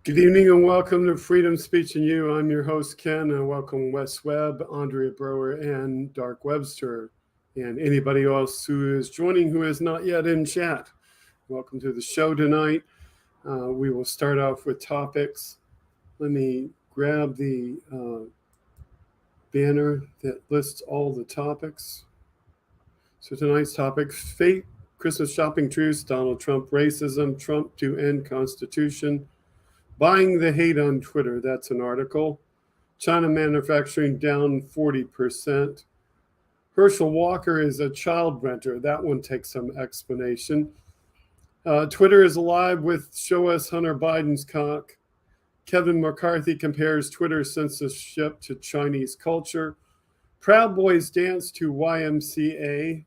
Good evening and welcome to Freedom Speech and You. I'm your host, Ken, and welcome Wes Webb, Andrea Brower, and Dark Webster, and anybody else who is joining who is not yet in chat. Welcome to the show tonight. We will start off with topics. Let me grab the banner that lists all the topics. So tonight's topic, fake Christmas shopping truce, Donald Trump racism, Trump to end Constitution, buying the hate on Twitter, that's an article. China manufacturing down 40%. Herschel Walker is a child renter. That one takes some explanation. Twitter is alive with show us Hunter Biden's cock. Kevin McCarthy compares Twitter censorship to Chinese culture. Proud Boys dance to YMCA.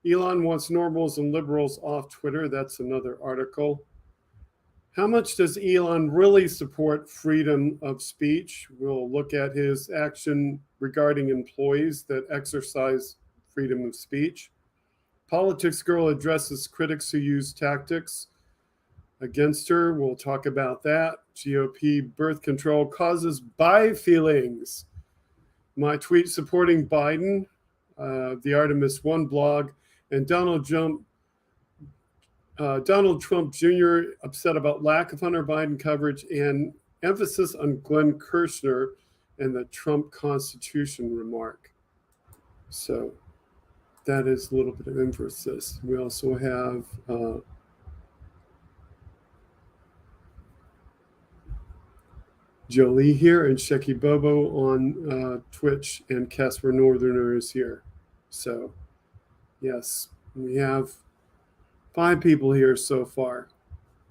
Elon wants normals and liberals off Twitter. That's another article. How much does Elon really support freedom of speech? We'll look at his action regarding employees that exercise freedom of speech. Politics Girl addresses critics who use tactics against her. We'll talk about that. GOP birth control causes bi feelings. My tweet supporting Biden, the Artemis 1 blog, and Donald Trump Jr. upset about lack of Hunter Biden coverage and emphasis on Glenn Kirshner and the Trump Constitution remark. So that is a little bit of emphasis. We also have Jolie here and Shecky Bobo on Twitch, and Casper Northerner is here. So yes, we have 5 people here so far.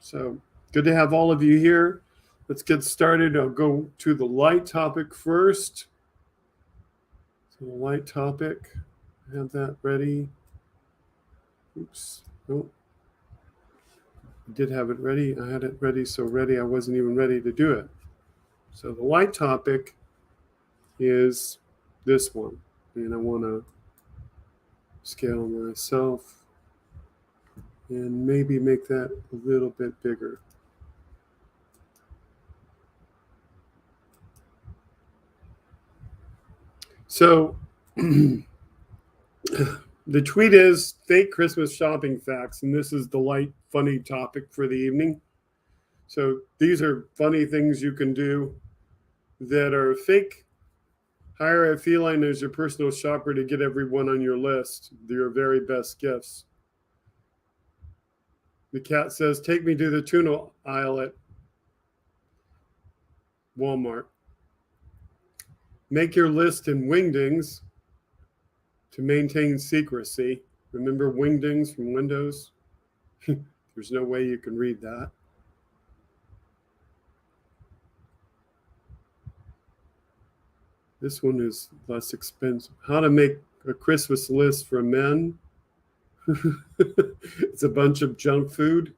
So good to have all of you here. Let's get started. I'll go to the light topic first. So the light topic, I have that ready. Oops, nope. I did have it ready. I had it ready, so ready I wasn't even ready to do it. So the light topic is this one. And I want to scale myself and maybe make that a little bit bigger. So the tweet is fake Christmas shopping facts, and this is the light, funny topic for the evening. So these are funny things you can do that are fake. Hire a feline as your personal shopper to get everyone on your list. Your very best gifts. The cat says, take me to the tuna aisle at Walmart. Make your list in Wingdings to maintain secrecy. Remember Wingdings from Windows? There's no way you can read that. This one is less expensive. How to make a Christmas list for men. It's a bunch of junk food.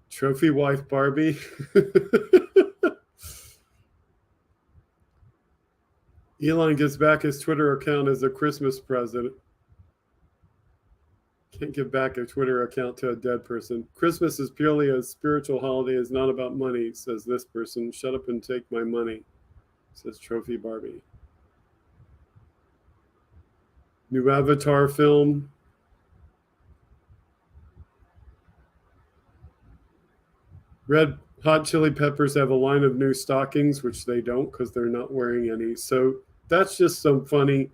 Trophy wife Barbie. Elon gives back his Twitter account as a Christmas present. Can't give back a Twitter account to a dead person. Christmas is purely a spiritual holiday. It's not about money, says this person. Shut up and take my money, says Trophy Barbie. New Avatar film. Red Hot Chili Peppers have a line of new stockings, which they don't because they're not wearing any. So that's just some funny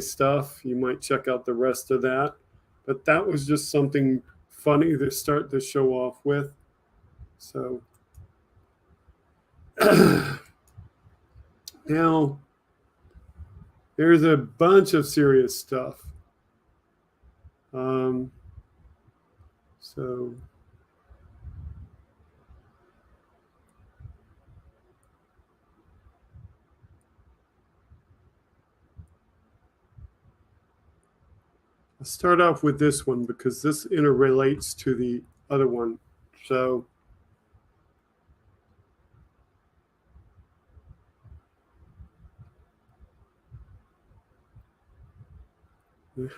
stuff. You might check out the rest of that. But that was just something funny to start the show off with. So now there's a bunch of serious stuff. So I'll start off with this one because this interrelates to the other one. So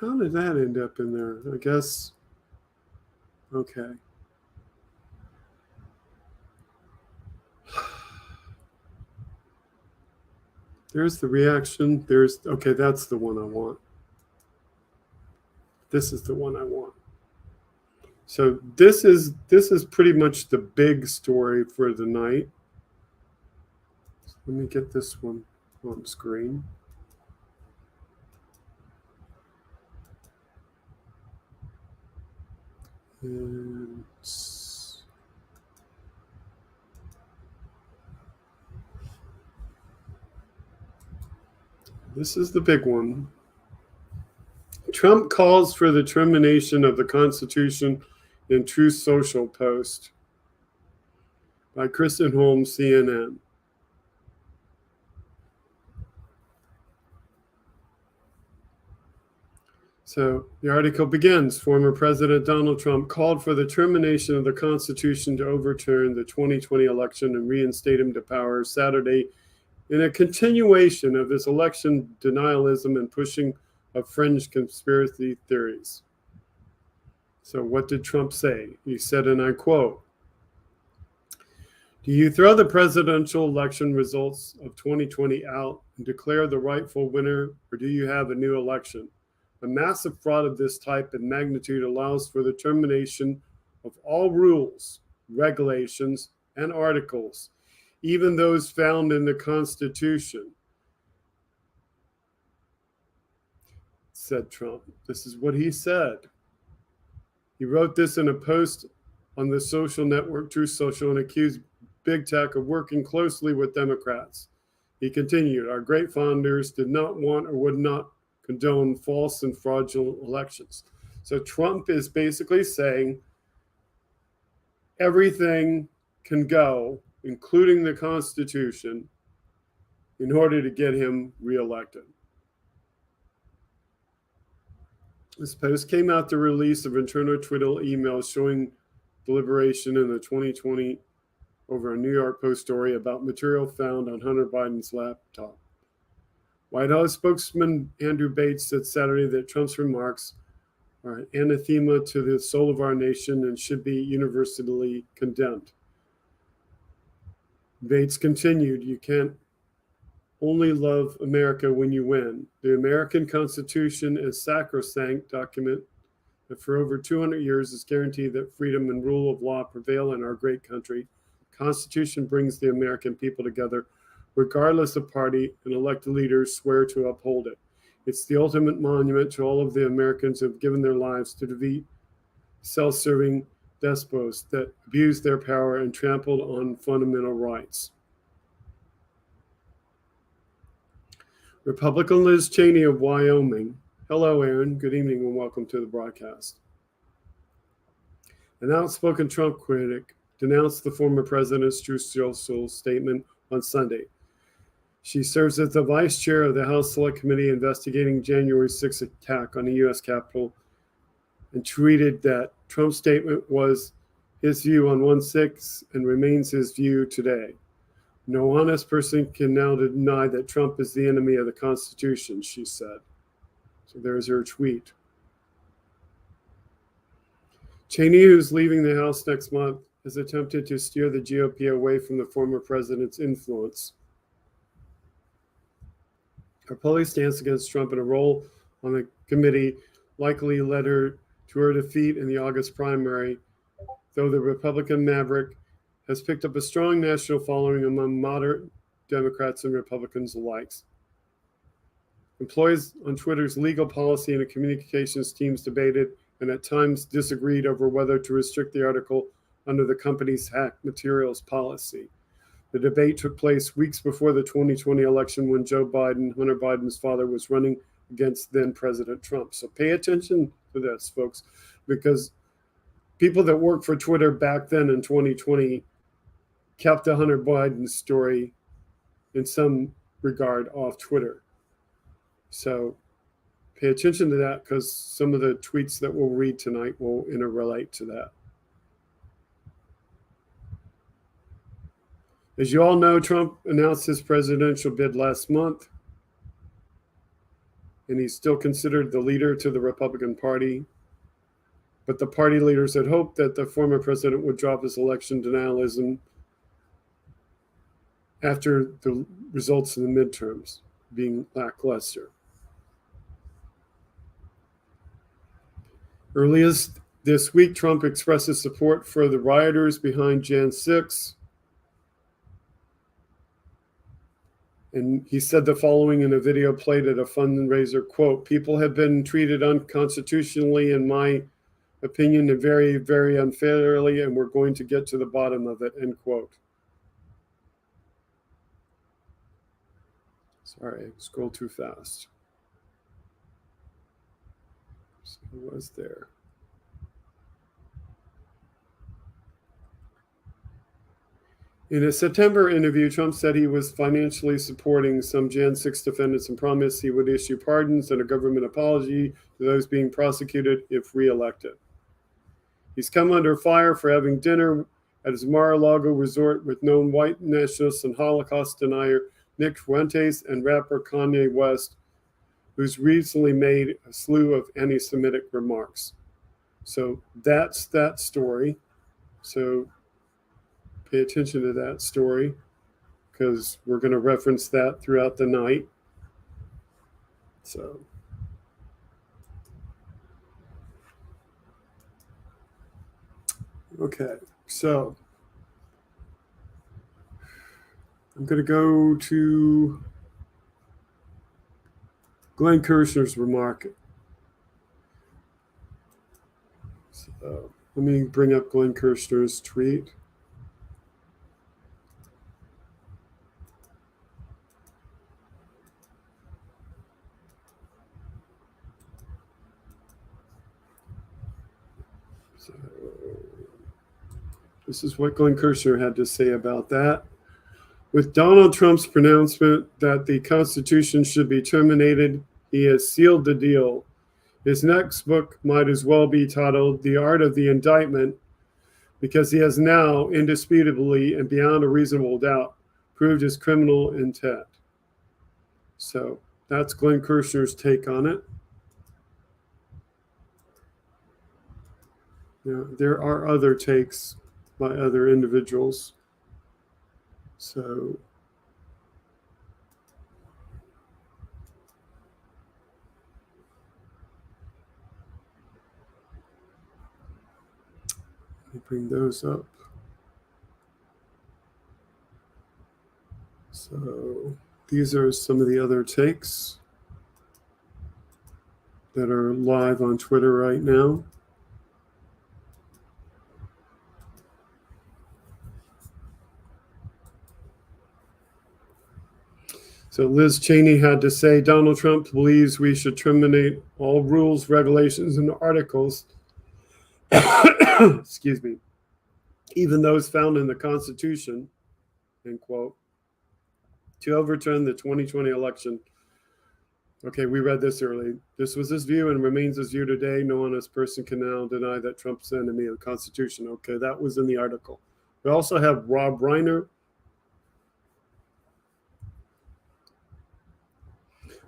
How did that end up in there? I guess, okay. There's the reaction. Okay, that's the one I want. This is the one I want. So this is pretty much the big story for the night. Let me get this one on screen. And this is the big one. Trump calls for the termination of the Constitution in Truth Social post by Kristen Holmes, CNN. So the article begins. Former President Donald Trump called for the termination of the Constitution to overturn the 2020 election and reinstate him to power Saturday in a continuation of his election denialism and pushing of fringe conspiracy theories. So what did Trump say? He said, and I quote, "Do you throw the presidential election results of 2020 out and declare the rightful winner, or do you have a new election? A massive fraud of this type and magnitude allows for the termination of all rules, regulations, and articles, even those found in the Constitution," said Trump. This is what he said. He wrote this in a post on the social network Truth Social and accused big tech of working closely with Democrats. He continued, "Our great founders did not want or would not condone false and fraudulent elections." So Trump is basically saying everything can go, including the Constitution, in order to get him reelected. This post came out the release of internal Twitter emails showing deliberation in the 2020 over a New York Post story about material found on Hunter Biden's laptop. White House spokesman Andrew Bates said Saturday that Trump's remarks are an anathema to the soul of our nation and should be universally condemned. Bates continued, "You can't only love America when you win. The American Constitution is a sacrosanct document that for over 200 years has guaranteed that freedom and rule of law prevail in our great country. The Constitution brings the American people together, regardless of party, and elected leaders swear to uphold it. It's the ultimate monument to all of the Americans who have given their lives to defeat self-serving despots that abused their power and trampled on fundamental rights." Republican Liz Cheney of Wyoming. Hello, Aaron. Good evening and welcome to the broadcast. An outspoken Trump critic denounced the former president's Truth Social statement on Sunday. She serves as the vice chair of the House Select Committee investigating January 6th attack on the U.S. Capitol and tweeted that Trump's statement was his view on 1/6 and remains his view today. "No honest person can now deny that Trump is the enemy of the Constitution," she said. So there's her tweet. Cheney, who's leaving the House next month, has attempted to steer the GOP away from the former president's influence. Her public stance against Trump and a role on the committee likely led her to her defeat in the August primary, though the Republican maverick has picked up a strong national following among moderate Democrats and Republicans alike. Employees on Twitter's legal policy and communications teams debated and at times disagreed over whether to restrict the article under the company's hack materials policy. The debate took place weeks before the 2020 election when Joe Biden, Hunter Biden's father, was running against then President Trump. So pay attention to this, folks, because people that worked for Twitter back then in 2020 kept the Hunter Biden story in some regard off Twitter. So pay attention to that because some of the tweets that we'll read tonight will interrelate to that. As you all know, Trump announced his presidential bid last month. and he's still considered the leader to the Republican Party. But the party leaders had hoped that the former president would drop his election denialism after the results in the midterms being lackluster. Earliest this week, Trump expressed his support for the rioters behind Jan 6. And he said the following in a video played at a fundraiser, quote, "People have been treated unconstitutionally, in my opinion, and very, very unfairly, and we're going to get to the bottom of it," end quote. Sorry, I scrolled too fast. So it was there. In a September interview, Trump said he was financially supporting some Jan 6 defendants and promised he would issue pardons and a government apology to those being prosecuted if reelected. He's come under fire for having dinner at his Mar-a-Lago resort with known white nationalist and Holocaust denier Nick Fuentes and rapper Kanye West, who's recently made a slew of anti-Semitic remarks. So that's that story. So pay attention to that story because we're going to reference that throughout the night. So, okay, so I'm going to go to Glenn Kirshner's remark. So let me bring up Glenn Kirshner's tweet. So this is what Glenn Kirshner had to say about that. With Donald Trump's pronouncement that the Constitution should be terminated, he has sealed the deal. His next book might as well be titled The Art of the Indictment, because he has now, indisputably and beyond a reasonable doubt, proved his criminal intent. So that's Glenn Kirshner's take on it. Now, there are other takes by other individuals. So let me bring those up. So these are some of the other takes that are live on Twitter right now. So Liz Cheney had to say, Donald Trump believes we should terminate all rules, regulations, and articles, excuse me, even those found in the Constitution, end quote, to overturn the 2020 election. Okay, we read this early. This was his view and remains his view today. No honest person can now deny that Trump's an enemy of the Constitution. Okay, that was in the article. We also have Rob Reiner,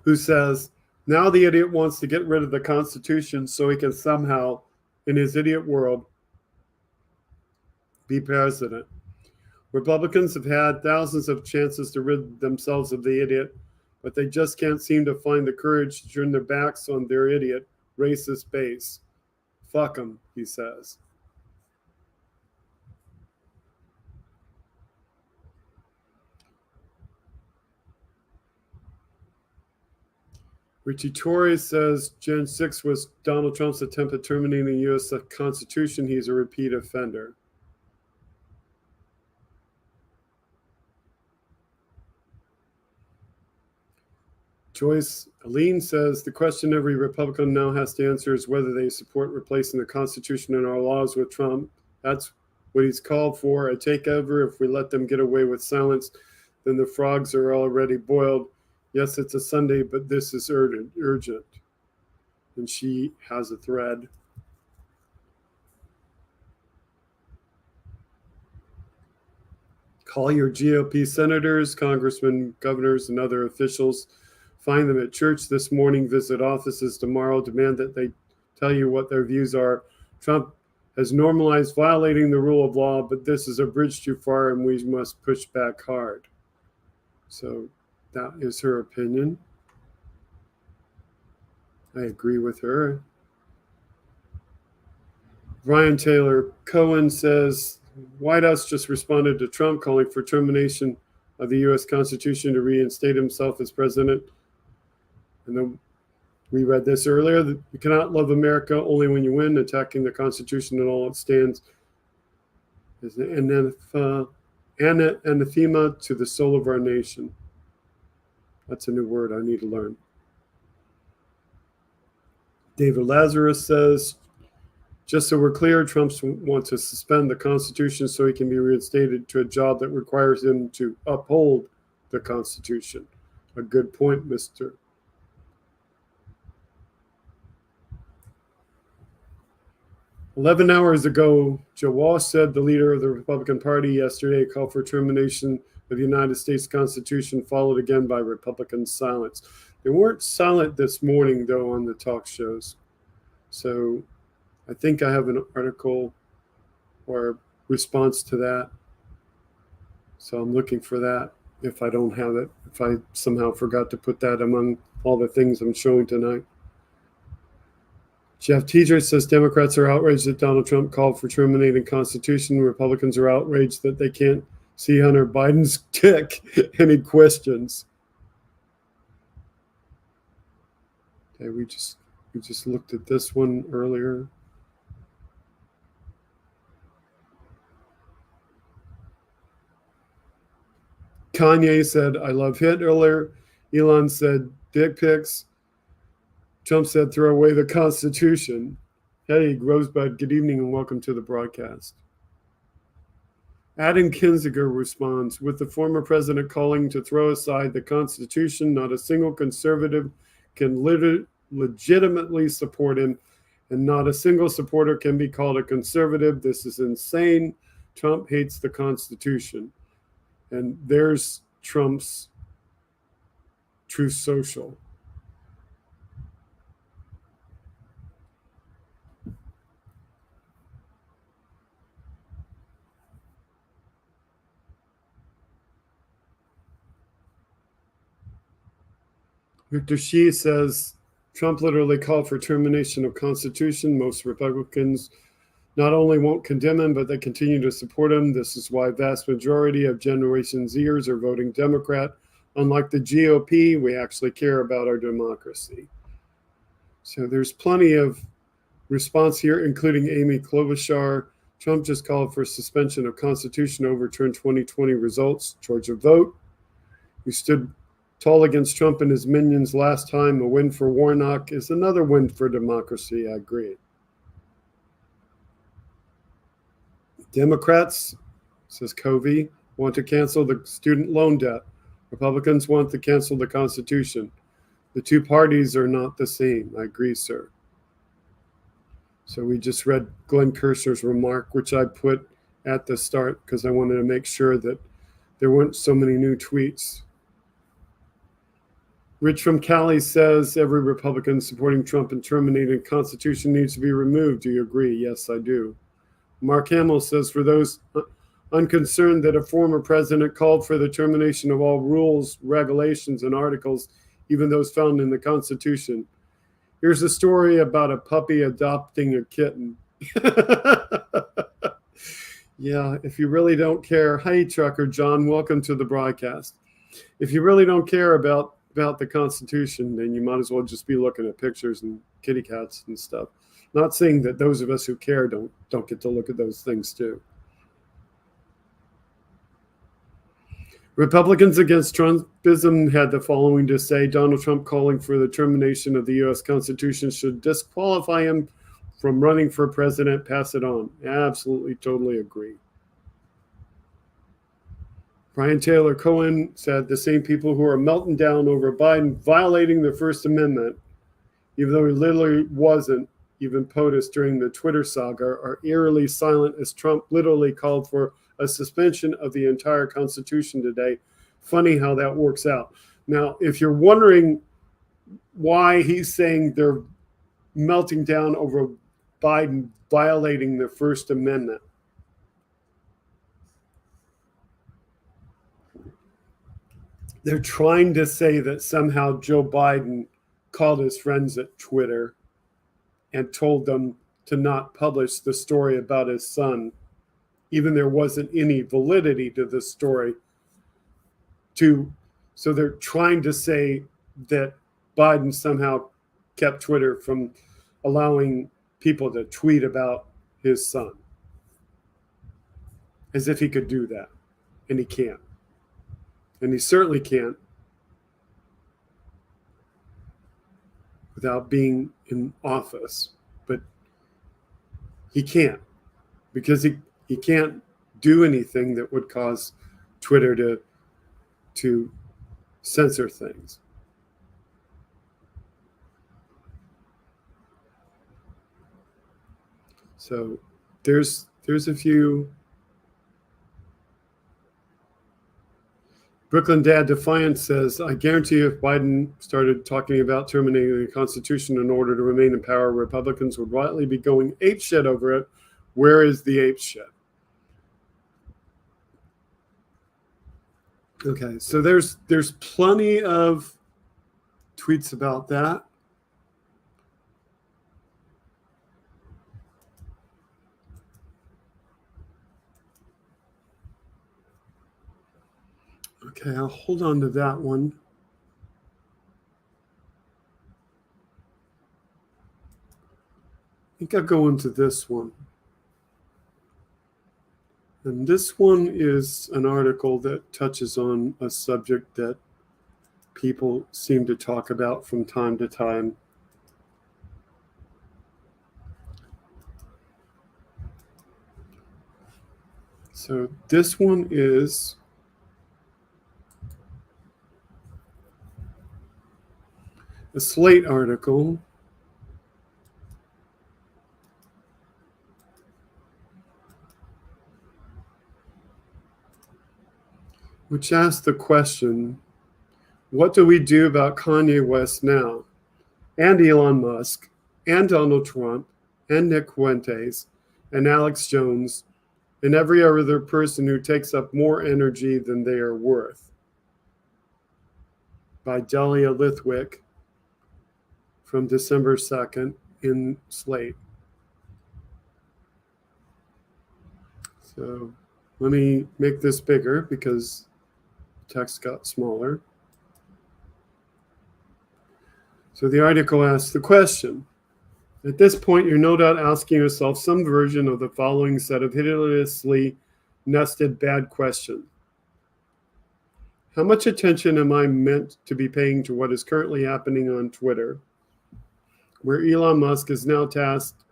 who says, now the idiot wants to get rid of the Constitution so he can somehow, in his idiot world, be president. Republicans have had thousands of chances to rid themselves of the idiot, but they just can't seem to find the courage to turn their backs on their idiot, racist base. Fuck them, he says. Richie Torres says Jan 6 was Donald Trump's attempt at terminating the U.S. Constitution. He's a repeat offender. Joyce Aline says the question every Republican now has to answer is whether they support replacing the Constitution and our laws with Trump. That's what he's called for, a takeover. If we let them get away with silence, then the frogs are already boiled. Yes, it's a Sunday, but this is urgent. And she has a thread. Call your GOP senators, congressmen, governors, and other officials Find them at church this morning. Visit offices tomorrow. Demand that they tell you what their views are. Trump has normalized violating the rule of law, but this is a bridge too far and we must push back hard. So that is her opinion. I agree with her. Brian Taylor Cohen says, White House just responded to Trump calling for termination of the U.S. Constitution to reinstate himself as president. And then we read this earlier, that you cannot love America only when you win. Attacking the Constitution and all it stands is an anathema to the soul of our nation. That's a new word I need to learn. David Lazarus says, just so we're clear, Trump wants to suspend the Constitution so he can be reinstated to a job that requires him to uphold the Constitution. A good point, Mr. 11 hours ago, Joe Walsh said the leader of the Republican Party yesterday called for termination of the United States Constitution, followed again by Republican silence. They weren't silent this morning, though, on the talk shows. So I think I have an article or response to that. So I'm looking for that if I don't have it, if I somehow forgot to put that among all the things I'm showing tonight. Jeff Teacher says Democrats are outraged that Donald Trump called for terminating Constitution. Republicans are outraged that they can't see Hunter Biden's dick. Any questions? Okay, we just looked at this one earlier. Kanye said, I love Hitler. Elon said, dick pics. Trump said, throw away the Constitution. Hey, Rosebud, good evening and welcome to the broadcast. Adam Kinzinger responds, with the former president calling to throw aside the Constitution, not a single conservative can legitimately support him, and not a single supporter can be called a conservative. This is insane. Trump hates the Constitution. And there's Trump's Truth Social. Victor Shee says, Trump literally called for termination of Constitution. Most Republicans not only won't condemn him, but they continue to support him. This is why vast majority of Generation Zers are voting Democrat. Unlike the GOP, we actually care about our democracy. So there's plenty of response here, including Amy Klobuchar. Trump just called for suspension of Constitution, overturn 2020 results. Georgia vote. We stood tall against Trump and his minions last time. A win for Warnock is another win for democracy. I agree. Democrats, says Covey, want to cancel the student loan debt. Republicans want to cancel the Constitution. The two parties are not the same. I agree, sir. So we just read Glenn Kirshner's remark, which I put at the start because I wanted to make sure that there weren't so many new tweets. Rich from Cali says every Republican supporting Trump and terminating the Constitution needs to be removed. Do you agree? Yes, I do. Mark Hamill says, for those unconcerned that a former president called for the termination of all rules, regulations, and articles, even those found in the Constitution. Here's a story about a puppy adopting a kitten. Yeah, if you really don't care. Hey, Trucker John, welcome to the broadcast. If you really don't care about the Constitution, then you might as well just be looking at pictures and kitty cats and stuff. Not saying that those of us who care don't get to look at those things too. Republicans against Trumpism had the following to say. Donald Trump calling for the termination of the U.S. Constitution should disqualify him from running for president. Pass it on. Absolutely, totally agree. Brian Taylor Cohen said the same people who are melting down over Biden violating the First Amendment, even though he literally wasn't even POTUS during the Twitter saga, are eerily silent as Trump literally called for a suspension of the entire Constitution today. Funny how that works out. Now, if you're wondering why he's saying they're melting down over Biden violating the First Amendment. They're trying to say that somehow Joe Biden called his friends at Twitter and told them to not publish the story about his son, even there wasn't any validity to the story. So they're trying to say that Biden somehow kept Twitter from allowing people to tweet about his son, as if he could do that, and he can't. And he certainly can't without being in office. But he can't, because he can't do anything that would cause Twitter to censor things. So there's a few. Brooklyn Dad Defiant says, I guarantee you if Biden started talking about terminating the Constitution in order to remain in power, Republicans would rightly be going apeshit over it. Where is the apeshit? Okay, so there's plenty of tweets about that. Okay, I'll hold on to that one. I think I'll go into this one. And this one is an article that touches on a subject that people seem to talk about from time to time. So this one is a Slate article which asks the question, what do we do about Kanye West now, and Elon Musk, and Donald Trump, and Nick Fuentes, and Alex Jones, and every other person who takes up more energy than they are worth? By Delia Lithwick from December 2nd in Slate. So let me make this bigger because text got smaller. So the article asks the question. At this point, you're no doubt asking yourself some version of the following set of hideously nested bad questions. How much attention am I meant to be paying to what is currently happening on Twitter, where Elon Musk is now tasked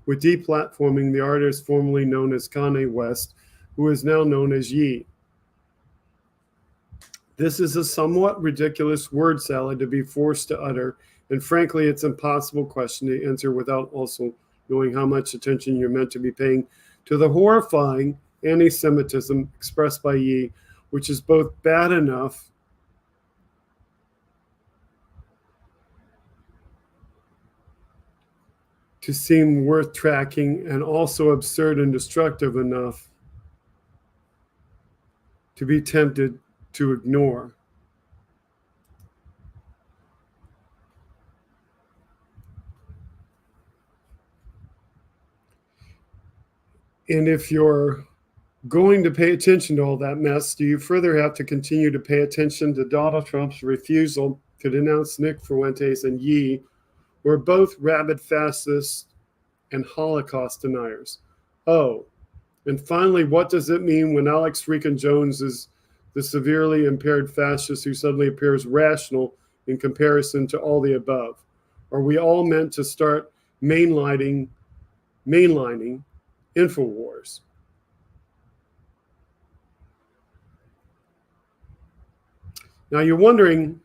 with deplatforming the artist formerly known as Kanye West, who is now known as Ye? This is a somewhat ridiculous word salad to be forced to utter, and frankly, it's an impossible question to answer without also knowing how much attention you're meant to be paying to the horrifying anti-Semitism expressed by Ye, which is both bad enough to seem worth tracking and also absurd and destructive enough to be tempted to ignore. And if you're going to pay attention to all that mess, do you further have to continue to pay attention to Donald Trump's refusal to denounce Nick Fuentes and Ye, who are both rabid fascists and Holocaust deniers? Oh, and finally, what does it mean when Alex freaking Jones is the severely impaired fascist who suddenly appears rational in comparison to all the above? Are we all meant to start mainlining InfoWars? Now you're wondering,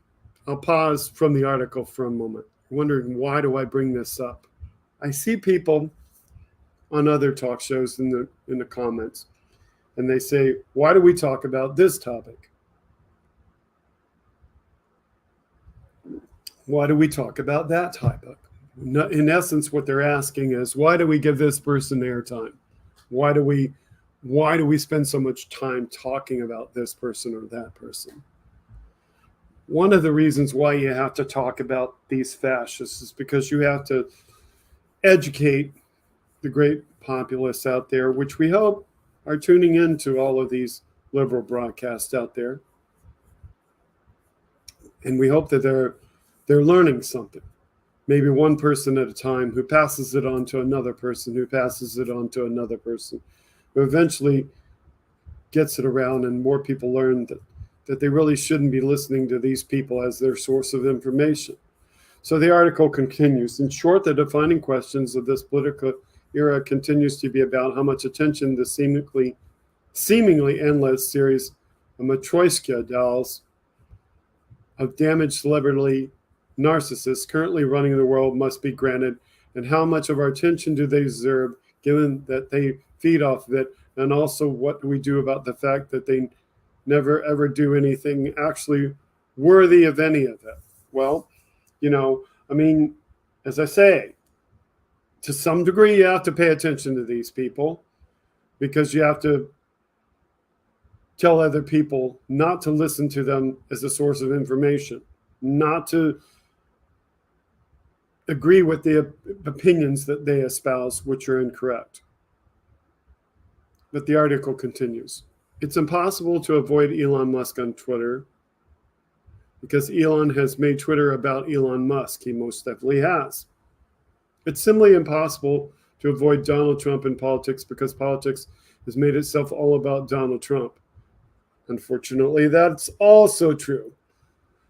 I'll pause from the article for a moment. You're wondering, why do I bring this up? I see people on other talk shows in the comments, and they say, why do we talk about this topic? Why do we talk about that topic? In essence, what they're asking is, why do we give this person airtime? Why do we spend so much time talking about this person or that person? One of the reasons why you have to talk about these fascists is because you have to educate the great populace out there, which we hope are tuning into all of these liberal broadcasts out there. And we hope that they're learning something. Maybe one person at a time, who passes it on to another person, who passes it on to another person, who eventually gets it around, and more people learn that they really shouldn't be listening to these people as their source of information. So the article continues. In short, the defining questions of this political era continues to be about how much attention the seemingly endless series of Matryoshka dolls of damaged celebrity narcissists currently running the world must be granted, and how much of our attention do they deserve given that they feed off of it, and also what do we do about the fact that they never ever do anything actually worthy of any of it? Well, I mean, as I say, to some degree, you have to pay attention to these people because you have to tell other people not to listen to them as a source of information, not to agree with the opinions that they espouse, which are incorrect. But the article continues. It's impossible to avoid Elon Musk on Twitter because Elon has made Twitter about Elon Musk. He most definitely has. It's simply impossible to avoid Donald Trump in politics because politics has made itself all about Donald Trump. Unfortunately, that's also true.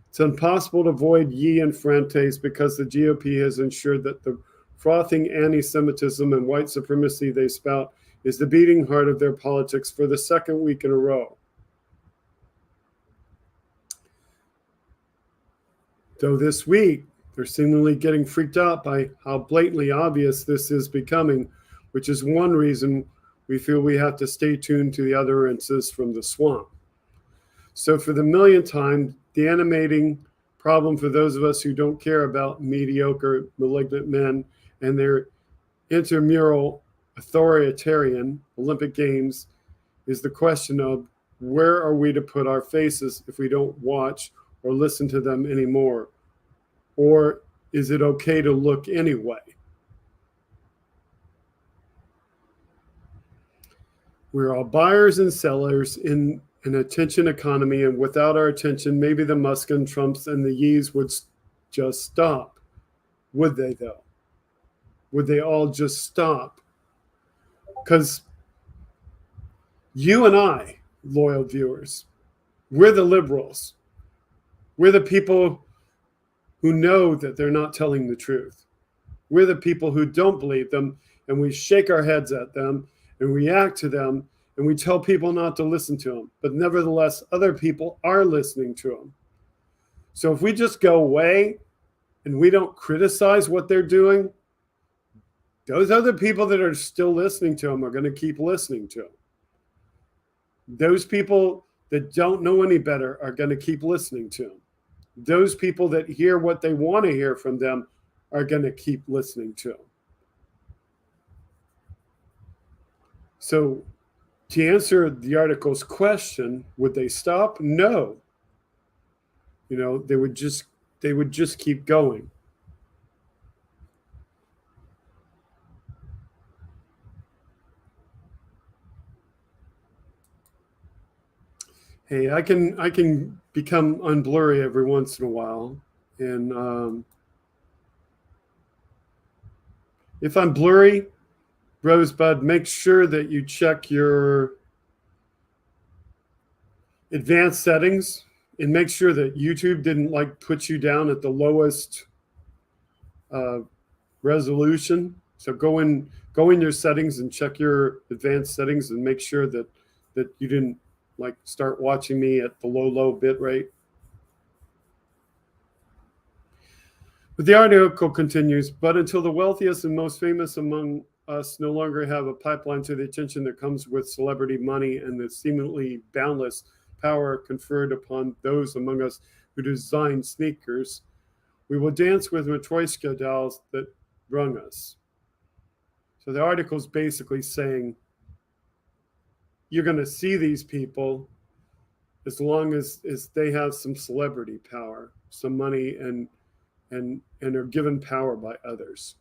It's impossible to avoid Ye and Fuentes because the GOP has ensured that the frothing anti-Semitism and white supremacy they spout is the beating heart of their politics for the second week in a row. Though this week, they're seemingly getting freaked out by how blatantly obvious this is becoming, which is one reason we feel we have to stay tuned to the utterances from the swamp. So for the millionth time, the animating problem for those of us who don't care about mediocre, malignant men and their intramural authoritarian Olympic Games is the question of where are we to put our faces if we don't watch or listen to them anymore? Or is it okay to look anyway? We're all buyers and sellers in an attention economy, and without our attention, maybe the Musk and Trumps and the Yees would just stop. Would they, though? Would they all just stop? Because you and I, loyal viewers, we're the liberals. We're the people who know that they're not telling the truth. We're the people who don't believe them, and we shake our heads at them and react to them, and we tell people not to listen to them. But nevertheless, other people are listening to them. So if we just go away and we don't criticize what they're doing, those other people that are still listening to them are going to keep listening to them. Those people that don't know any better are going to keep listening to them. Those people that hear what they want to hear from them are going to keep listening to them. So to answer the article's question, would they stop? No. They would just keep going. Hey, I can become unblurry every once in a while, and if I'm blurry, Rosebud, make sure that you check your advanced settings and make sure that YouTube didn't put you down at the lowest resolution. So go in your settings and check your advanced settings and make sure that you didn't start watching me at the low bit rate. But the article continues, but until the wealthiest and most famous among us no longer have a pipeline to the attention that comes with celebrity money and the seemingly boundless power conferred upon those among us who design sneakers, We will dance with Matryoshka dolls that brung us. So the article is basically saying you're going to see these people as long as they have some celebrity power, some money, and are given power by others.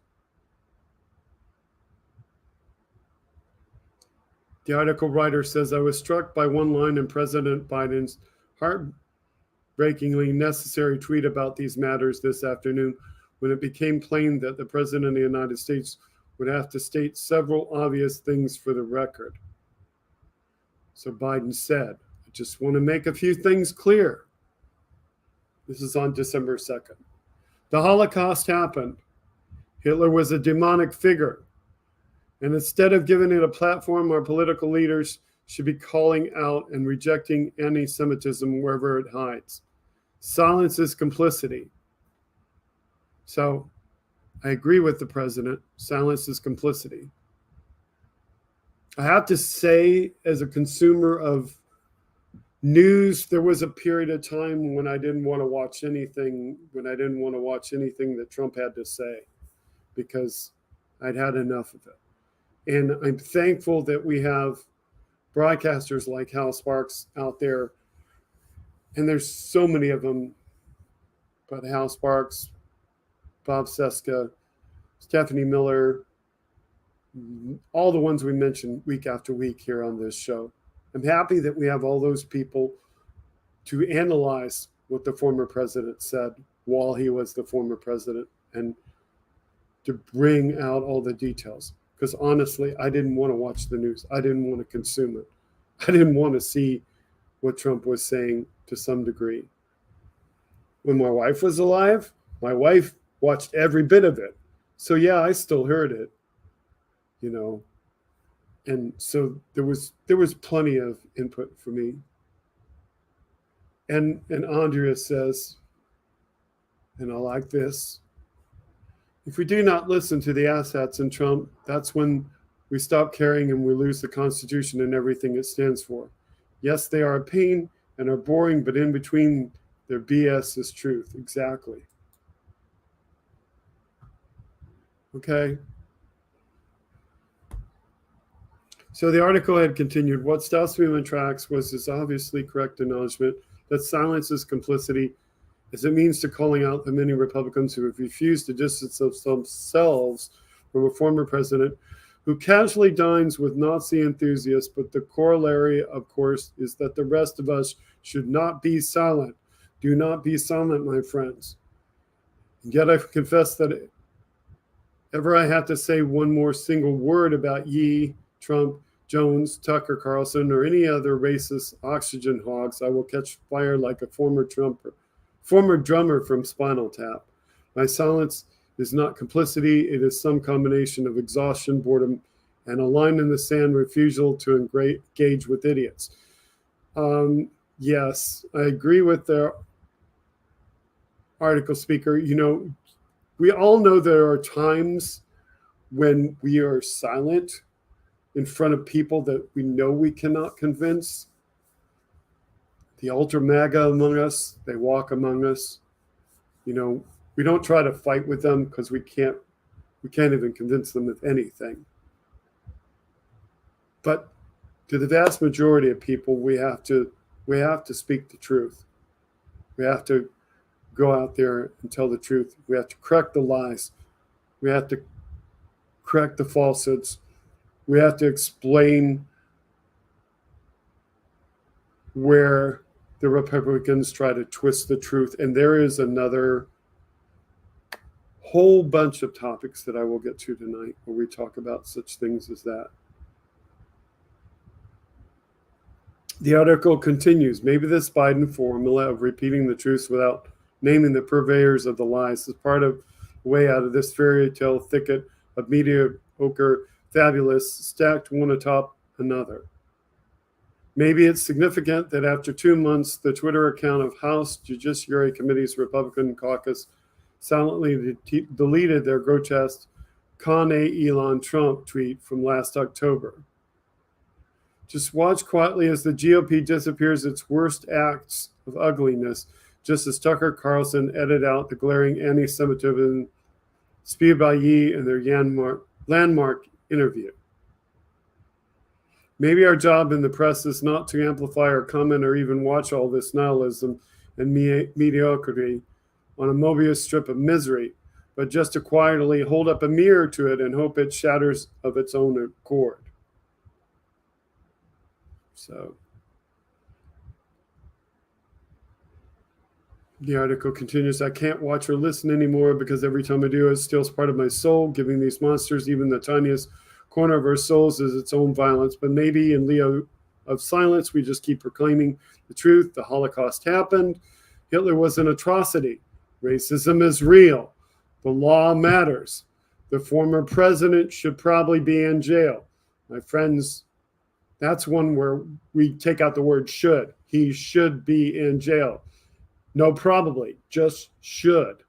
The article writer says, I was struck by one line in President Biden's heartbreakingly necessary tweet about these matters this afternoon when it became plain that the President of the United States would have to state several obvious things for the record. So Biden said, I just want to make a few things clear. This is on December 2nd. The Holocaust happened. Hitler was a demonic figure. And instead of giving it a platform, our political leaders should be calling out and rejecting anti-Semitism wherever it hides. Silence is complicity. So I agree with the president. Silence is complicity. I have to say, as a consumer of news, there was a period of time when I didn't want to watch anything, that Trump had to say, because I'd had enough of it. And I'm thankful that we have broadcasters like Hal Sparks out there, and there's so many of them, but Hal Sparks, Bob Seska, Stephanie Miller, all the ones we mention week after week here on this show. I'm happy that we have all those people to analyze what the former president said while he was the former president and to bring out all the details. Because honestly, I didn't want to watch the news. I didn't want to consume it. I didn't want to see what Trump was saying to some degree. When my wife was alive, my wife watched every bit of it. So yeah, I still heard it, you know. And so there was plenty of input for me. And Andrea says, and I like this, if we do not listen to the asshats in Trump, that's when we stop caring and we lose the Constitution and everything it stands for. Yes, they are a pain and are boring, but in between their BS is truth. Exactly. Okay. So the article had continued. What stops me in my tracks was this obviously correct acknowledgement that silence is complicity, as it means to calling out the many Republicans who have refused to distance themselves from a former president who casually dines with Nazi enthusiasts. But the corollary, of course, is that the rest of us should not be silent. Do not be silent, my friends. And yet I confess that ever I have to say one more single word about Yee, Trump, Jones, Tucker Carlson, or any other racist oxygen hogs, I will catch fire like a former drummer from Spinal Tap. My silence is not complicity. It is some combination of exhaustion, boredom, and a line in the sand refusal to engage with idiots. Yes, I agree with the article speaker. You know, we all know there are times when we are silent in front of people that we know we cannot convince. The ultra MAGA among us, they walk among us. You know, we don't try to fight with them because we can't even convince them of anything. But to the vast majority of people, we have to speak the truth. We have to go out there and tell the truth. We have to correct the lies. We have to correct the falsehoods. We have to explain where the Republicans try to twist the truth. And there is another whole bunch of topics that I will get to tonight where we talk about such things as that. The article continues. Maybe this Biden formula of repeating the truth without naming the purveyors of the lies is part of the way out of this fairy tale thicket of mediocre, fabulous, stacked one atop another. Maybe it's significant that after 2 months, the Twitter account of House Judiciary Committee's Republican caucus silently deleted their grotesque "Con Elon Trump" tweet from last October. Just watch quietly as the GOP disappears its worst acts of ugliness just as Tucker Carlson edited out the glaring anti-Semitism spewed by Yi in their landmark interview. Maybe our job in the press is not to amplify or comment or even watch all this nihilism and mediocrity on a Mobius strip of misery, but just to quietly hold up a mirror to it and hope it shatters of its own accord. So the article continues, I can't watch or listen anymore because every time I do, it steals part of my soul, giving these monsters even the tiniest corner of our souls as its own violence. But maybe in lieu of silence, we just keep proclaiming the truth. The Holocaust happened. Hitler was an atrocity. Racism is real. The law matters. The former president should probably be in jail. My friends, that's one where we take out the word should. He should be in jail. No, probably, just should.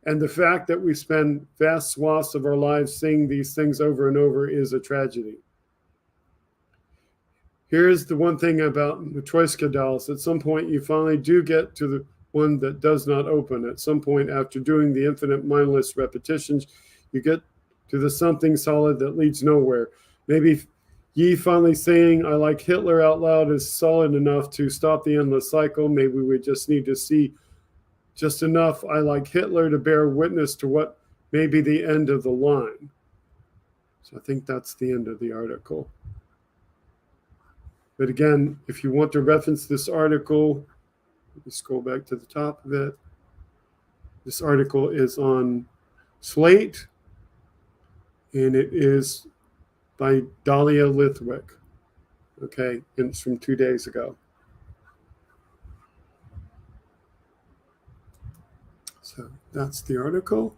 And the fact that we spend vast swaths of our lives saying these things over and over is a tragedy. Here's the one thing about Matryoshka dolls. At some point, you finally do get to the one that does not open. At some point, after doing the infinite mindless repetitions, you get to the something solid that leads nowhere. Maybe Yi finally saying, I like Hitler out loud is solid enough to stop the endless cycle. Maybe we just need to see just enough I like Hitler to bear witness to what may be the end of the line. So I think that's the end of the article. But again, if you want to reference this article, let me scroll back to the top of it. This article is on Slate, and it is by Dahlia Lithwick. Okay, and it's from 2 days ago. So that's the article.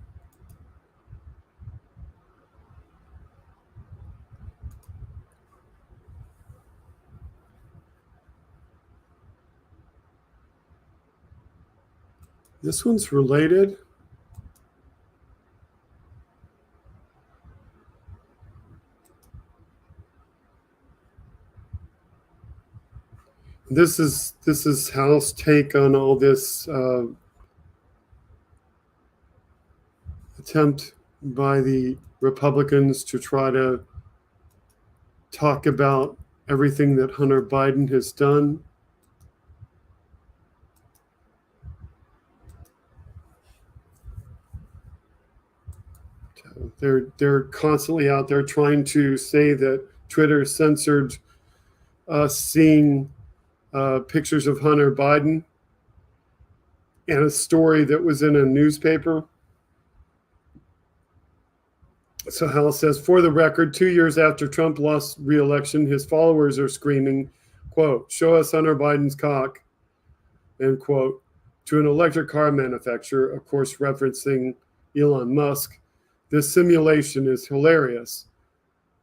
This one's related. This is Hal's take on all this attempt by the Republicans to try to talk about everything that Hunter Biden has done. They're constantly out there trying to say that Twitter censored us seeing pictures of Hunter Biden and a story that was in a newspaper. So Hal says, for the record, 2 years after Trump lost re-election, his followers are screaming, quote, show us Hunter Biden's cock, end quote, to an electric car manufacturer, of course, referencing Elon Musk. This simulation is hilarious.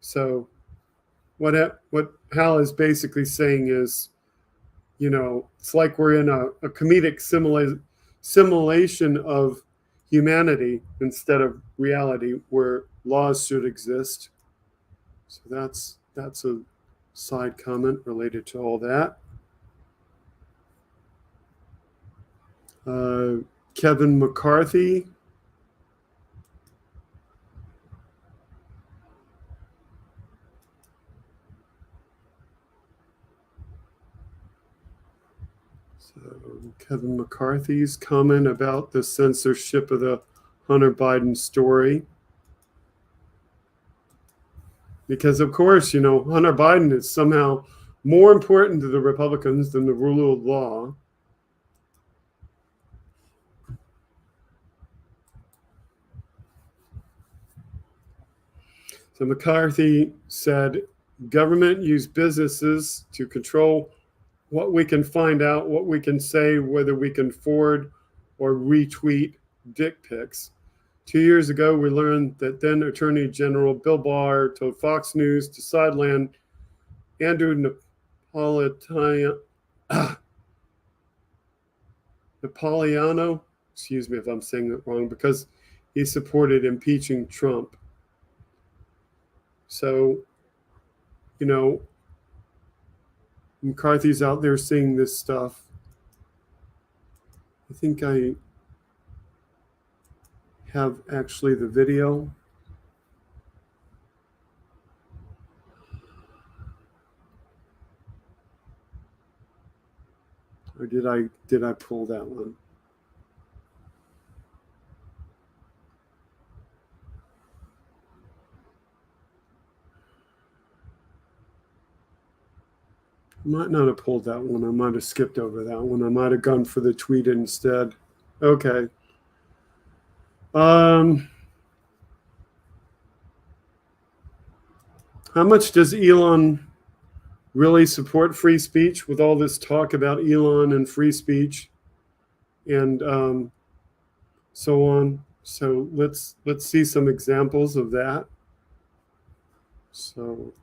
So what Hal is basically saying is, you know, it's like we're in a comedic simulation of humanity instead of reality where laws should exist. So that's a side comment related to all that. Kevin McCarthy. So Kevin McCarthy's comment about the censorship of the Hunter Biden story. Because, of course, you know, Hunter Biden is somehow more important to the Republicans than the rule of law. So McCarthy said, government used businesses to control what we can find out, what we can say, whether we can forward or retweet dick pics. 2 years ago, we learned that then Attorney General Bill Barr told Fox News to sideline Andrew Napolitano, excuse me if I'm saying it wrong, because he supported impeaching Trump. So, you know, McCarthy's out there seeing this stuff. I think I have actually the video. Or did I pull that one? I might not have pulled that one. I might have skipped over that one. I might have gone for the tweet instead. Okay. How much does Elon really support free speech with all this talk about Elon and free speech and so on? So let's see some examples of that. So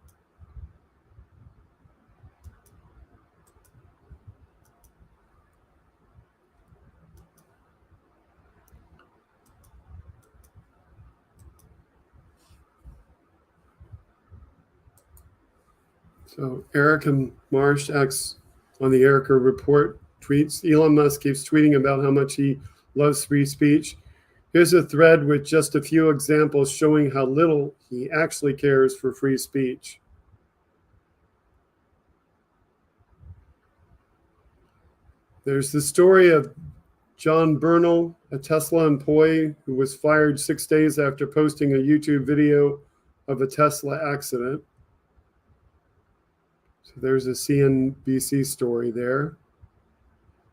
Erica Marsh acts on the Erica Report tweets, Elon Musk keeps tweeting about how much he loves free speech. Here's a thread with just a few examples showing how little he actually cares for free speech. There's the story of John Bernal, a Tesla employee who was fired 6 days after posting a YouTube video of a Tesla accident. So there's a CNBC story there.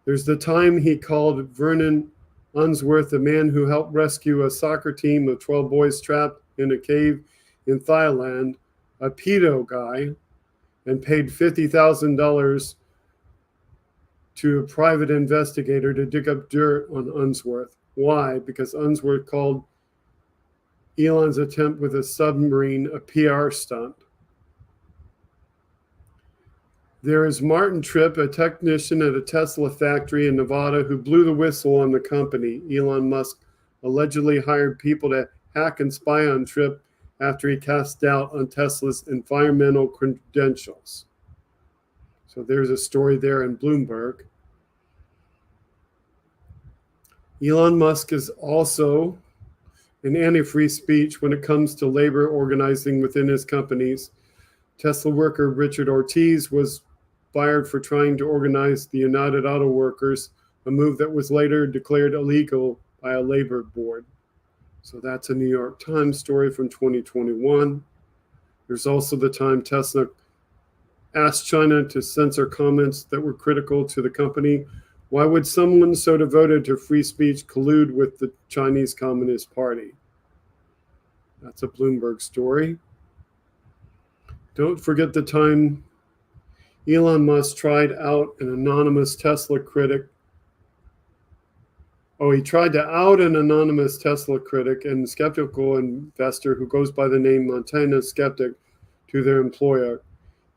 There's the time he called Vernon Unsworth, a man who helped rescue a soccer team of 12 boys trapped in a cave in Thailand, a pedo guy, and paid $50,000 to a private investigator to dig up dirt on Unsworth. Why? Because Unsworth called Elon's attempt with a submarine a PR stunt. There is Martin Tripp, a technician at a Tesla factory in Nevada who blew the whistle on the company. Elon Musk allegedly hired people to hack and spy on Tripp after he cast doubt on Tesla's environmental credentials. So there's a story there in Bloomberg. Elon Musk is also an anti-free speech when it comes to labor organizing within his companies. Tesla worker Richard Ortiz was fired for trying to organize the United Auto Workers, a move that was later declared illegal by a labor board. So that's a New York Times story from 2021. There's also the time Tesla asked China to censor comments that were critical to the company. Why would someone so devoted to free speech collude with the Chinese Communist Party? That's a Bloomberg story. Don't forget the time Elon Musk tried out an anonymous Tesla critic. He tried to out an anonymous Tesla critic and skeptical investor who goes by the name Montana Skeptic to their employer.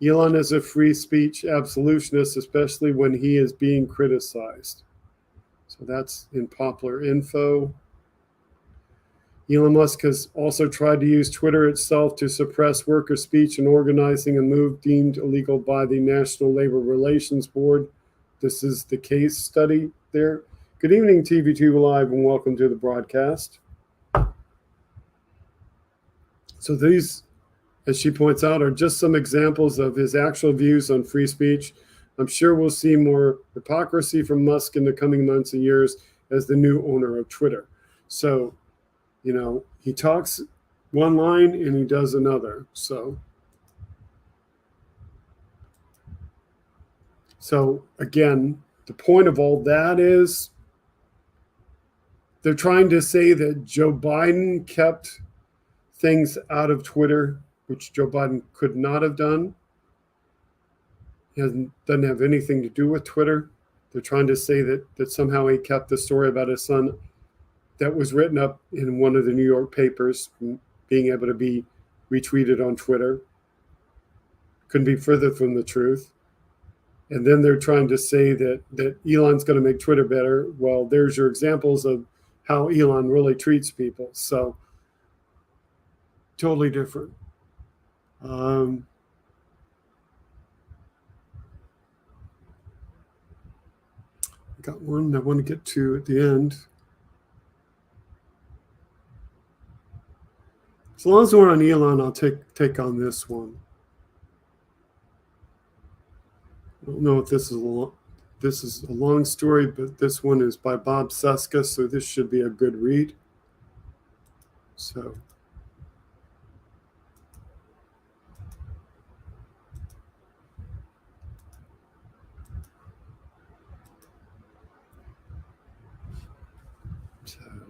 Elon is a free speech absolutionist, especially when he is being criticized. So that's in Popular Info. Elon Musk has also tried to use Twitter itself to suppress worker speech and organizing, a move deemed illegal by the National Labor Relations Board. This is the case study there. Good evening, TV2 Live, and welcome to the broadcast. So these, as she points out, are just some examples of his actual views on free speech. I'm sure we'll see more hypocrisy from Musk in the coming months and years as the new owner of Twitter. So, he talks one line and he does another. So again, the point of all that is they're trying to say that Joe Biden kept things out of Twitter, which Joe Biden could not have done. He doesn't have anything to do with Twitter. They're trying to say that somehow he kept the story about his son that was written up in one of the New York papers being able to be retweeted on Twitter. Couldn't be further from the truth. And then they're trying to say that Elon's going to make Twitter better. Well, there's your examples of how Elon really treats people. So totally different. I got one I want to get to at the end. As long as we're on Elon, I'll take on this one. I don't know if this is a long story, but this one is by Bob Seska, so this should be a good read. So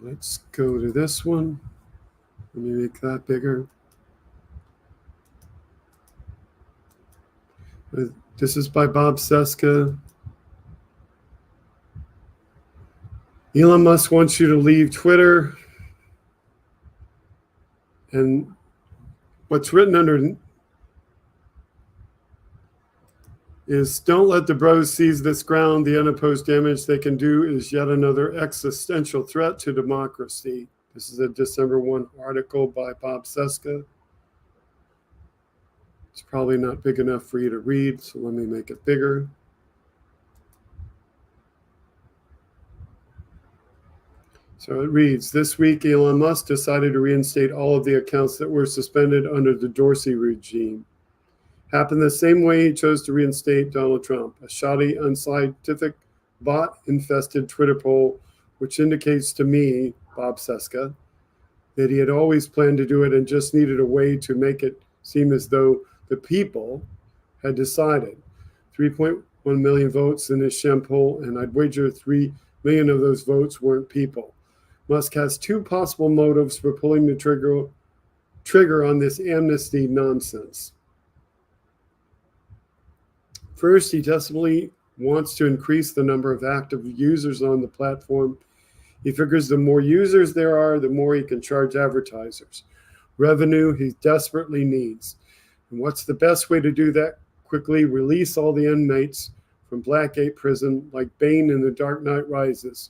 let's go to this one. Let me make that bigger. This is by Bob Seska. Elon Musk wants you to leave Twitter. And what's written under is, don't let the bros seize this ground. The unopposed damage they can do is yet another existential threat to democracy. This is a December 1 article by Bob Seska. It's probably not big enough for you to read, so let me make it bigger. So it reads, this week Elon Musk decided to reinstate all of the accounts that were suspended under the Dorsey regime. Happened the same way he chose to reinstate Donald Trump, a shoddy, unscientific, bot-infested Twitter poll, which indicates to me, Bob Seska, that he had always planned to do it and just needed a way to make it seem as though the people had decided. 3.1 million votes in his sham poll, and I'd wager 3 million of those votes weren't people. Musk has two possible motives for pulling the trigger on this amnesty nonsense. First, he desperately wants to increase the number of active users on the platform. He figures the more users there are, the more he can charge advertisers. Revenue he desperately needs. And what's the best way to do that? Quickly release all the inmates from Blackgate Prison like Bane in The Dark Knight Rises.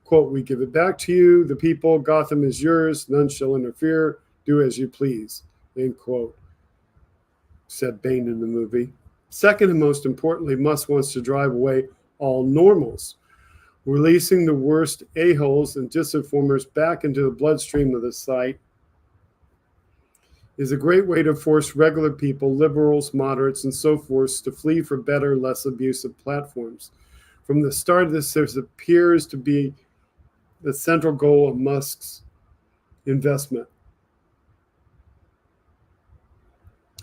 Quote, we give it back to you, the people, Gotham is yours, none shall interfere, do as you please, end quote, said Bane in the movie. Second, and most importantly, Musk wants to drive away all normals, releasing the worst a-holes and disinformers back into the bloodstream of the site is a great way to force regular people, liberals, moderates, and so forth, to flee for better, less abusive platforms. From the start of this, there appears to be the central goal of Musk's investment.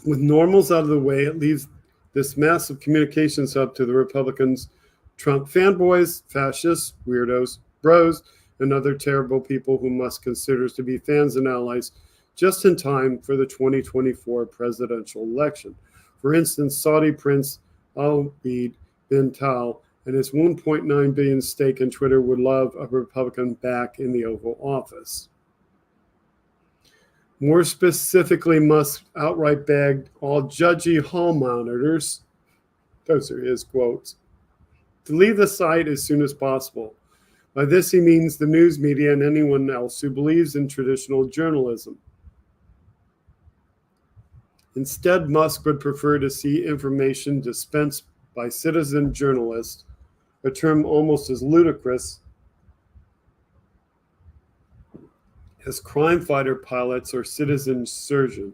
With normals out of the way, it leaves this massive communications hub to the Republicans, Trump fanboys, fascists, weirdos, bros, and other terrible people who Musk considers to be fans and allies, just in time for the 2024 presidential election. For instance, Saudi Prince Al-Abed bin Tal and his $1.9 billion stake in Twitter would love a Republican back in the Oval Office. More specifically, Musk outright begged all judgy hall monitors, those are his quotes, to leave the site as soon as possible. By this he means the news media and anyone else who believes in traditional journalism. Instead, Musk would prefer to see information dispensed by citizen journalists, a term almost as ludicrous as crime fighter pilots or citizen surgeon.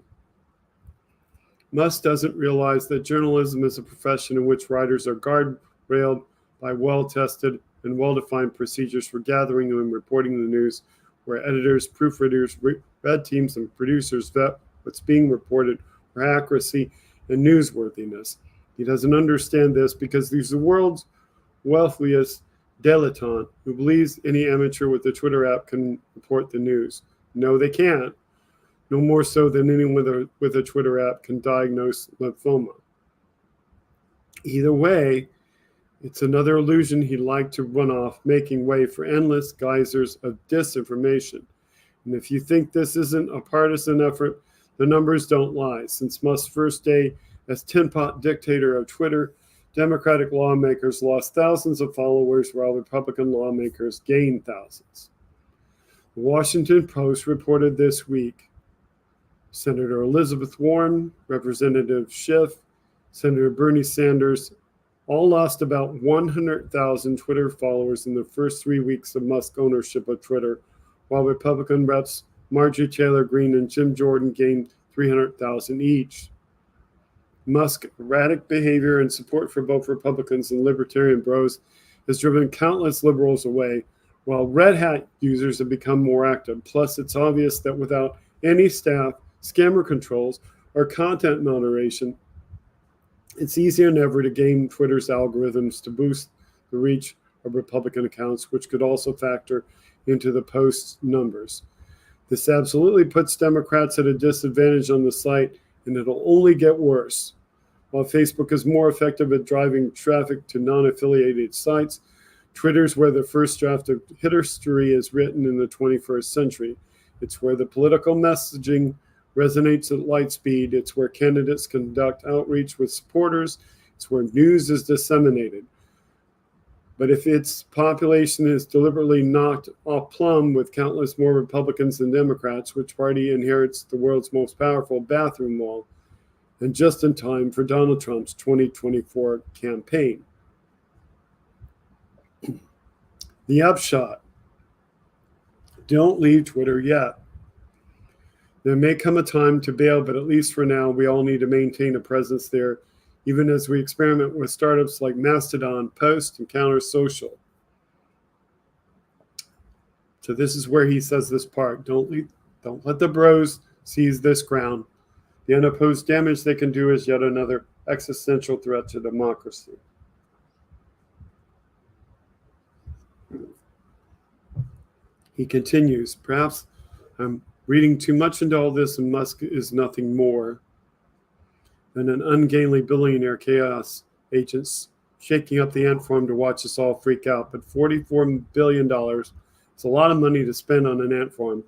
Musk doesn't realize that journalism is a profession in which writers are guardrailed by well-tested and well-defined procedures for gathering and reporting the news, where editors, proofreaders, red teams, and producers vet what's being reported for accuracy and newsworthiness. He doesn't understand this because he's the world's wealthiest dilettante who believes any amateur with a Twitter app can report the news. No, they can't. No more so than anyone with a Twitter app can diagnose lymphoma. Either way, it's another illusion he'd like to run off, making way for endless geysers of disinformation. And if you think this isn't a partisan effort, the numbers don't lie. Since Musk's first day as tin-pot dictator of Twitter, Democratic lawmakers lost thousands of followers while Republican lawmakers gained thousands. The Washington Post reported this week Senator Elizabeth Warren, Representative Schiff, Senator Bernie Sanders all lost about 100,000 Twitter followers in the first 3 weeks of Musk ownership of Twitter, while Republican reps Marjorie Taylor Greene and Jim Jordan gained 300,000 each. Musk's erratic behavior and support for both Republicans and libertarian bros has driven countless liberals away, while Red Hat users have become more active. Plus, it's obvious that without any staff, scammer controls, or content moderation, it's easier than ever to game Twitter's algorithms to boost the reach of Republican accounts, which could also factor into the post numbers. This absolutely puts Democrats at a disadvantage on the site, and it'll only get worse. While Facebook is more effective at driving traffic to non-affiliated sites, Twitter's where the first draft of history is written in the 21st century. It's where the political messaging resonates at light speed. It's where candidates conduct outreach with supporters. It's where news is disseminated. But if its population is deliberately knocked off plumb with countless more Republicans than Democrats, which party inherits the world's most powerful bathroom wall, and just in time for Donald Trump's 2024 campaign? The upshot: don't leave Twitter yet. There may come a time to bail, but at least for now, we all need to maintain a presence there, even as we experiment with startups like Mastodon, Post, and Counter Social. So this is where he says this part: don't let the bros seize this ground. The unopposed damage they can do is yet another existential threat to democracy. He continues, perhaps I'm reading too much into all this, and Musk is nothing more than an ungainly billionaire chaos agent shaking up the ant farm to watch us all freak out. But $44 billion is a lot of money to spend on an ant farm,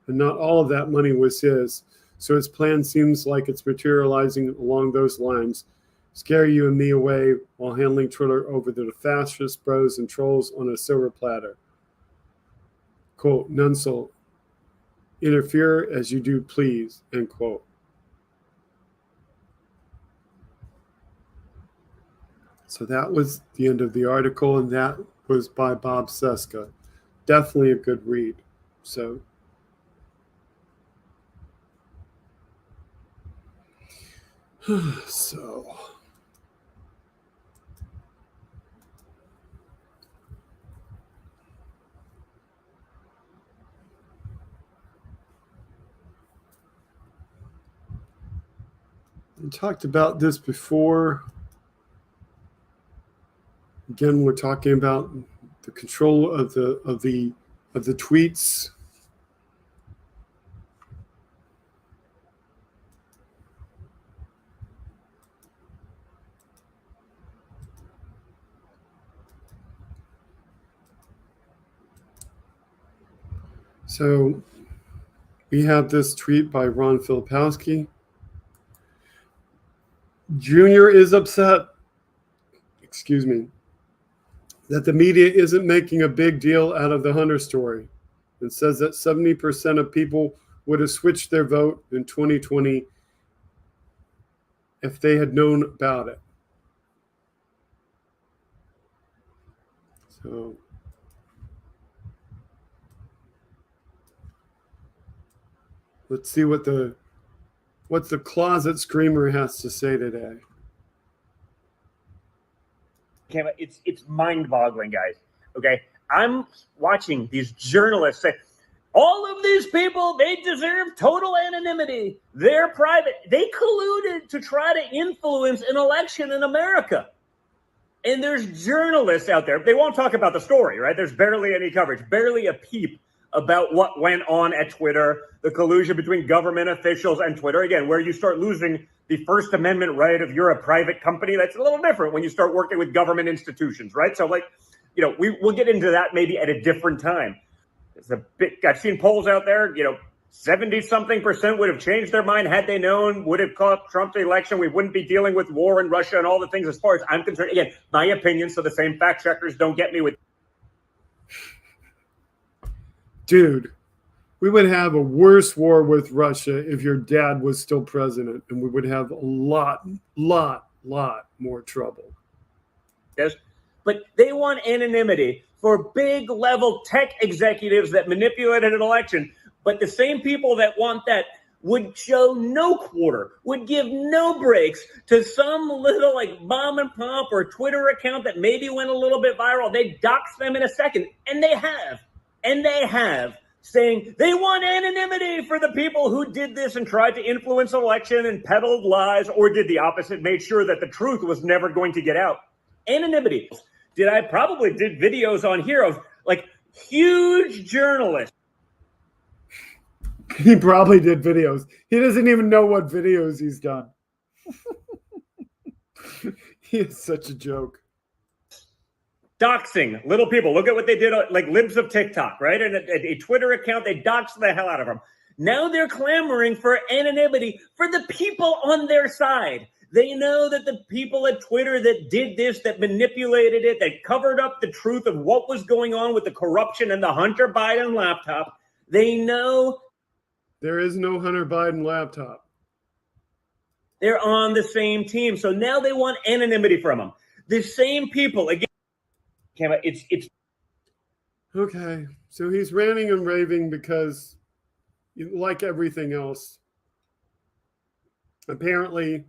and not all of that money was his. So his plan seems like it's materializing along those lines. Scare you and me away while handling Twitter over to the fascist bros and trolls on a silver platter. Quote, none so interfere as you do please, end quote. So that was the end of the article, and that was by Bob Cesca. Definitely a good read. So we talked about this before. Again, we're talking about the control of the tweets. So we have this tweet by Ron Filipowski. Junior is upset, that the media isn't making a big deal out of the Hunter story, and says that 70% of people would have switched their vote in 2020 if they had known about it. So let's see what the closet screamer has to say today. It's mind-boggling, guys. Okay, I'm watching these journalists say, all of these people, they deserve total anonymity. They're private. They colluded to try to influence an election in America. And there's journalists out there. They won't talk about the story, right? There's barely any coverage, barely a peep about what went on at Twitter, the collusion between government officials and Twitter. Again, where you start losing the First Amendment right of you're a private company, that's a little different when you start working with government institutions, right? So, we'll get into that maybe at a different time. I've seen polls out there, 70-something% would have changed their mind had they known, would have caught Trump's election. We wouldn't be dealing with war in Russia and all the things as far as I'm concerned. Again, my opinion, so the same fact checkers don't get me with. Dude, we would have a worse war with Russia if your dad was still president, and we would have a lot more trouble. Yes, but they want anonymity for big level tech executives that manipulated an election. But the same people that want that would show no quarter, would give no breaks to some little like mom and pop or Twitter account that maybe went a little bit viral. They dox them in a second, and they have, saying they want anonymity for the people who did this and tried to influence an election and peddled lies, or did the opposite, made sure that the truth was never going to get out. Anonymity. I probably did videos on here of like huge journalists. He probably did videos. He doesn't even know what videos he's done. He is such a joke. Doxing little people. Look at what they did, like libs of TikTok, right? And a Twitter account, they doxed the hell out of them. Now they're clamoring for anonymity for the people on their side. They know that the people at Twitter that did this, that manipulated it, that covered up the truth of what was going on with the corruption and the Hunter Biden laptop, they know there is no Hunter Biden laptop. They're on the same team. So now they want anonymity from them. The same people, again, it's okay. So he's ranting and raving because, like everything else, apparently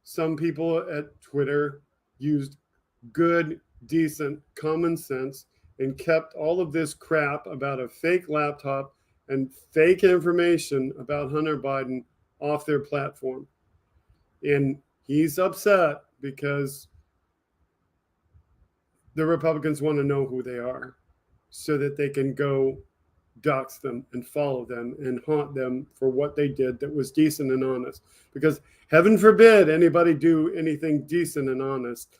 some people at Twitter used good, decent common sense and kept all of this crap about a fake laptop and fake information about Hunter Biden off their platform. And he's upset because the Republicans want to know who they are so that they can go dox them and follow them and haunt them for what they did that was decent and honest. Because heaven forbid anybody do anything decent and honest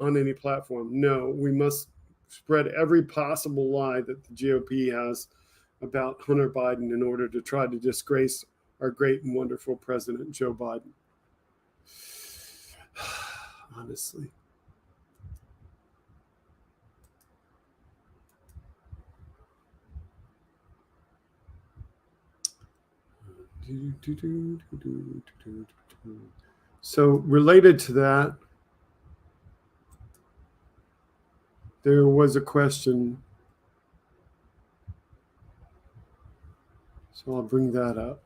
on any platform. No, we must spread every possible lie that the GOP has about Hunter Biden in order to try to disgrace our great and wonderful President Joe Biden. Honestly. So related to that, there was a question. So I'll bring that up.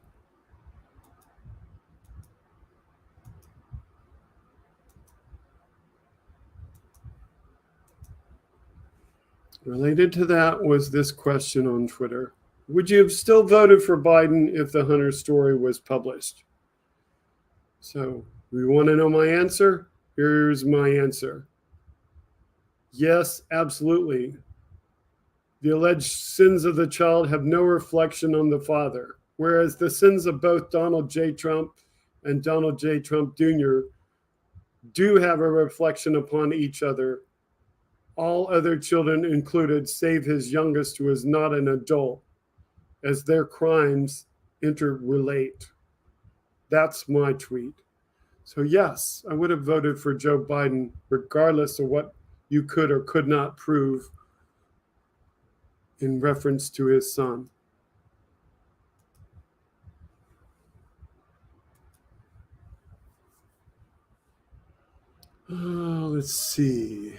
Related to that was this question on Twitter. Would you have still voted for Biden if the Hunter story was published? So we want to know my answer? Here's my answer. Yes, absolutely. The alleged sins of the child have no reflection on the father, whereas the sins of both Donald J. Trump and Donald J. Trump Jr. do have a reflection upon each other, all other children included, save his youngest, who is not an adult, as their crimes interrelate. That's my tweet. So yes, I would have voted for Joe Biden, regardless of what you could or could not prove in reference to his son. Let's see.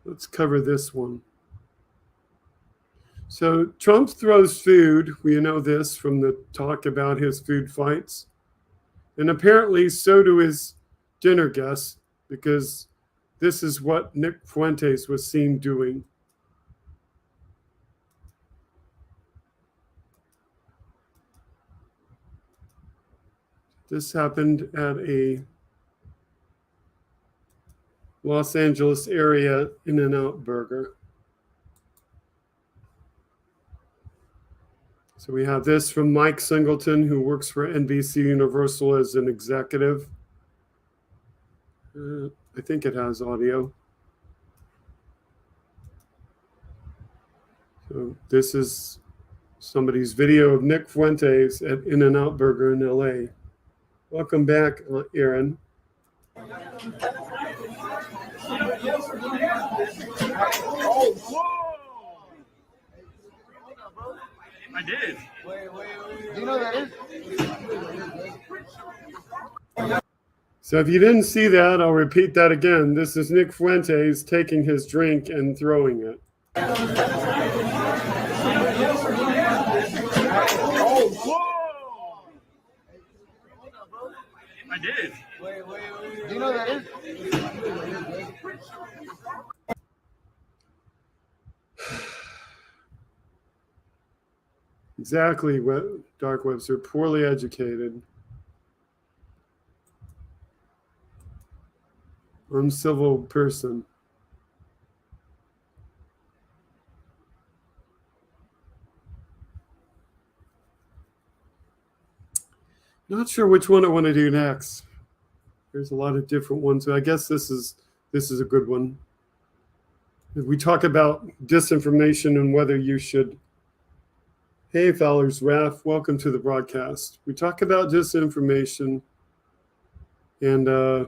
Let's cover this one. So Trump throws food. We know this from the talk about his food fights. And apparently so do his dinner guests, because this is what Nick Fuentes was seen doing. This happened at a Los Angeles area In-N-Out Burger. So we have this from Mike Singleton, who works for NBC Universal as an executive. I think it has audio. So this is somebody's video of Nick Fuentes at In-N-Out Burger in LA. Welcome back, Aaron. Oh, whoa! I did. You know that is? So if you didn't see that, I'll repeat that again. This is Nick Fuentes taking his drink and throwing it. Oh, whoa! I did. Wait. Do you know what that is? Exactly what Dark Webster, poorly educated, uncivil person. Not sure which one I want to do next. There's a lot of different ones. So I guess this is a good one. We talk about disinformation and whether you should. Hey, Fowler's Wrath, welcome to the broadcast. We talk about disinformation and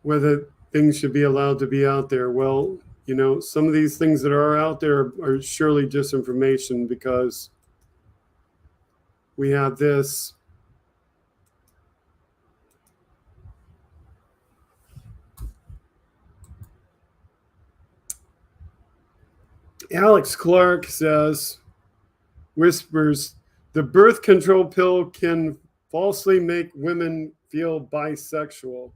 whether things should be allowed to be out there. Well, some of these things that are out there are surely disinformation because we have this. Alex Clark whispers, the birth control pill can falsely make women feel bisexual.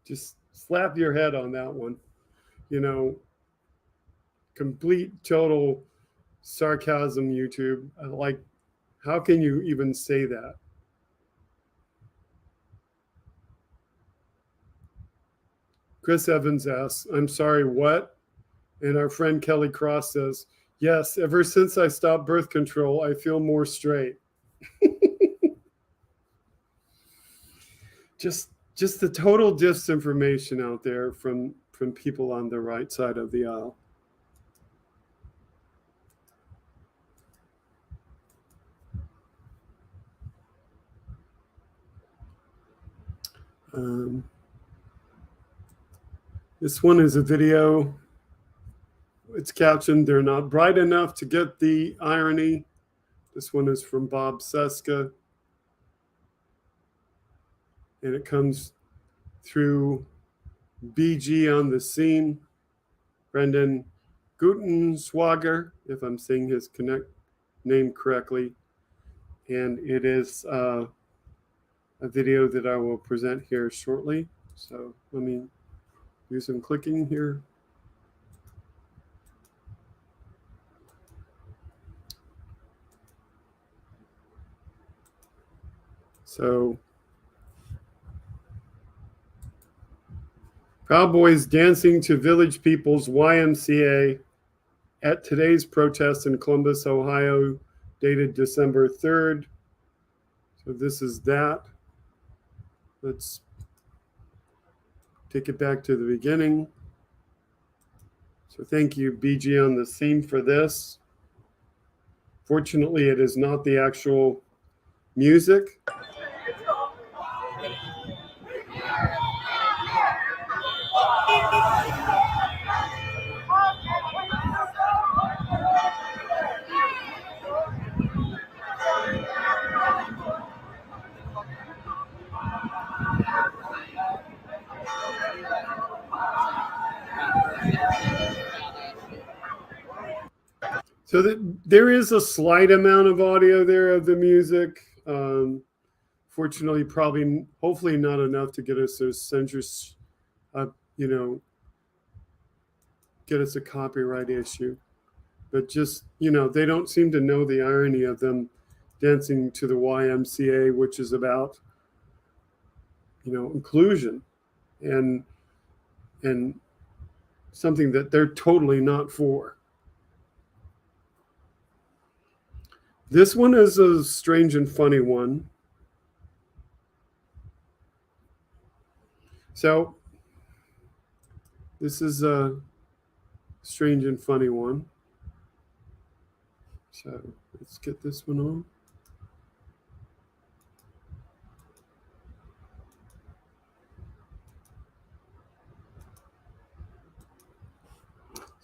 Just slap your head on that one. Complete, total sarcasm, YouTube. Like, how can you even say that? Chris Evans asks, I'm sorry, what? And our friend Kelly Cross says, yes, ever since I stopped birth control, I feel more straight. Just the total disinformation out there from people on the right side of the aisle. This one is a video. It's captioned, they're not bright enough to get the irony. This one is from Bob Seska. And it comes through BG on the scene. Brendan Gutenswager, if I'm saying his name correctly. And it is a video that I will present here shortly. So let me do some clicking here. So, Proud Boys dancing to Village People's YMCA at today's protest in Columbus, Ohio, dated December 3rd. So this is that. Let's take it back to the beginning. So thank you, BG on the scene, for this. Fortunately, it is not the actual music. So there is a slight amount of audio there of the music. Fortunately, hopefully not enough to get us get us a copyright issue. But just, they don't seem to know the irony of them dancing to the YMCA, which is about, inclusion and something that they're totally not for. This one is a strange and funny one. So this is a strange and funny one. So let's get this one on.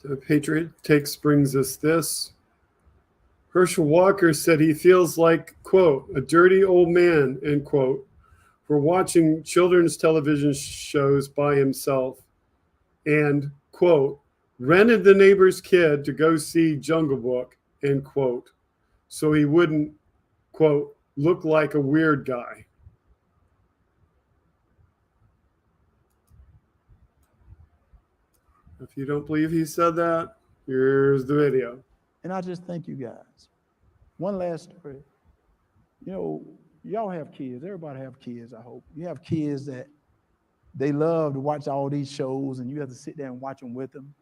The Patriot Takes brings us this. Herschel Walker said he feels like, quote, a dirty old man, end quote, for watching children's television shows by himself and, quote, rented the neighbor's kid to go see Jungle Book, end quote, so he wouldn't, quote, look like a weird guy. If you don't believe he said that, here's the video. And I just thank you guys. One last story. You know, y'all have kids. Everybody have kids, I hope. You have kids that they love to watch all these shows, and you have to sit there and watch them with them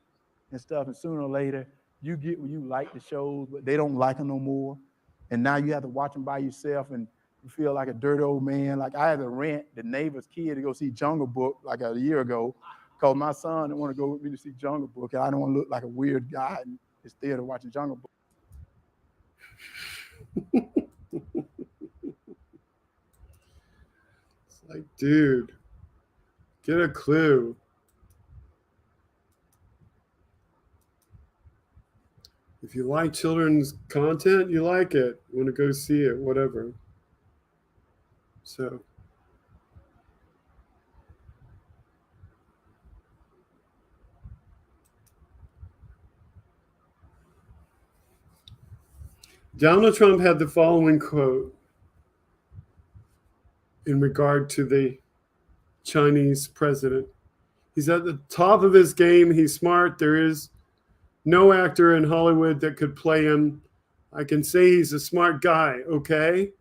and stuff. And sooner or later, you get when you like the shows, but they don't like them no more. And now you have to watch them by yourself, and you feel like a dirty old man. Like I had to rent the neighbor's kid to go see Jungle Book like a year ago, because my son didn't want to go with me to see Jungle Book, and I don't want to look like a weird guy in his theater watching Jungle Book. It's like, dude, get a clue. If you like children's content, you like it. You want to go see it, whatever. So. Donald Trump had the following quote in regard to the Chinese president. He's at the top of his game. He's smart. There is no actor in Hollywood that could play him. I can say he's a smart guy, okay?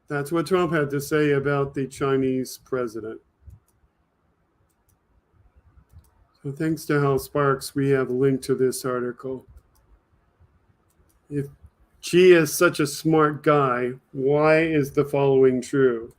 That's what Trump had to say about the Chinese president. So thanks to Hal Sparks, we have a link to this article. If Xi is such a smart guy, why is the following true?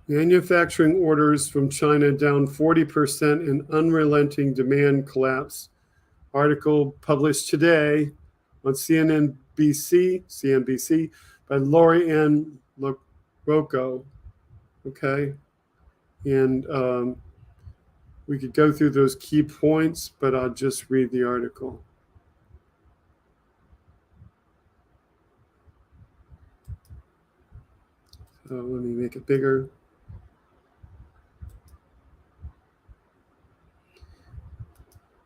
Manufacturing orders from China down 40% in unrelenting demand collapse. Article published today on CNBC by Lori Ann Rocco. Okay, and we could go through those key points, but I'll just read the article. So let me make it bigger.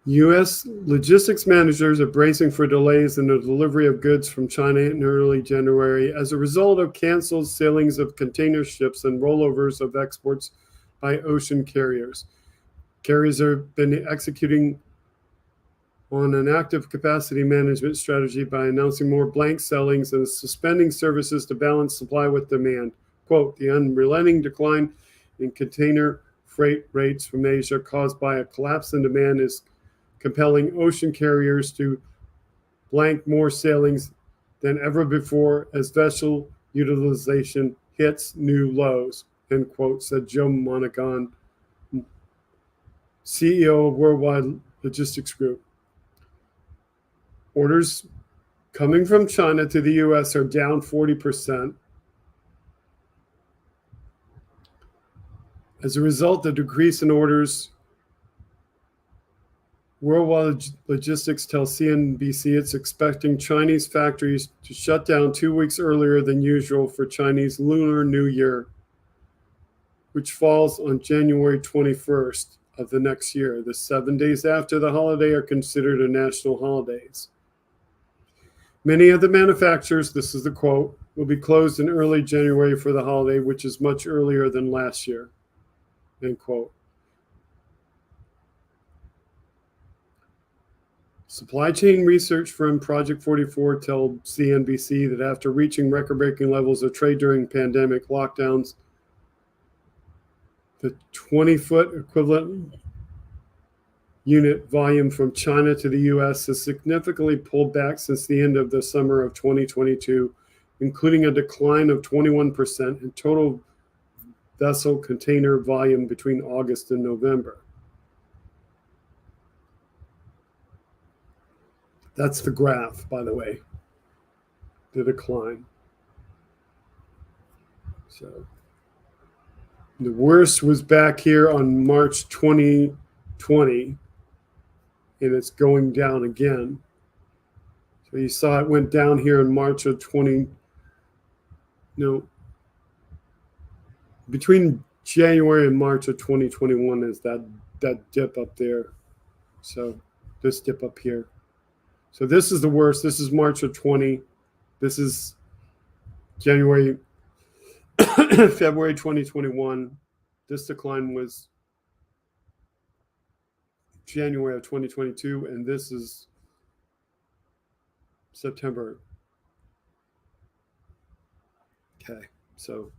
U.S. logistics managers are bracing for delays in the delivery of goods from China in early January as a result of canceled sailings of container ships and rollovers of exports by ocean carriers. Carriers have been executing on an active capacity management strategy by announcing more blank sailings and suspending services to balance supply with demand. Quote, the unrelenting decline in container freight rates from Asia caused by a collapse in demand is compelling ocean carriers to blank more sailings than ever before as vessel utilization hits new lows, end quote, said Joe Monaghan, CEO of Worldwide Logistics Group. Orders coming from China to the U.S. are down 40%. As a result, the decrease in orders, Worldwide Logistics tells CNBC it's expecting Chinese factories to shut down 2 weeks earlier than usual for Chinese Lunar New Year, which falls on January 21st of the next year. The 7 days after the holiday are considered a national holidays. Many of the manufacturers, this is the quote, will be closed in early January for the holiday, which is much earlier than last year, end quote. Supply chain research firm Project 44 told CNBC that after reaching record-breaking levels of trade during pandemic lockdowns, the 20-foot equivalent unit volume from China to the U.S. has significantly pulled back since the end of the summer of 2022, including a decline of 21% in total vessel container volume between August and November. That's the graph, by the way. the decline. So the worst was back here on March 2020, and it's going down again. So you saw it went down here in March of between January and March of 2021 is that dip up there. So this dip up here. So this is the worst. This is March of 20. This is January, February 2021. This decline was January of 2022, and this is September. Okay, so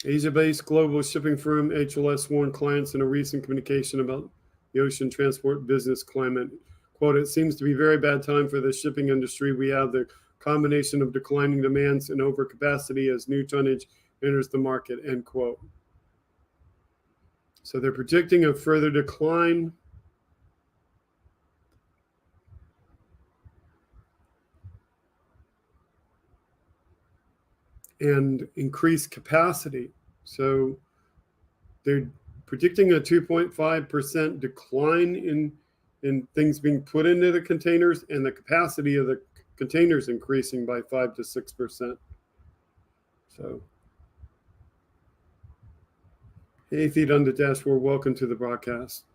Asia-based global shipping firm HLS warned clients in a recent communication about the ocean transport business climate. Quote, it seems to be a very bad time for the shipping industry. We have the combination of declining demands and overcapacity as new tonnage enters the market, end quote. So they're predicting a further decline. And increased capacity. So they're predicting a 2.5% decline in things being put into the containers, and the capacity of the containers increasing by 5 to 6%. So, hey, feet on the dashboard, welcome to the broadcast.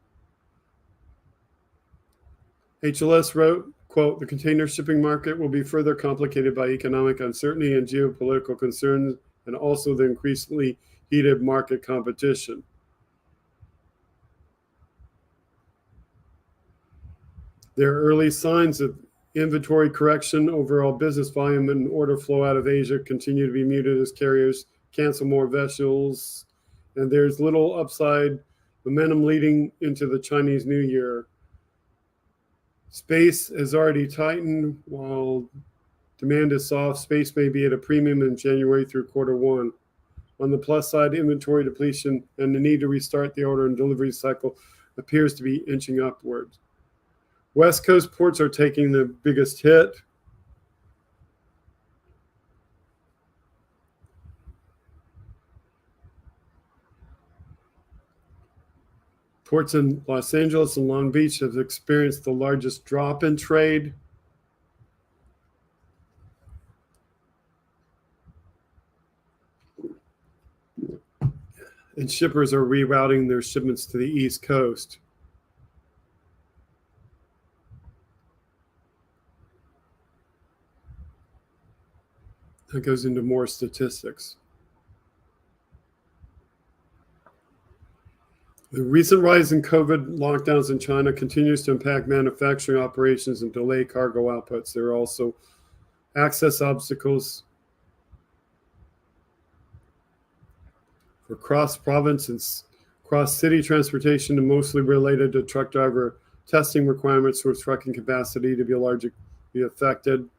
HLS wrote, quote, the container shipping market will be further complicated by economic uncertainty and geopolitical concerns, and also the increasingly heated market competition. There are early signs of inventory correction. Overall business volume and order flow out of Asia continue to be muted as carriers cancel more vessels, and there's little upside momentum leading into the Chinese New Year. Space has already tightened. While demand is soft, space may be at a premium in January through Q1. On the plus side, inventory depletion and the need to restart the order and delivery cycle appears to be inching upwards. West Coast ports are taking the biggest hit. Ports in Los Angeles and Long Beach have experienced the largest drop in trade. And shippers are rerouting their shipments to the East Coast. That goes into more statistics. The recent rise in COVID lockdowns in China continues to impact manufacturing operations and delay cargo outputs. There are also access obstacles for cross-province and cross-city transportation, and mostly related to truck driver testing requirements for trucking capacity to be largely affected.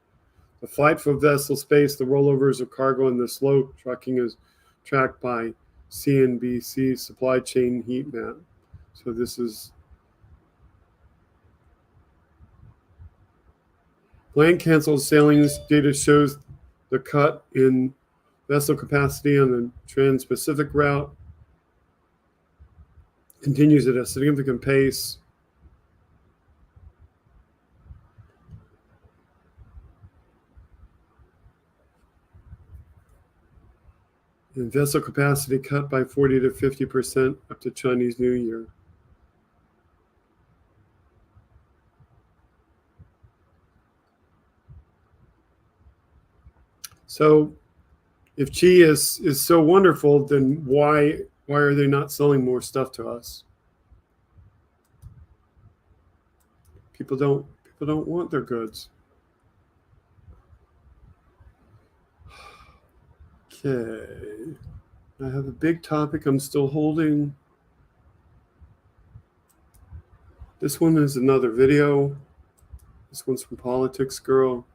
The fight for vessel space, the rollovers of cargo, and the slow trucking is tracked by CNBC supply chain heat map. So this is planned canceled sailings data shows the cut in vessel capacity on the Trans-Pacific route continues at a significant pace. And vessel capacity cut by 40 to 50% up to Chinese New Year. So if Qi is so wonderful, then why are they not selling more stuff to us? People don't want their goods. Okay. I have a big topic I'm still holding. This one is another video. This one's from Politics Girl.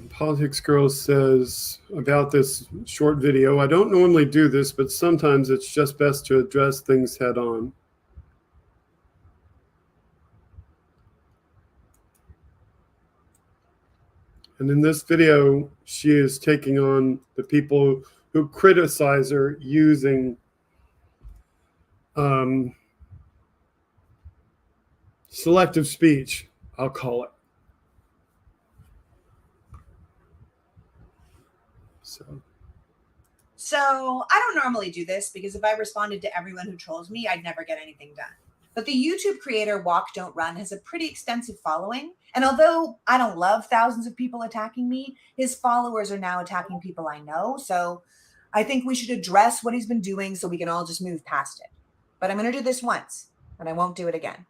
Politics Girl says about this short video, I don't normally do this, but sometimes it's just best to address things head on. And in this video, she is taking on the people who criticize her using selective speech, I'll call it. So I don't normally do this because if I responded to everyone who trolls me, I'd never get anything done. But the YouTube creator Walk Don't Run has a pretty extensive following. And although I don't love thousands of people attacking me, his followers are now attacking people I know. So I think we should address what he's been doing so we can all just move past it. But I'm going to do this once, and I won't do it again.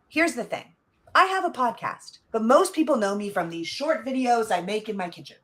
Here's the thing. I have a podcast, but most people know me from these short videos I make in my kitchen.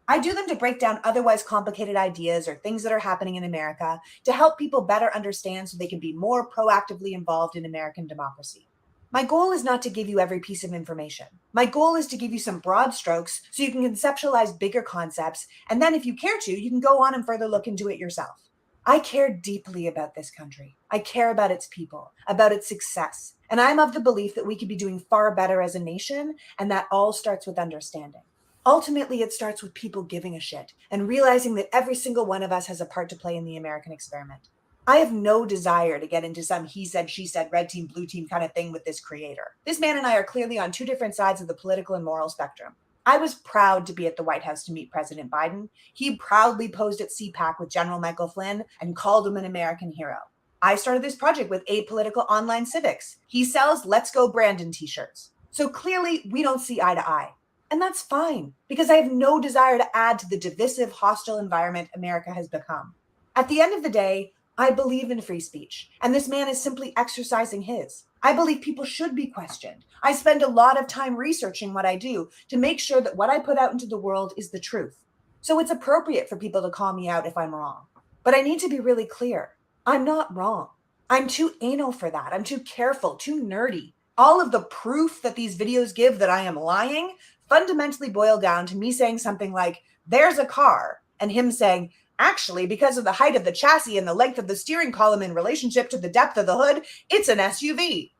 I do them to break down otherwise complicated ideas or things that are happening in America to help people better understand so they can be more proactively involved in American democracy. My goal is not to give you every piece of information. My goal is to give you some broad strokes so you can conceptualize bigger concepts, and then if you care to, you can go on and further look into it yourself. I care deeply about this country. I care about its people, about its success, and I'm of the belief that we could be doing far better as a nation, and that all starts with understanding. Ultimately, it starts with people giving a shit and realizing that every single one of us has a part to play in the American experiment. I have no desire to get into some he said, she said, red team, blue team kind of thing with this creator. This man and I are clearly on two different sides of the political and moral spectrum. I was proud to be at the White House to meet President Biden. He proudly posed at CPAC with General Michael Flynn and called him an American hero. I started this project with Apolitical Online Civics. He sells Let's Go Brandon t-shirts. So clearly we don't see eye to eye. And that's fine, because I have no desire to add to the divisive, hostile environment America has become. At the end of the day, I believe in free speech, and this man is simply exercising his. I believe people should be questioned. I spend a lot of time researching what I do to make sure that what I put out into the world is the truth. So it's appropriate for people to call me out if I'm wrong. But I need to be really clear. I'm not wrong. I'm too anal for that. I'm too careful, too nerdy. All of the proof that these videos give that I am lying fundamentally boil down to me saying something like, there's a car, and him saying, actually, because of the height of the chassis and the length of the steering column in relationship to the depth of the hood, it's an SUV.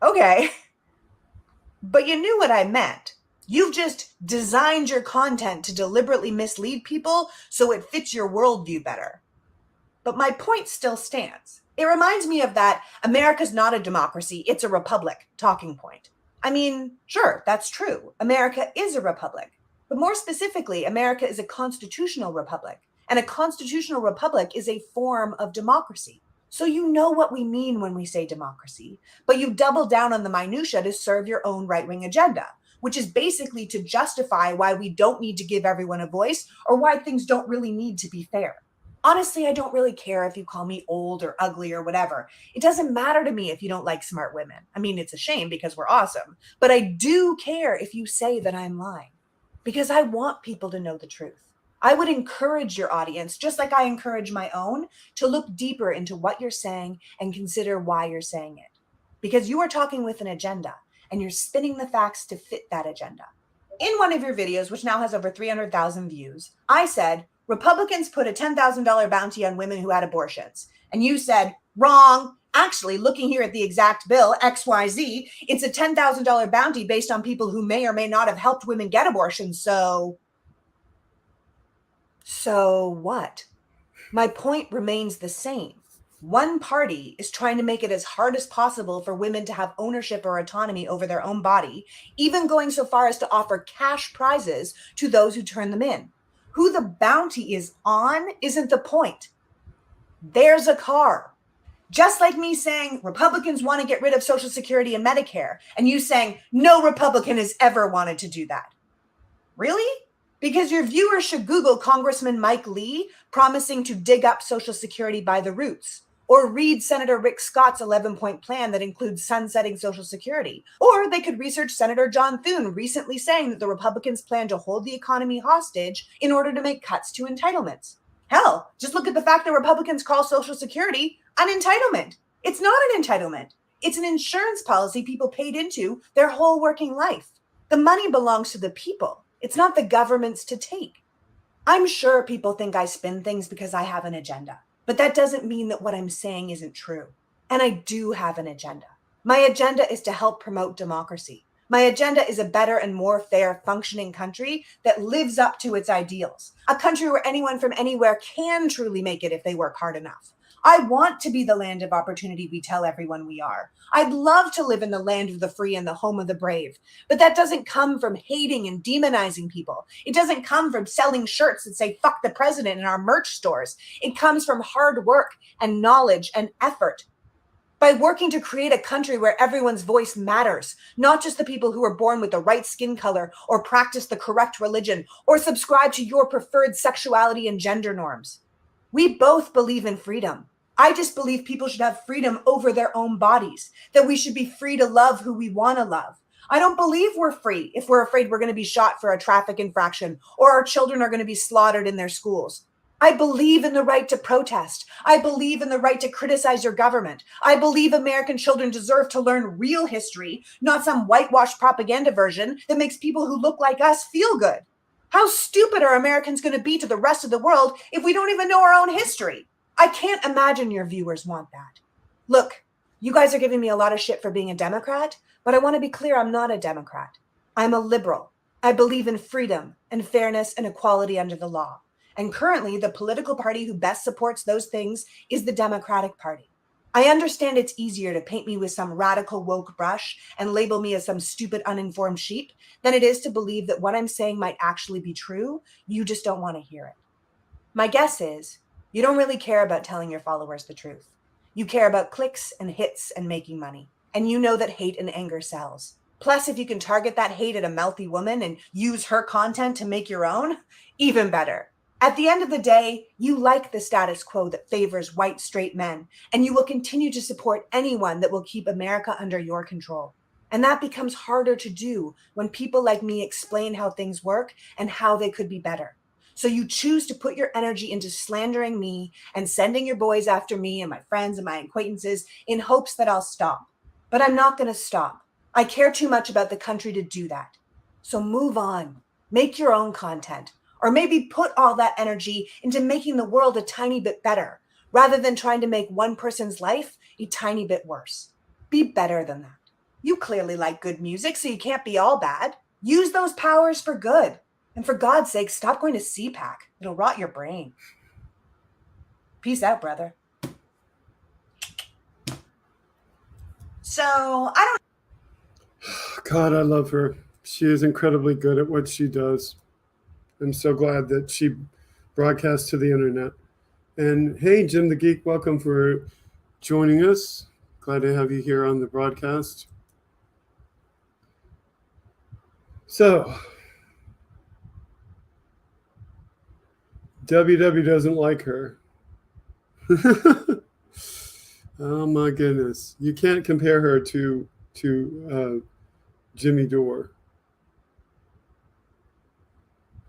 Okay, but you knew what I meant. You've just designed your content to deliberately mislead people so it fits your worldview better. But my point still stands. It reminds me of that America's not a democracy, it's a republic talking point. I mean, sure, that's true. America is a republic. But more specifically, America is a constitutional republic. And a constitutional republic is a form of democracy. So you know what we mean when we say democracy, but you double down on the minutia to serve your own right-wing agenda, which is basically to justify why we don't need to give everyone a voice or why things don't really need to be fair. Honestly, I don't really care if you call me old or ugly or whatever. It doesn't matter to me if you don't like smart women. I mean, it's a shame because we're awesome. But I do care if you say that I'm lying because I want people to know the truth. I would encourage your audience, just like I encourage my own, to look deeper into what you're saying and consider why you're saying it. Because you are talking with an agenda and you're spinning the facts to fit that agenda. In one of your videos, which now has over 300,000 views, I said, Republicans put a $10,000 bounty on women who had abortions. And you said, wrong. Actually, looking here at the exact bill, XYZ, it's a $10,000 bounty based on people who may or may not have helped women get abortions. So what? My point remains the same. One party is trying to make it as hard as possible for women to have ownership or autonomy over their own body, even going so far as to offer cash prizes to those who turn them in. Who the bounty is on isn't the point. There's a car. Just like me saying Republicans want to get rid of Social Security and Medicare, and you saying no Republican has ever wanted to do that. Really? Because your viewers should Google Congressman Mike Lee promising to dig up Social Security by the roots, or read Senator Rick Scott's 11-point plan that includes sunsetting Social Security. Or they could research Senator John Thune recently saying that the Republicans plan to hold the economy hostage in order to make cuts to entitlements. Hell, just look at the fact that Republicans call Social Security an entitlement. It's not an entitlement. It's an insurance policy people paid into their whole working life. The money belongs to the people. It's not the government's to take. I'm sure people think I spin things because I have an agenda, but that doesn't mean that what I'm saying isn't true. And I do have an agenda. My agenda is to help promote democracy. My agenda is a better and more fair functioning country that lives up to its ideals. A country where anyone from anywhere can truly make it if they work hard enough. I want to be the land of opportunity we tell everyone we are. I'd love to live in the land of the free and the home of the brave. But that doesn't come from hating and demonizing people. It doesn't come from selling shirts that say fuck the president in our merch stores. It comes from hard work and knowledge and effort. By working to create a country where everyone's voice matters, not just the people who are born with the right skin color or practice the correct religion or subscribe to your preferred sexuality and gender norms. We both believe in freedom. I just believe people should have freedom over their own bodies, that we should be free to love who we want to love. I don't believe we're free if we're afraid we're going to be shot for a traffic infraction or our children are going to be slaughtered in their schools. I believe in the right to protest. I believe in the right to criticize your government. I believe American children deserve to learn real history, not some whitewashed propaganda version that makes people who look like us feel good. How stupid are Americans going to be to the rest of the world if we don't even know our own history? I can't imagine your viewers want that. Look, you guys are giving me a lot of shit for being a Democrat, but I want to be clear, I'm not a Democrat. I'm a liberal. I believe in freedom and fairness and equality under the law. And currently, the political party who best supports those things is the Democratic Party. I understand it's easier to paint me with some radical woke brush and label me as some stupid uninformed sheep than it is to believe that what I'm saying might actually be true. You just don't want to hear it. My guess is you don't really care about telling your followers the truth. You care about clicks and hits and making money. And you know that hate and anger sells. Plus, if you can target that hate at a mouthy woman and use her content to make your own, even better. At the end of the day, you like the status quo that favors white straight men, and you will continue to support anyone that will keep America under your control. And that becomes harder to do when people like me explain how things work and how they could be better. So you choose to put your energy into slandering me and sending your boys after me and my friends and my acquaintances in hopes that I'll stop. But I'm not going to stop. I care too much about the country to do that. So move on. Make your own content. Or maybe put all that energy into making the world a tiny bit better, rather than trying to make one person's life a tiny bit worse. Be better than that. You clearly like good music, so you can't be all bad. Use those powers for good. And for God's sake, stop going to CPAC. It'll rot your brain. Peace out, brother. So, I don't... God, I love her. She is incredibly good at what she does. I'm so glad that she broadcasts to the internet. And hey, Jim the Geek, welcome for joining us. Glad to have you here on the broadcast. So, WW doesn't like her. Oh my goodness. You can't compare her to Jimmy Dore.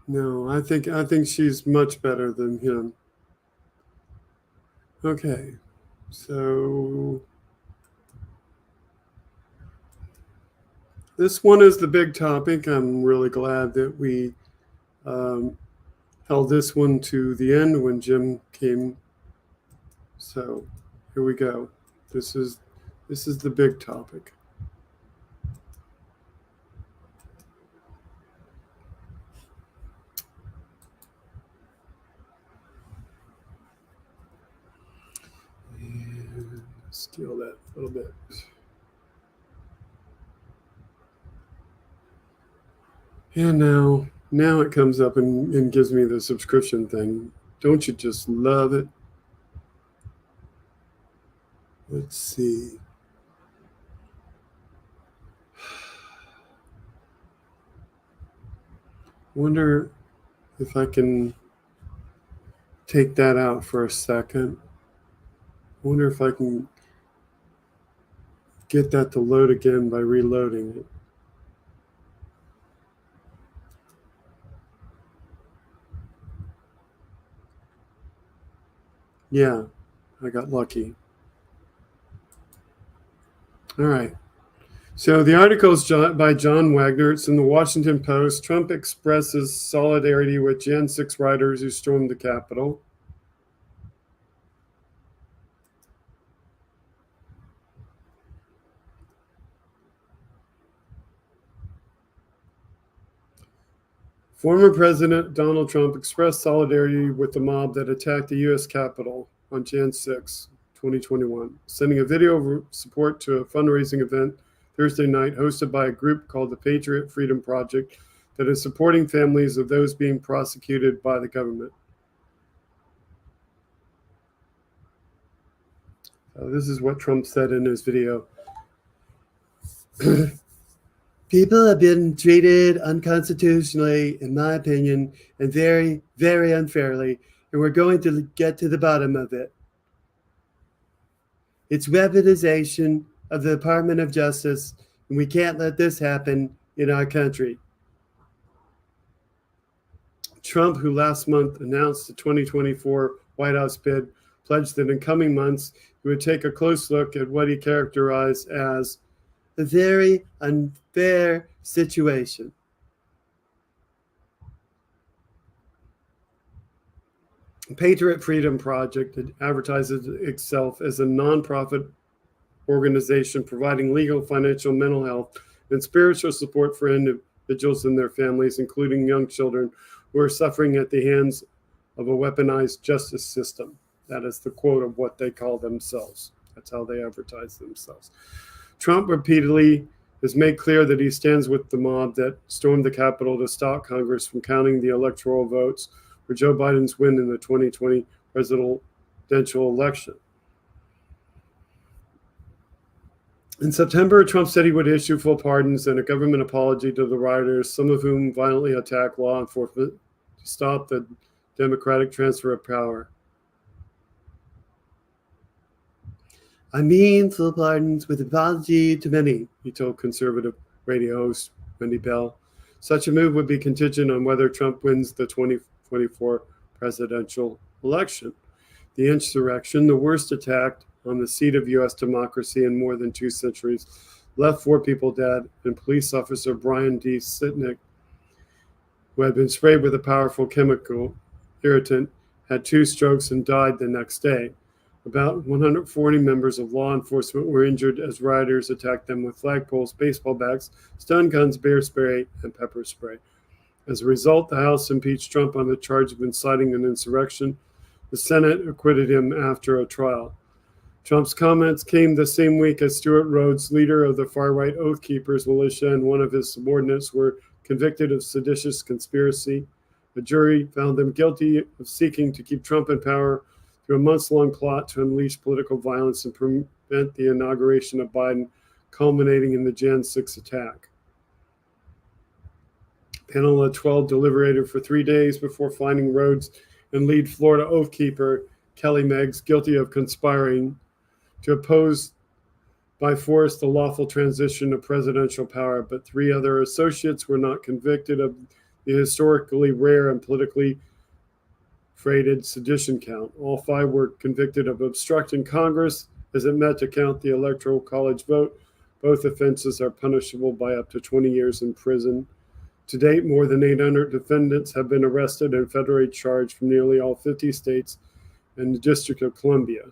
No, I think she's much better than him. Okay, so this one is the big topic. I'm really glad that we held this one to the end when Jim came. So here we go. This is the big topic. And steal that a little bit. And now it comes up and gives me the subscription thing. Don't you just love it? Let's see. Wonder if I can take that out for a second. Wonder if I can get that to load again by reloading it. Yeah, I got lucky. All right. So the article is by John Wagner. It's in the Washington Post. Trump expresses solidarity with Jan 6 riders who stormed the Capitol. Former President Donald Trump expressed solidarity with the mob that attacked the U.S. Capitol on Jan 6, 2021, sending a video of support to a fundraising event Thursday night hosted by a group called the Patriot Freedom Project that is supporting families of those being prosecuted by the government. This is what Trump said in his video. People have been treated unconstitutionally, in my opinion, and very, very unfairly, and we're going to get to the bottom of it. It's weaponization of the Department of Justice, and we can't let this happen in our country. Trump, who last month announced the 2024 White House bid, pledged that in coming months he would take a close look at what he characterized as a very unfair situation. The Patriot Freedom Project advertises itself as a nonprofit organization providing legal, financial, mental health, and spiritual support for individuals and their families, including young children who are suffering at the hands of a weaponized justice system. That is the quote of what they call themselves. That's how they advertise themselves. Trump repeatedly has made clear that he stands with the mob that stormed the Capitol to stop Congress from counting the electoral votes for Joe Biden's win in the 2020 presidential election. In September, Trump said he would issue full pardons and a government apology to the rioters, some of whom violently attacked law enforcement to stop the democratic transfer of power. I mean full pardons with apology to many, he told conservative radio host Wendy Bell. Such a move would be contingent on whether Trump wins the 2024 presidential election. The insurrection, the worst attack on the seat of U.S. democracy in more than 2 centuries, left 4 people dead, and police officer Brian D. Sitnick, who had been sprayed with a powerful chemical irritant, had 2 strokes and died the next day. About 140 members of law enforcement were injured as rioters attacked them with flagpoles, baseball bats, stun guns, bear spray, and pepper spray. As a result, the House impeached Trump on the charge of inciting an insurrection. The Senate acquitted him after a trial. Trump's comments came the same week as Stuart Rhodes, leader of the far-right Oath Keepers militia, and one of his subordinates were convicted of seditious conspiracy. A jury found them guilty of seeking to keep Trump in power through a months-long plot to unleash political violence and prevent the inauguration of Biden, culminating in the Jan 6 attack. The panel of 12 deliberated for 3 days before finding Rhodes and lead Florida Oath Keeper Kelly Meggs guilty of conspiring to oppose by force the lawful transition of presidential power, but 3 other associates were not convicted of the historically rare and politically freighted sedition count. All 5 were convicted of obstructing Congress as it met to count the Electoral College vote. Both offenses are punishable by up to 20 years in prison. To date, more than 800 defendants have been arrested and federally charged from nearly all 50 states and the District of Columbia.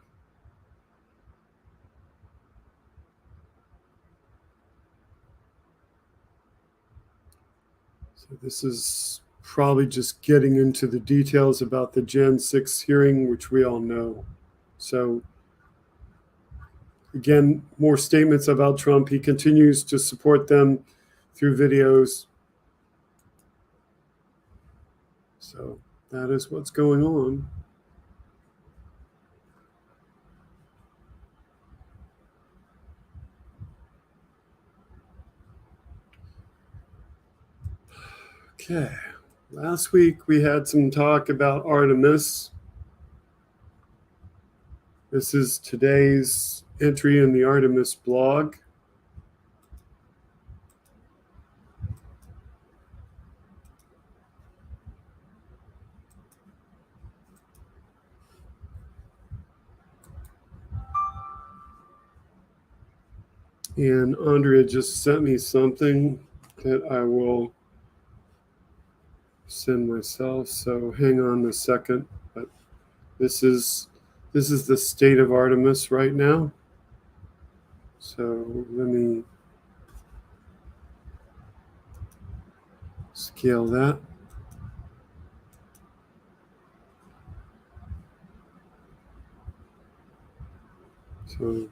So this is probably just getting into the details about the Jan 6 hearing, which we all know. So again, more statements about Trump. He continues to support them through videos. So that is what's going on. Okay. Last week we had some talk about Artemis. This is today's entry in the Artemis blog. And Andrea just sent me something that I will send myself. So hang on a second. But this is the state of Artemis right now. So let me scale that. So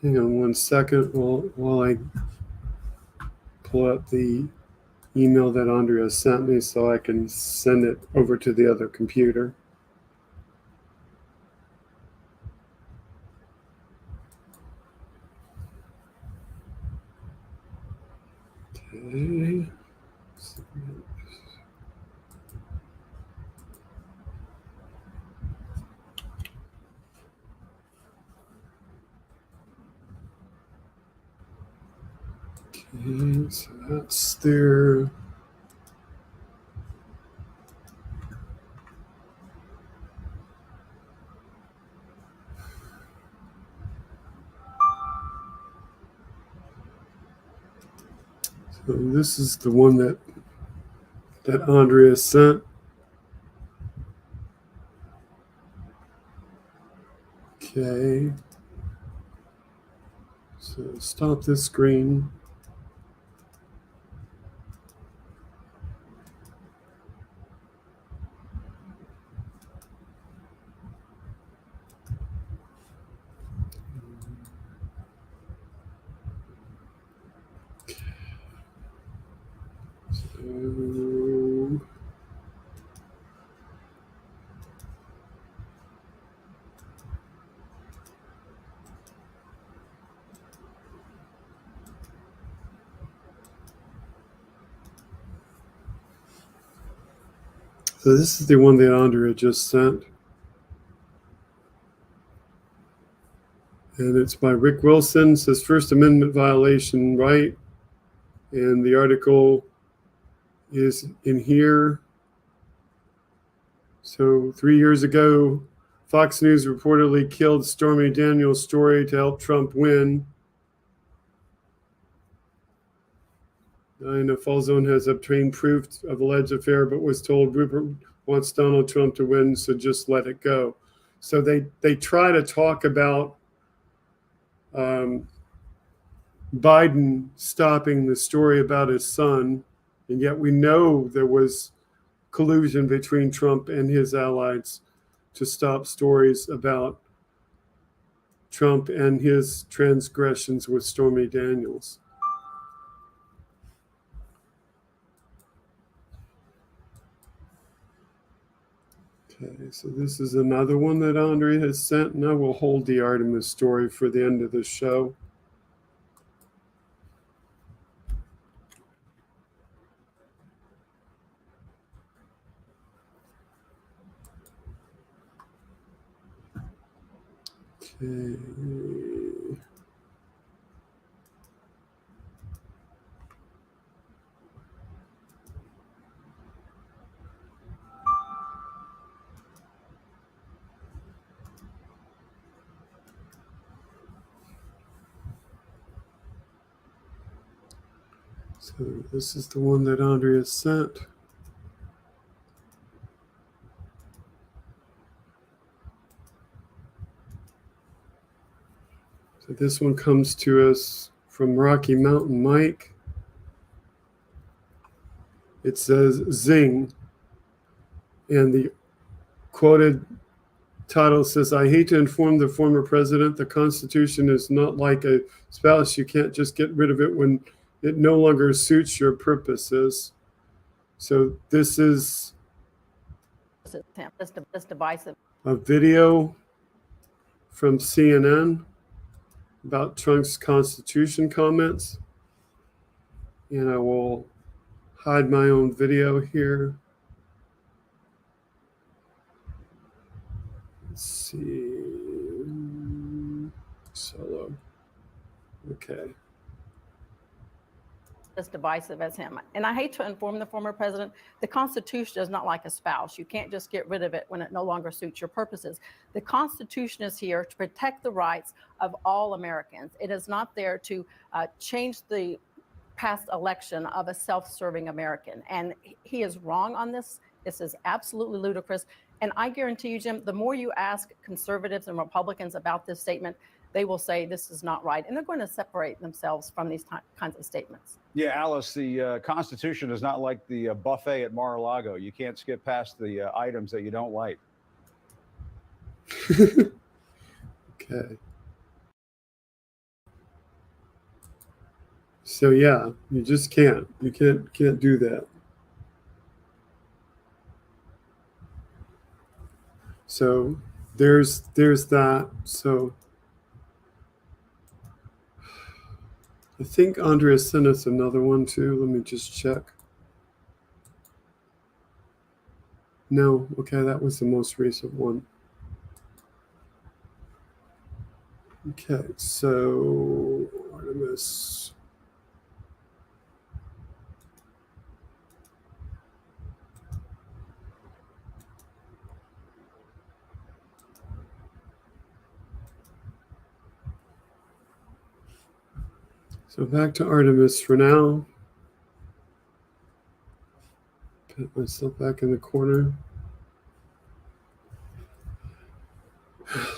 hang on one second while I pull up the email that Andrea sent me so I can send it over to the other computer. Okay. Okay, so that's there. So this is the one that Andrea sent. Okay. So stop this screen. So, so this is the one that Andrea just sent. And it's by Rick Wilson. It says First Amendment violation, right? And the article is in here. So 3 years ago, Fox News reportedly killed Stormy Daniels' story to help Trump win. Diana Falzone has obtained proof of alleged affair, but was told Rupert wants Donald Trump to win, so just let it go. So they try to talk about Biden stopping the story about his son, and yet we know there was collusion between Trump and his allies to stop stories about Trump and his transgressions with Stormy Daniels. Okay, so this is another one that Andre has sent, and I will hold the Artemis story for the end of the show. Okay. So this is the one that Andrea sent. So this one comes to us from Rocky Mountain Mike. It says zing, and the quoted title says, I hate to inform the former president, the Constitution is not like a spouse. You can't just get rid of it when it no longer suits your purposes. So this is this divisive. a video from CNN about Trump's Constitution comments. And I will hide my own video here. Let's see. Solo. Okay. as divisive as him. And I hate to inform the former president, the Constitution is not like a spouse. You can't just get rid of it when it no longer suits your purposes. The Constitution is here to protect the rights of all Americans. It is not there to change the past election of a self-serving American. And he is wrong on this. This is absolutely ludicrous. And I guarantee you, Jim, the more you ask conservatives and Republicans about this statement, they will say this is not right. And they're going to separate themselves from these kinds of statements. Yeah, Alice, the Constitution is not like the buffet at Mar-a-Lago. You can't skip past the items that you don't like. Okay. So yeah, you just can't. You can't do that. So there's that. So I think Andrea sent us another one too. Let me just check. No, okay, that was the most recent one. Okay, so Artemis. So back to Artemis for now. Put myself back in the corner.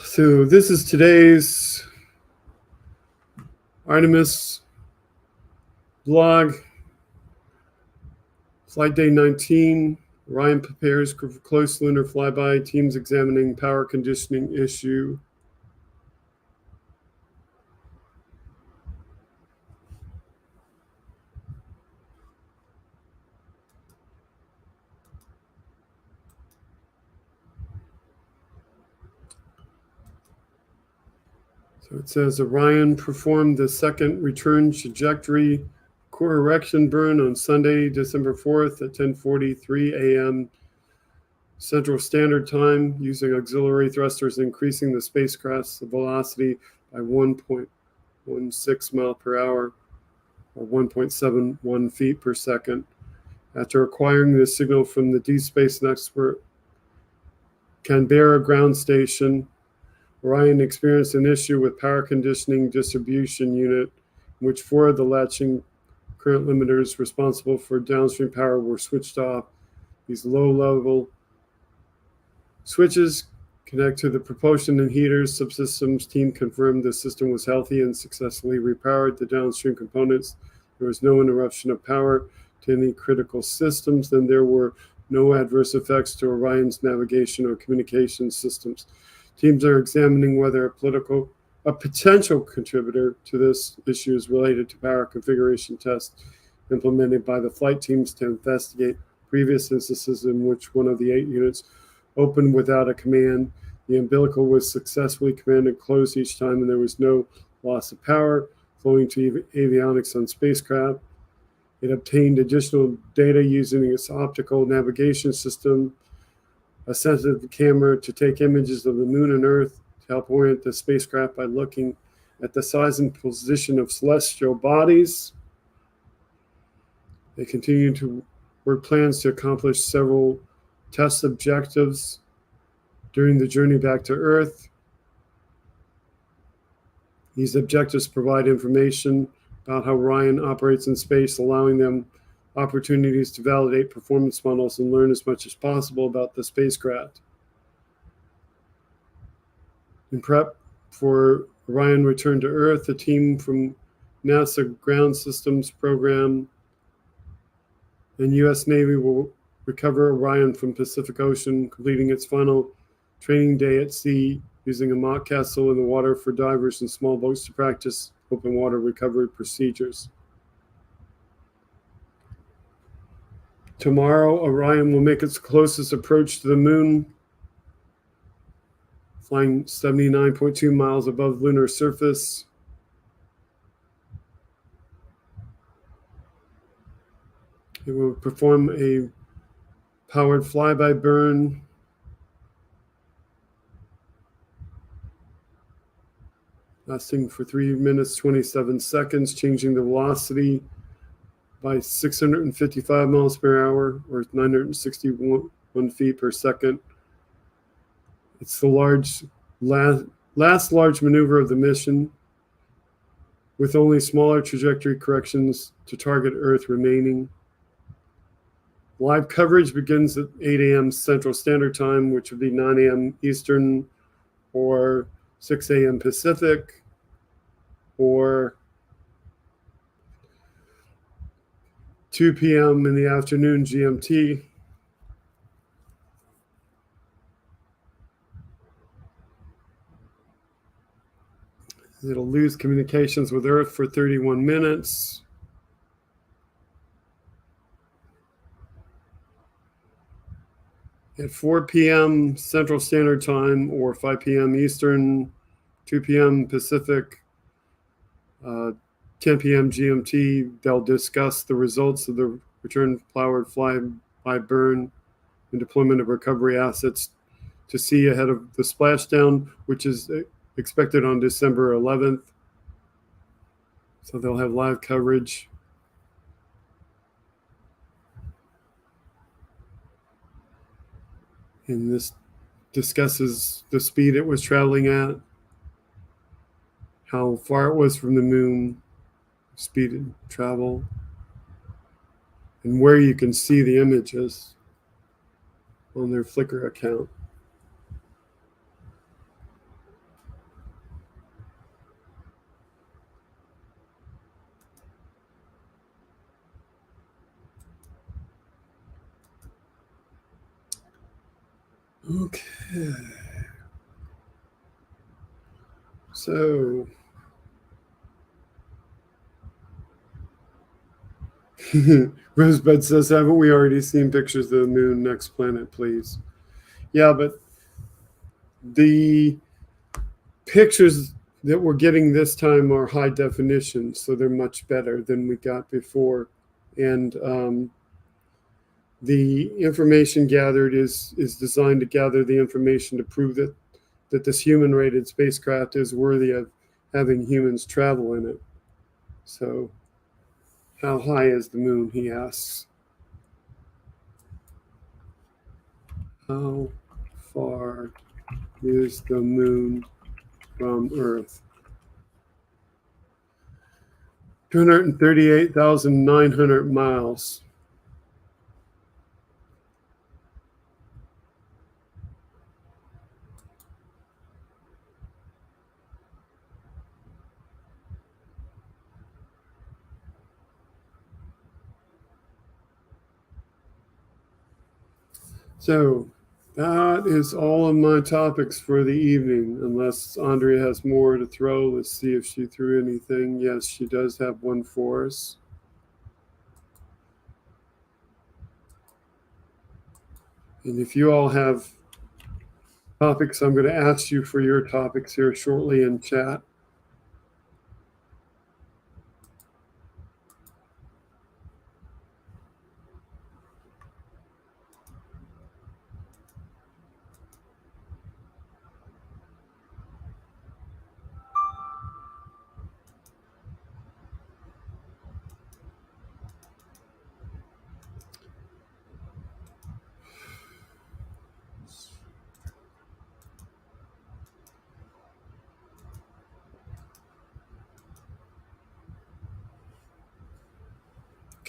So this is today's Artemis blog. Flight day 19. Orion prepares for close lunar flyby. Teams examining power conditioning issue. So it says Orion performed the second return trajectory correction burn on Sunday, December 4th at 10:43 a.m. Central Standard Time using auxiliary thrusters, increasing the spacecraft's velocity by 1.16 mile per hour or 1.71 feet per second. After acquiring the signal from the Deep Space Network Canberra ground station, Orion experienced an issue with power conditioning distribution unit, in which 4 of the latching current limiters responsible for downstream power were switched off. These low-level switches connect to the propulsion and heaters. Subsystems team confirmed the system was healthy and successfully repowered the downstream components. There was no interruption of power to any critical systems, and there were no adverse effects to Orion's navigation or communication systems. Teams are examining whether a potential contributor to this issue is related to power configuration tests implemented by the flight teams to investigate previous instances in which one of the 8 units opened without a command. The umbilical was successfully commanded closed each time, and there was no loss of power flowing to avionics on spacecraft. It obtained additional data using its optical navigation system, a sensitive camera to take images of the moon and Earth to help orient the spacecraft by looking at the size and position of celestial bodies. They continue to work plans to accomplish several test objectives during the journey back to Earth. These objectives provide information about how Orion operates in space, allowing them opportunities to validate performance models and learn as much as possible about the spacecraft. In prep for Orion return to Earth, a team from NASA Ground Systems Program and U.S. Navy will recover Orion from Pacific Ocean, completing its final training day at sea using a mock castle in the water for divers and small boats to practice open water recovery procedures. Tomorrow, Orion will make its closest approach to the moon, flying 79.2 miles above lunar surface. It will perform a powered flyby burn lasting for 3 minutes, 27 seconds, changing the velocity by 655 miles per hour, or 961 feet per second. It's the last large maneuver of the mission, with only smaller trajectory corrections to target Earth remaining. Live coverage begins at 8 a.m. Central Standard Time, which would be 9 a.m. Eastern, or 6 a.m. Pacific, or 2 p.m. in the afternoon GMT. It'll lose communications with Earth for 31 minutes. At 4 p.m. Central Standard Time, or 5 p.m. Eastern, 2 p.m. Pacific, 10 p.m. GMT, they'll discuss the results of the return powered fly burn and deployment of recovery assets to sea ahead of the splashdown, which is expected on December 11th. So they'll have live coverage. And this discusses the speed it was traveling at, how far it was from the moon, speed of travel, and where you can see the images on their Flickr account. Okay. So Rosebud says, haven't we already seen pictures of the moon? Next planet, please. Yeah, but the pictures that we're getting this time are high definition, so they're much better than we got before. And the information gathered is designed to gather the information to prove that this human-rated spacecraft is worthy of having humans travel in it. So how high is the moon, he asks. How far is the moon from Earth? 238,900 miles. So that is all of my topics for the evening, unless Andrea has more to throw. Let's see if she threw anything. Yes, she does have one for us. And if you all have topics, I'm going to ask you for your topics here shortly in chat.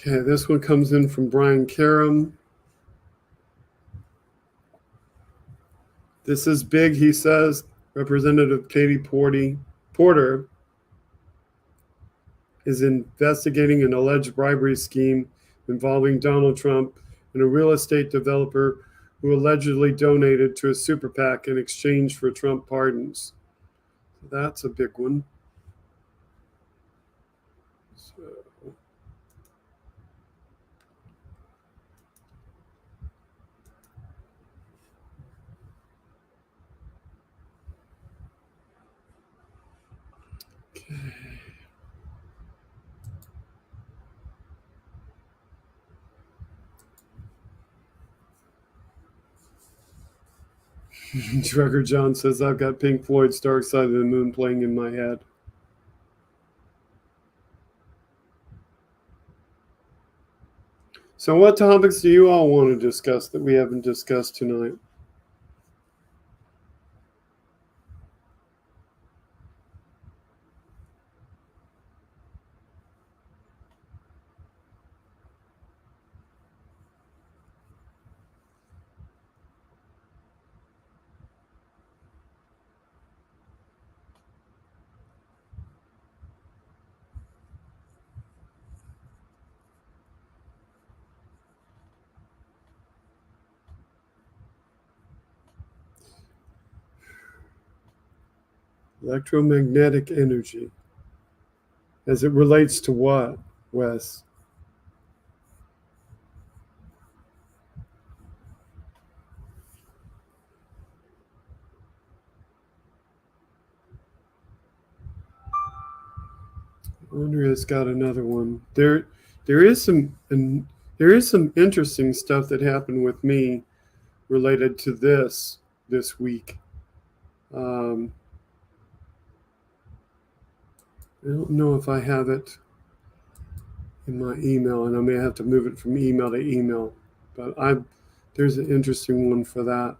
Okay, this one comes in from Brian Karam. This is big, he says. Representative Katie Porter is investigating an alleged bribery scheme involving Donald Trump and a real estate developer who allegedly donated to a super PAC in exchange for Trump pardons. That's a big one. So, okay. Trucker John says, I've got Pink Floyd's Dark Side of the Moon playing in my head. So what topics do you all want to discuss that we haven't discussed tonight? Electromagnetic energy. As it relates to what, Wes? Andrea's got another one. There is some interesting stuff that happened with me related to this week. I don't know if I have it in my email, and I may have to move it from email to email. But there's an interesting one for that.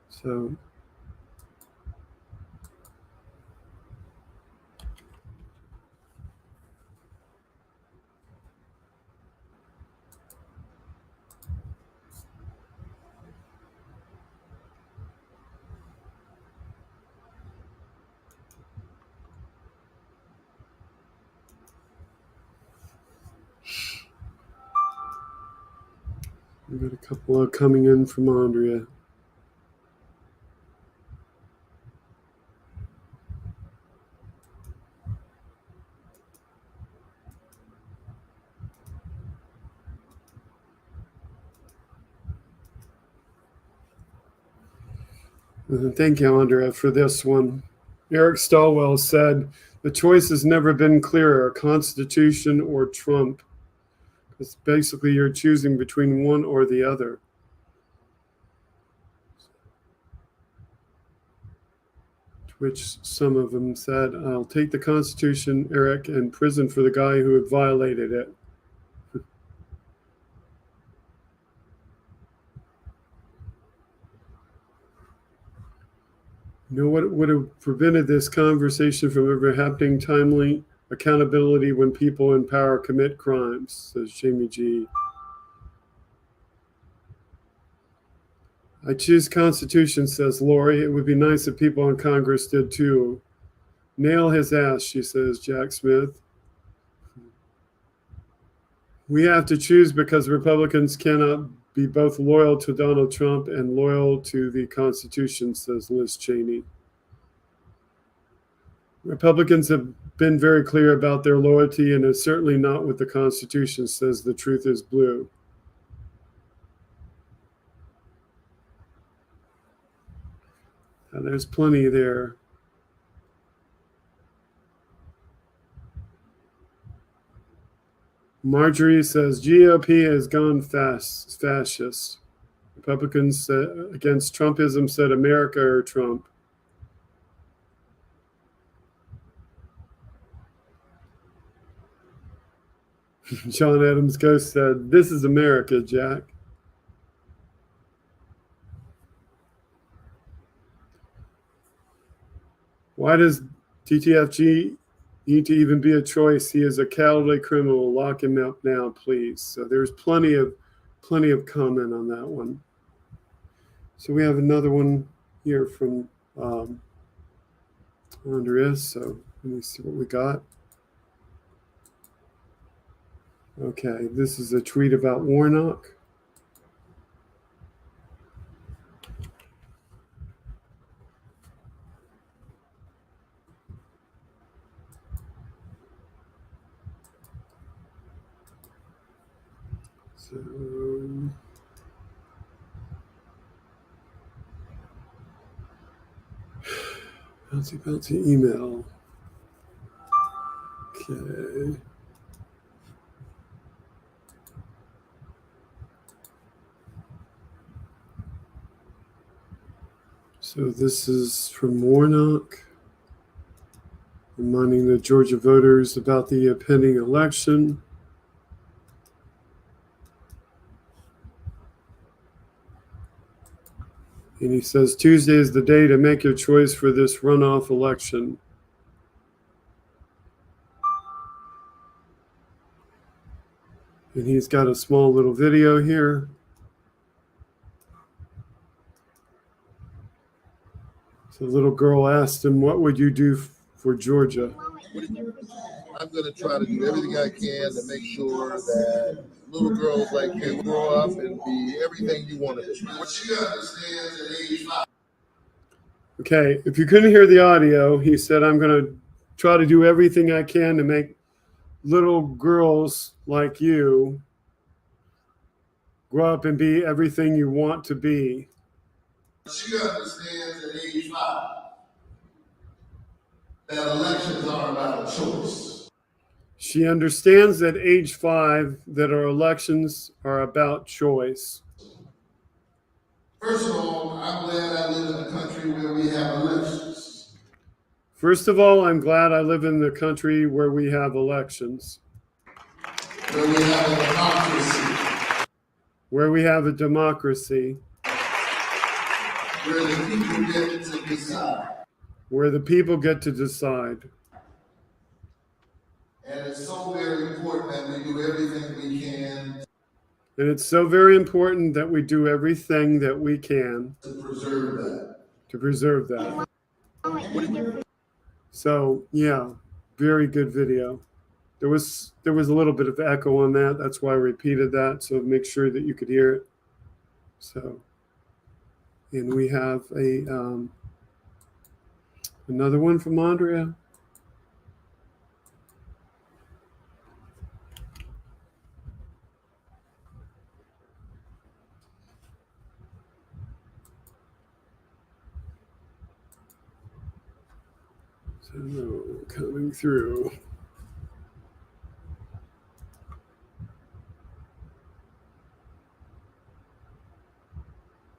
So. We've got a couple coming in from Andrea. Thank you, Andrea, for this one. Eric Stallwell said, the choice has never been clearer, Constitution or Trump. Because basically you're choosing between one or the other. To which some of them said, I'll take the Constitution, Eric, and prison for the guy who had violated it. You know what would have prevented this conversation from ever happening? Timely accountability when people in power commit crimes, says Jamie G. I choose Constitution, says Lori. It would be nice if people in Congress did too. Nail his ass, she says, Jack Smith. We have to choose because Republicans cannot be both loyal to Donald Trump and loyal to the Constitution, says Liz Cheney. Republicans have been very clear about their loyalty and is certainly not with the Constitution, says The Truth is Blue. Now, there's plenty there. Marjorie says GOP has gone fascist. Republicans against Trumpism said America or Trump. John Adams Ghost said, this is America, Jack. Why does TTFG need to even be a choice? He is a cowardly criminal. Lock him up now, please. So there's plenty of comment on that one. So we have another one here from Andreas. So let me see what we got. Okay, this is a tweet about Warnock. So bouncy email. Okay. So this is from Warnock, reminding the Georgia voters about the pending election. And he says Tuesday is the day to make your choice for this runoff election. And he's got a small little video here. So the little girl asked him, "What would you do for Georgia?" I'm going to try to do everything I can to make sure that little girls like you grow up and be everything you want to be. What she understands at age 5. Okay, if you couldn't hear the audio, he said, "I'm going to try to do everything I can to make little girls like you grow up and be everything you want to be." She understands at age 5 that elections are about a choice. She understands at age 5 that our elections are about choice. First of all, I'm glad I live in a country where we have elections. First of all, I'm glad I live in the country where we have elections, Where we have a democracy. where we have a democracy, Where the people get to decide. where the people get to decide. And it's so very important that we do everything we can And it's so very important that we do everything that we can to preserve that. to preserve that. So, yeah, very good video. There was a little bit of echo on that. That's why I repeated that, so make sure that you could hear it. So, and we have another one from Andrea. So, coming through.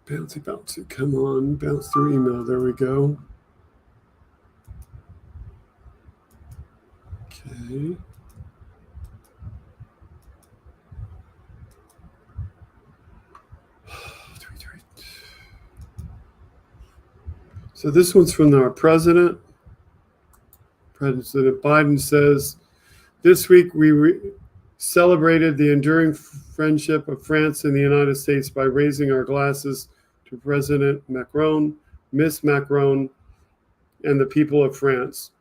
Bouncy, bouncy, come on, bounce through email. There we go. Okay. So this one's from our president. President Biden says, "This week we celebrated the enduring friendship of France and the United States by raising our glasses to President Macron, Miss Macron, and the people of France.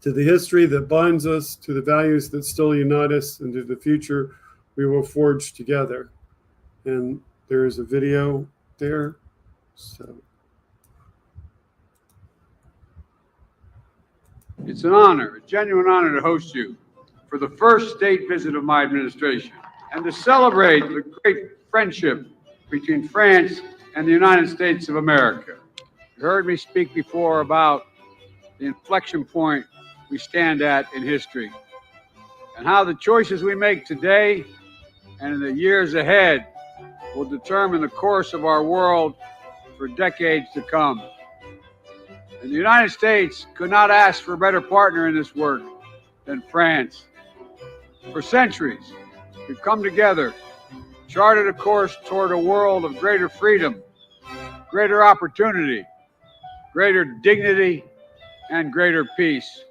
To the history that binds us, to the values that still unite us, and to the future we will forge together." And there is a video there. So it's an honor, a genuine honor to host you for the first state visit of my administration and to celebrate the great friendship between France and the United States of America. You heard me speak before about the inflection point we stand at in history and how the choices we make today and in the years ahead will determine the course of our world for decades to come. And the United States could not ask for a better partner in this work than France. For centuries, we've come together, charted a course toward a world of greater freedom, greater opportunity, greater dignity, and greater peace.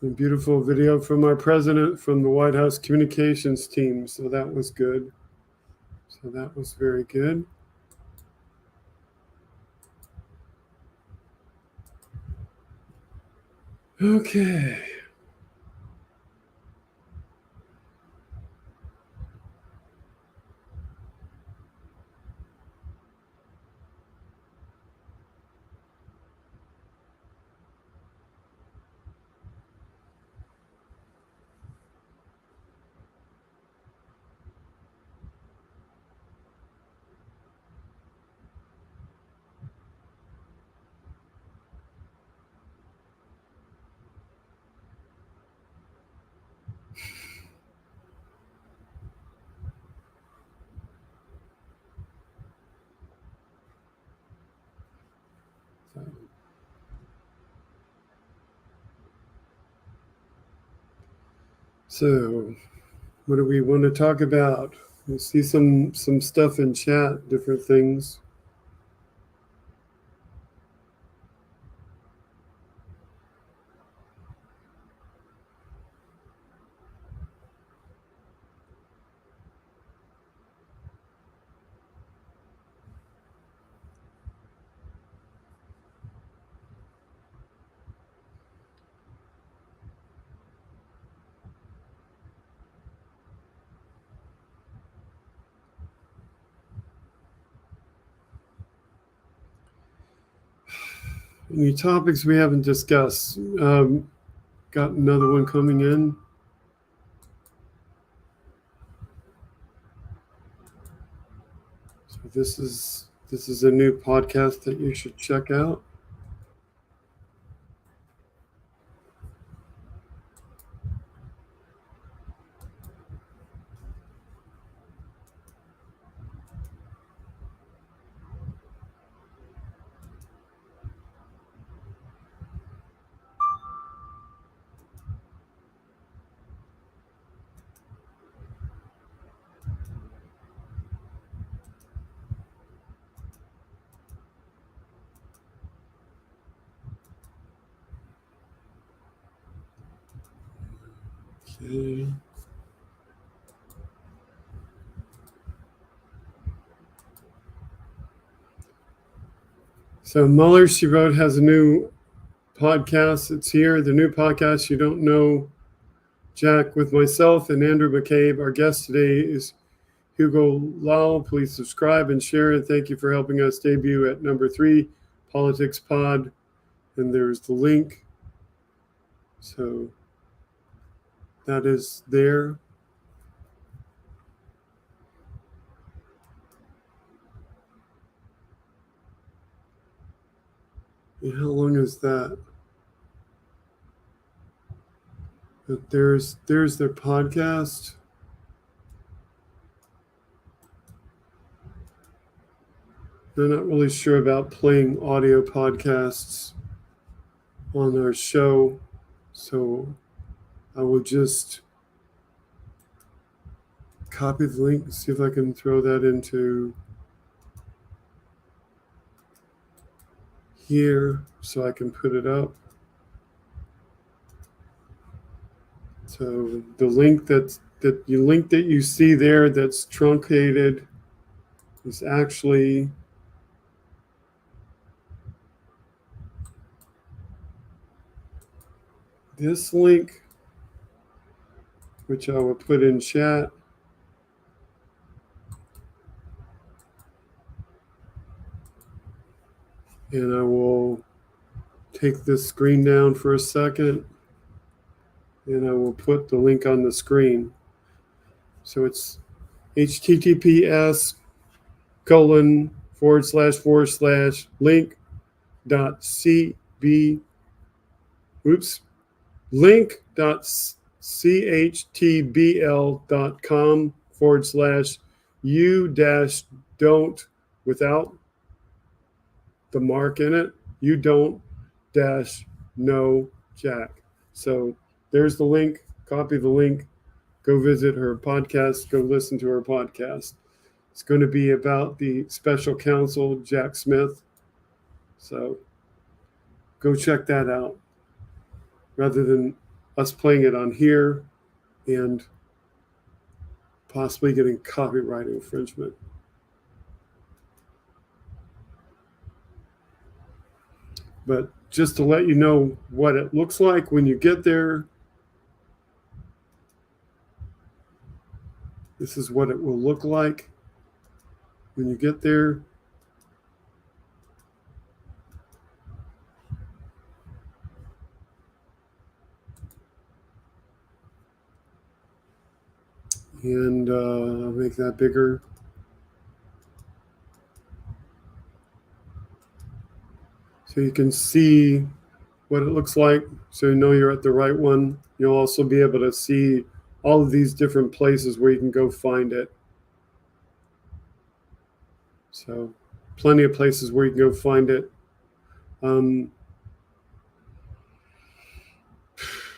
a beautiful video from our president from the White House communications team. So that was good. So that was very good. Okay. So What do we want to talk about? I see some stuff in chat, different things. Any topics we haven't discussed? Got another one coming in. So this is a new podcast that you should check out. Okay. So Mueller, She Wrote has a new podcast. It's here. The new podcast, You Don't Know Jack, with myself and Andrew McCabe. Our guest today is Hugo Lal. Please subscribe and share. And thank you for helping us debut at number 3, Politics Pod. And there's the link. So that is there. And how long is that? But there's their podcast. I'm not really sure about playing audio podcasts on our show, so I will just copy the link and see if I can throw that into here so I can put it up. So the link that you see there that's truncated is actually this link, which I will put in chat. And I will take this screen down for a second, and I will put the link on the screen. So it's link.chtbl.com/you-don't without the mark in it, you don't know Jack. So there's the link. Copy the link. Go visit her podcast. Go listen to her podcast. It's going to be about the special counsel, Jack Smith. So go check that out rather than us playing it on here and possibly getting copyright infringement. But just to let you know what it looks like when you get there, this is what it will look like when you get there. And I'll make that bigger. So you can see what it looks like, so you know you're at the right one. You'll also be able to see all of these different places where you can go find it. So plenty of places where you can go find it.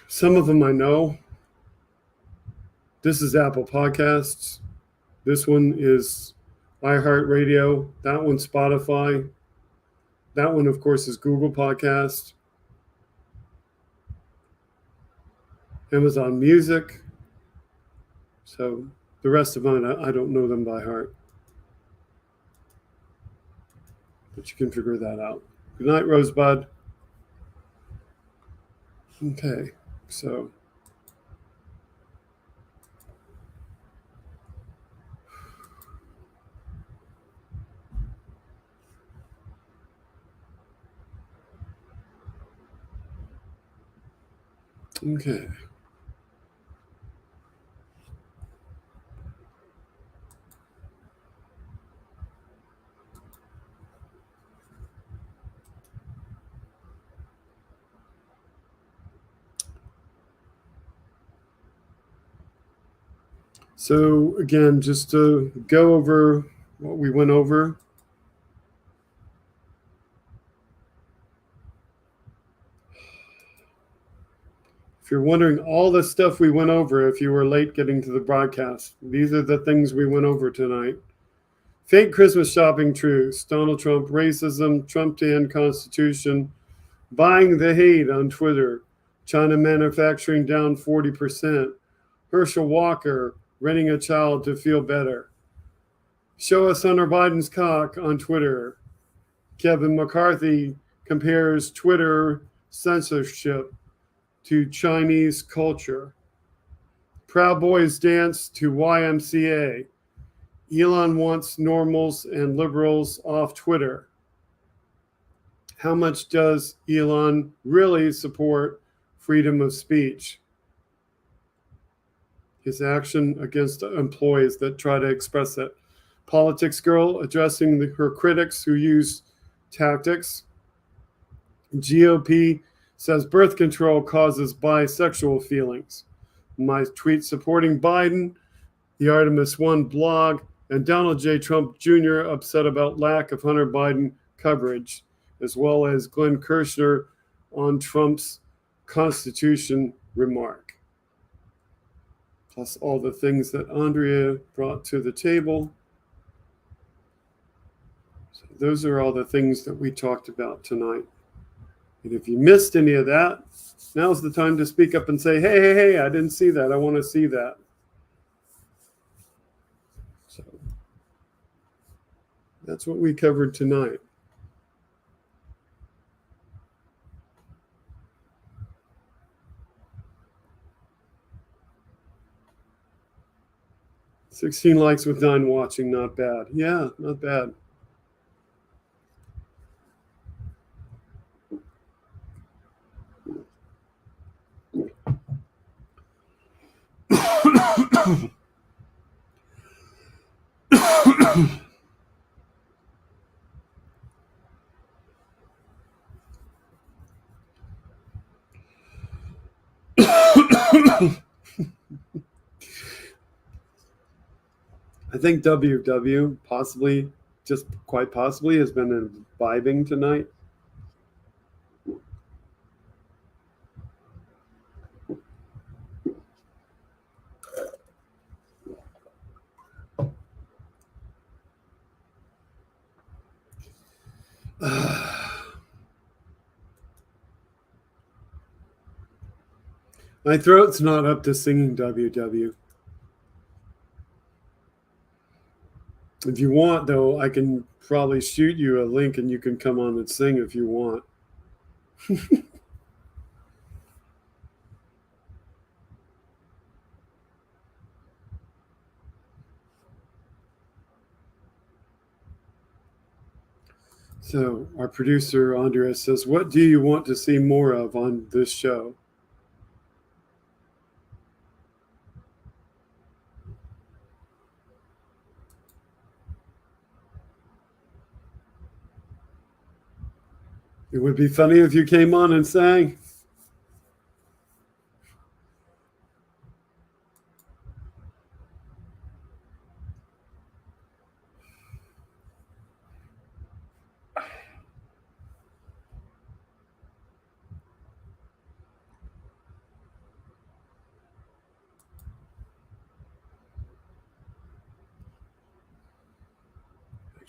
Some of them I know. This is Apple Podcasts. This one is iHeartRadio. That one's Spotify. That one, of course, is Google Podcast, Amazon Music. So the rest of mine, I don't know them by heart. But you can figure that out. Good night, Rosebud. Okay, so. Okay. So again, just to go over what we went over. If you're wondering all the stuff we went over, if you were late getting to the broadcast, these are the things we went over tonight. Fake Christmas shopping truce, Donald Trump racism, Trump to end Constitution, buying the hate on Twitter, China manufacturing down 40%, Herschel Walker renting a child to feel better, show us Hunter Biden's cock on Twitter, Kevin McCarthy compares Twitter censorship to Chinese culture, Proud Boys dance to YMCA, Elon wants normals and liberals off Twitter. How much does Elon really support freedom of speech? His action against employees that try to express it. Politics girl addressing her critics who use tactics. GOP says birth control causes bisexual feelings. My tweet supporting Biden, the Artemis 1 blog, and Donald J. Trump Jr. upset about lack of Hunter Biden coverage, as well as Glenn Kirshner on Trump's Constitution remark. Plus all the things that Andrea brought to the table. So those are all the things that we talked about tonight. And if you missed any of that, now's the time to speak up and say, hey, I didn't see that. I want to see that. So that's what we covered tonight. $16 likes with 9 watching, not bad. Yeah, not bad. I think WW possibly, just quite possibly, has been imbibing tonight. My throat's not up to singing WW. If you want, though, I can probably shoot you a link and you can come on and sing if you want. So our producer, Andrea, says, what do you want to see more of on this show? It would be funny if you came on and sang.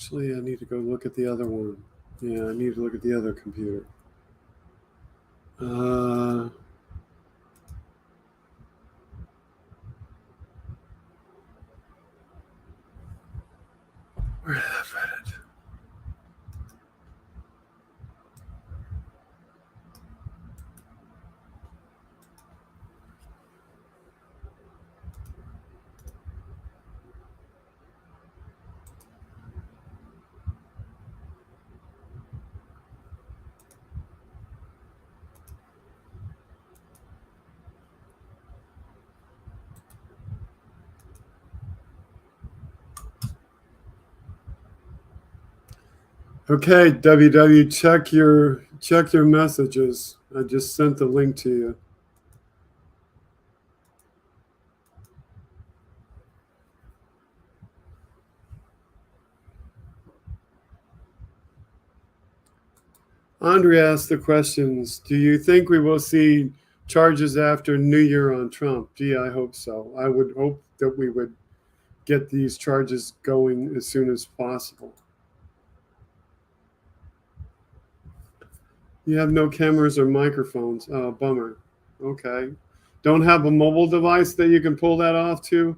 Actually, I need to go look at the other one. Yeah, I need to look at the other computer. Where did I put it? Okay, WW, check your messages. I just sent the link to you. Andrea asked the questions. Do you think we will see charges after New Year on Trump? Gee, I hope so. I would hope that we would get these charges going as soon as possible. You have no cameras or microphones. Oh, bummer. Okay. Don't have a mobile device that you can pull that off to?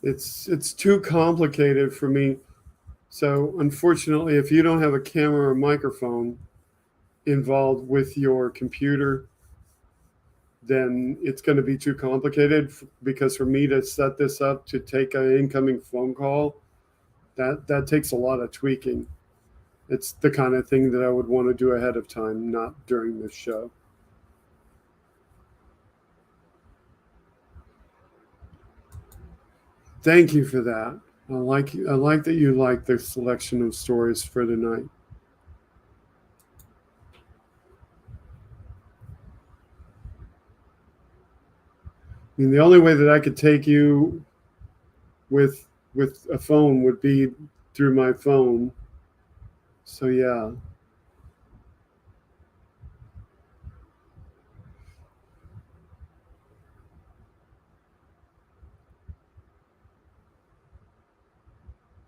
It's too complicated for me. So unfortunately, if you don't have a camera or microphone involved with your computer, then it's going to be too complicated because for me to set this up to take an incoming phone call, that takes a lot of tweaking. It's the kind of thing that I would want to do ahead of time, not during the show. Thank you for that. I like that you like the selection of stories for tonight. I mean, the only way that I could take you with a phone would be through my phone. So yeah.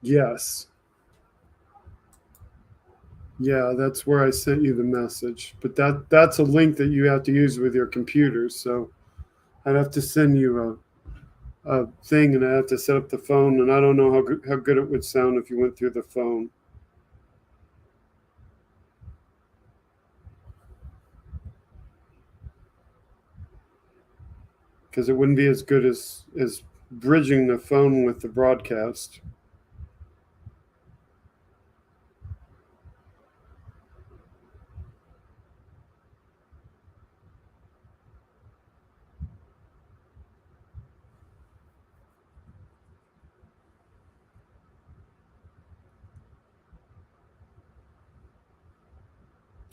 Yes. Yeah, that's where I sent you the message. But that's a link that you have to use with your computer. So I'd have to send you a thing, and I have to set up the phone, and I don't know how good it would sound if you went through the phone. Because it wouldn't be as good as bridging the phone with the broadcast.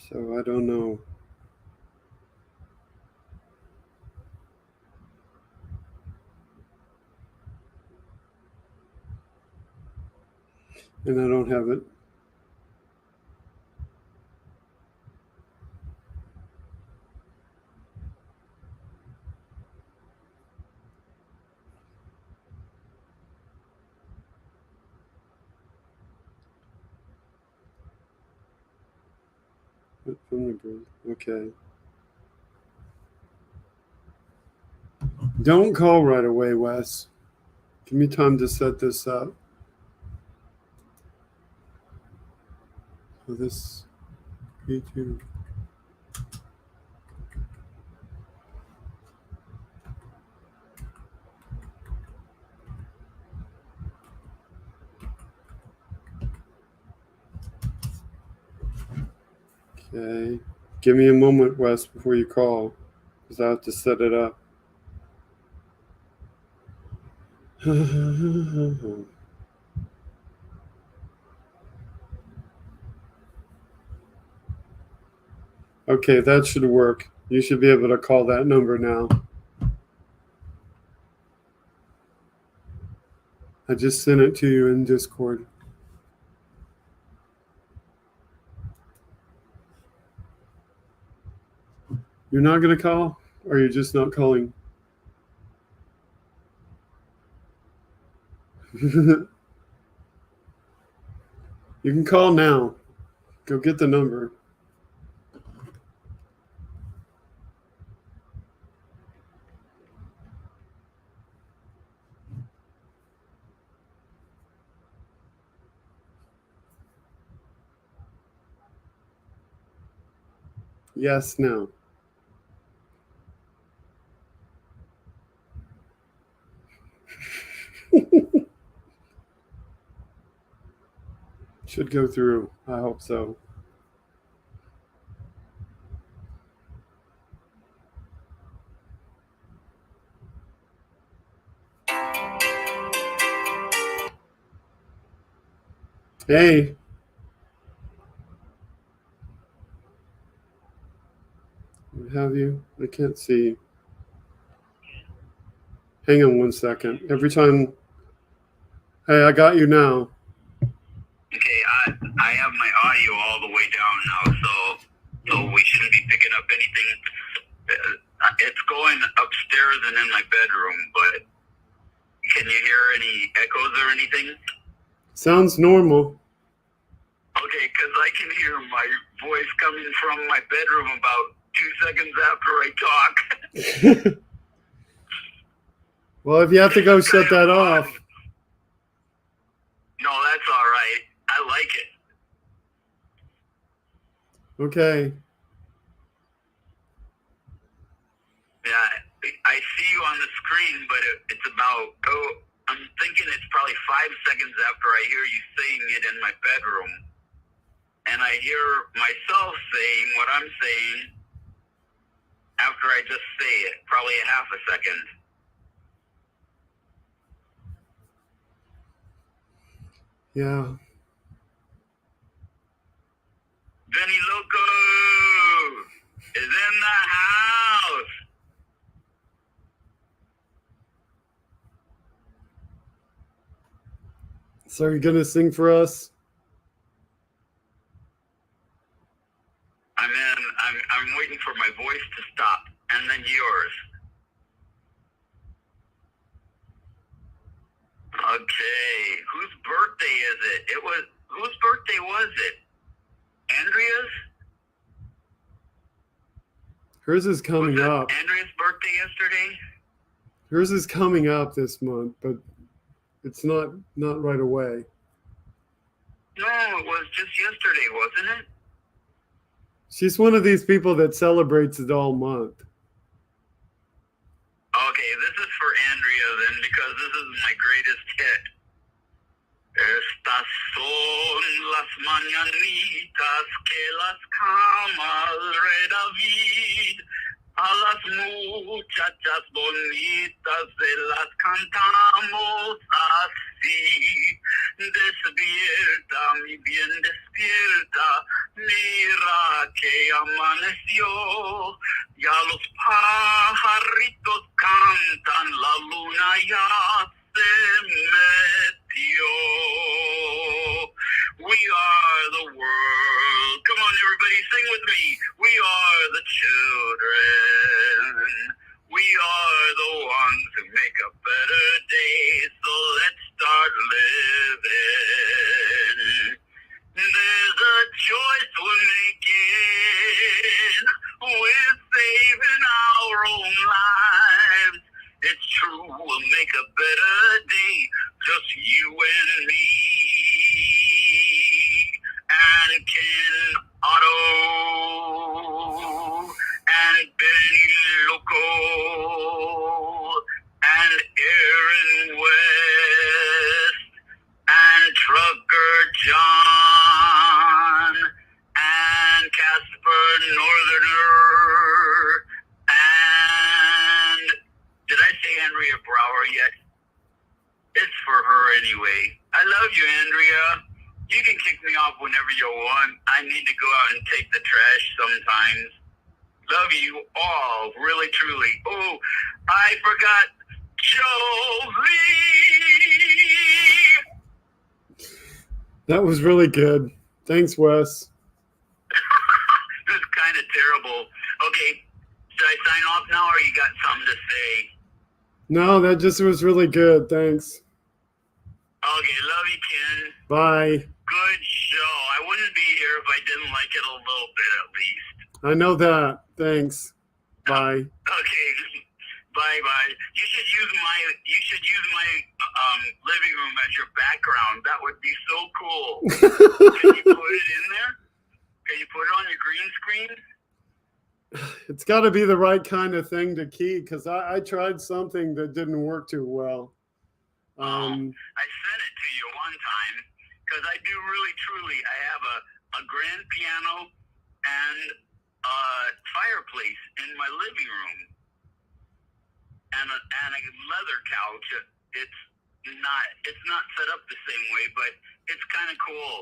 So I don't know. And I don't have it. From the group. Okay. Don't call right away, Wes. Give me time to set this up. So this YouTube. Okay. Give me a moment, Wes, before you call, because I have to set it up. Okay, that should work. You should be able to call that number now. I just sent it to you in Discord. You're not going to call? Or are you just not calling? You can call now. Go get the number. Yes, no. Should go through. I hope so. Hey. What have you? I can't see. Hang on one second. Every time. Hey, I got you now. Okay, I have my audio all the way down now, so we shouldn't be picking up anything. It's going upstairs and in my bedroom, but can you hear any echoes or anything? Sounds normal. Okay, because I can hear my voice coming from my bedroom about 2 seconds after I talk. Well, if you have to go shut that off. No, that's all right. I like it. Okay. Yeah, I see you on the screen, but it's about, I'm thinking it's probably 5 seconds after I hear you saying it in my bedroom. And I hear myself saying what I'm saying after I just say it, probably a half a second. Yeah. Benny Loco is in the house. So are you going to sing for us? I'm waiting for my voice to stop, and then yours. Okay, whose birthday is it? Whose birthday was it? Andrea's? Hers is coming up. Andrea's birthday yesterday? Hers is coming up this month, but it's not right away. No, it was just yesterday, wasn't it? She's one of these people that celebrates it all month. Okay, this is for Andrea then, because this is my greatest hit. Estas son las mañanitas que las cama el rey David. A las muchachas bonitas se las cantamos así. Despierta, mi bien, despierta. Mira que amaneció. Ya los pajaritos cantan, la luna ya se metió. We are the world. Come on, everybody, sing with me. We are the children. We are the ones who make a better day. So let's start living. There's a choice we're making. We're saving our own lives. It's true, we'll make a better day. Just you and me. And Ken, Otto, and Benny Loco, and Aaron West, and Trucker John, and Casper Northerner, and did I say Andrea Brower yet? It's for her anyway. I love you, Andrea. You can kick me off whenever you want. I need to go out and take the trash sometimes. Love you all, really, truly. Oh, I forgot Jolie. That was really good. Thanks, Wes. This is kind of terrible. Okay, Should I sign off now, or you got something to say? No, that just was really good. Thanks. Okay, love you, Ken. Bye. Good show. I wouldn't be here if I didn't like it a little bit, at least. I know that. Thanks. Bye. Okay. Bye bye. You should use my living room as your background. That would be so cool. Can you put it in there? Can you put it on your green screen? It's got to be the right kind of thing to keep, because I tried something that didn't work too well. I sent it to you one time because I do really truly. I have a grand piano and a fireplace in my living room and a leather couch. It's not set up the same way, but it's kind of cool.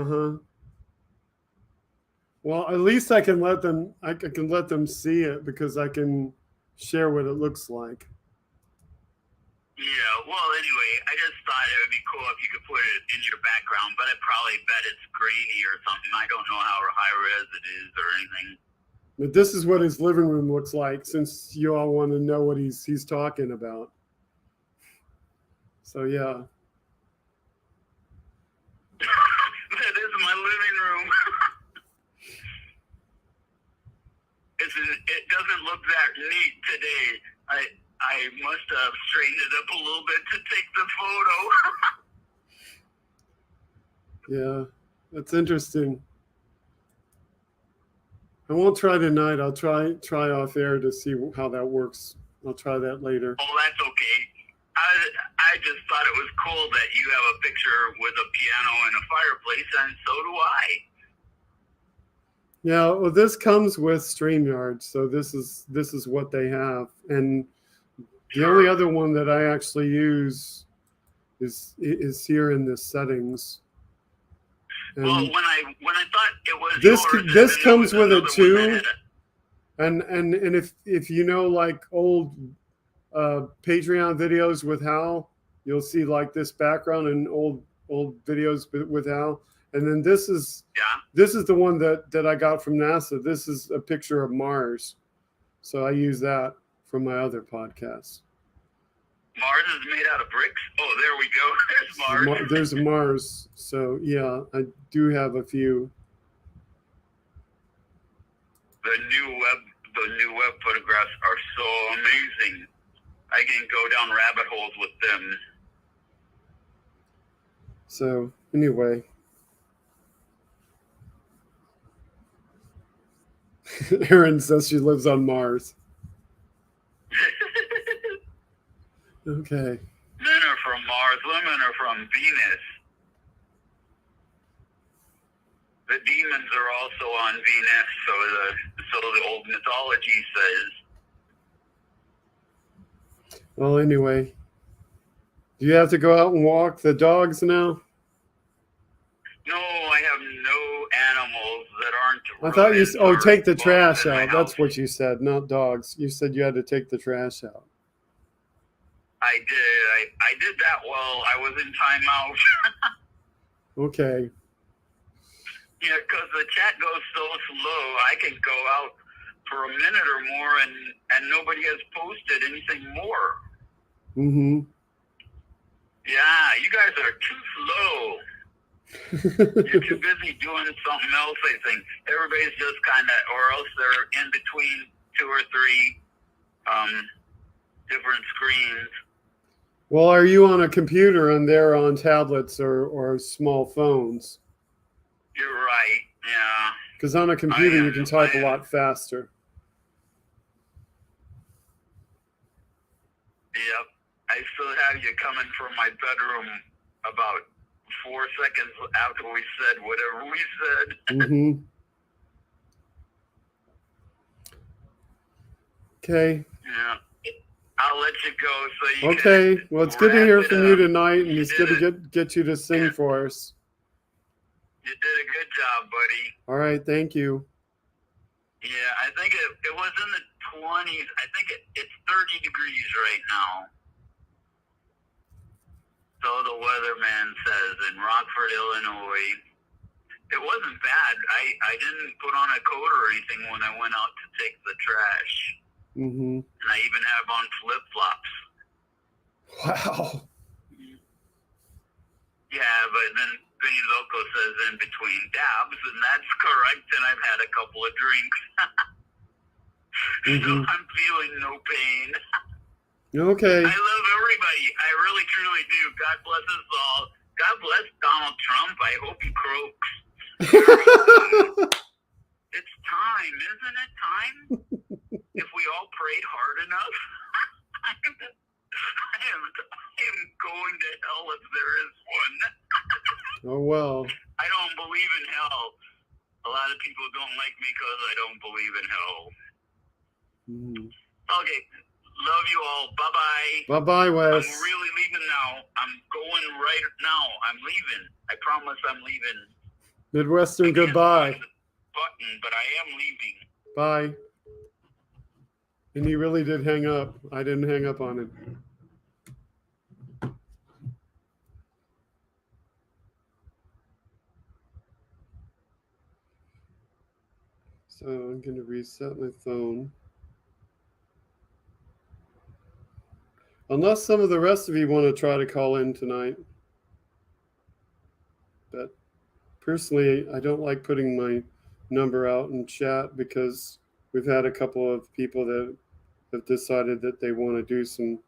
Uh-huh. Well, at least I can let them see it, because I can share what it looks like. Yeah, well, anyway, I just thought it would be cool if you could put it in your background, but I probably bet it's grainy or something. I don't know how high res it is or anything. But this is what his living room looks like, since you all want to know what he's talking about. So yeah. That is my living room. It doesn't look that neat today. I must have straightened it up a little bit to take the photo. Yeah, that's interesting. I won't try tonight. I'll try off air to see how that works. I'll try that later. Oh, that's okay. I just thought it was cool that you have a picture with a piano and a fireplace, and so do I. Yeah, well, this comes with StreamYard, so this is what they have, and the only other one that I actually use is here in the settings. And well, when I thought it was this comes with it too, and if you know, like old Patreon videos with Hal, you'll see like this background and old videos with Hal. And then this is the one that I got from NASA. This is a picture of Mars, so I use that for my other podcasts. Mars is made out of bricks. Oh, there we go. There's Mars. There's Mars. So yeah, I do have a few. The new web photographs are so amazing. I can go down rabbit holes with them. So anyway. Erin says she lives on Mars. Okay. Men are from Mars, women are from Venus. The demons are also on Venus, so the old mythology says. Well, anyway, do you have to go out and walk the dogs now? No, I have no animals that aren't. I thought you take the trash out. That's what you said, not dogs. You said you had to take the trash out. I did. I did that while I was in timeout. Okay. Yeah, because the chat goes so slow, I can go out for a minute or more, and nobody has posted anything more. Mm-hmm. Yeah, you guys are too slow. You're too busy doing something else, I think. Everybody's just kind of, or else they're in between 2 or 3 different screens. Well, are you on a computer and they're on tablets or small phones? You're right, yeah. Because on a computer you can type a lot faster. Yep. I still have you coming from my bedroom about 4 seconds after we said whatever we said. Mm-hmm. Okay. Yeah. I'll let you go so you Okay. can Well, it's good to hear wrap it from you up. tonight, and You it's good did to get you to sing for us. You did a good job, buddy. All right. Thank you. Yeah, I think it was in the 20s. I think it's 30 degrees right now. So the weatherman says in Rockford, Illinois. It wasn't bad. I didn't put on a coat or anything when I went out to take the trash. Mm-hmm. And I even have on flip-flops. Wow. Yeah, but then Vinny Loco says in between dabs, and that's correct, and I've had a couple of drinks. So I'm feeling no pain. Okay. I love everybody. I really, truly do. God bless us all. God bless Donald Trump. I hope he croaks. It's time, isn't it time? If we all prayed hard enough. I am going to hell if there is one. Oh, well. I don't believe in hell. A lot of people don't like me because I don't believe in hell. Okay. Love you all. Bye-bye. Bye-bye, Wes. I'm really leaving now. I'm going right now. I'm leaving. I promise I'm leaving. Midwestern goodbye. Button, but I am leaving. Bye. And he really did hang up. I didn't hang up on him. So I'm going to reset my phone. Unless some of the rest of you want to try to call in tonight. But personally, I don't like putting my number out in chat because we've had a couple of people that have decided that they want to do some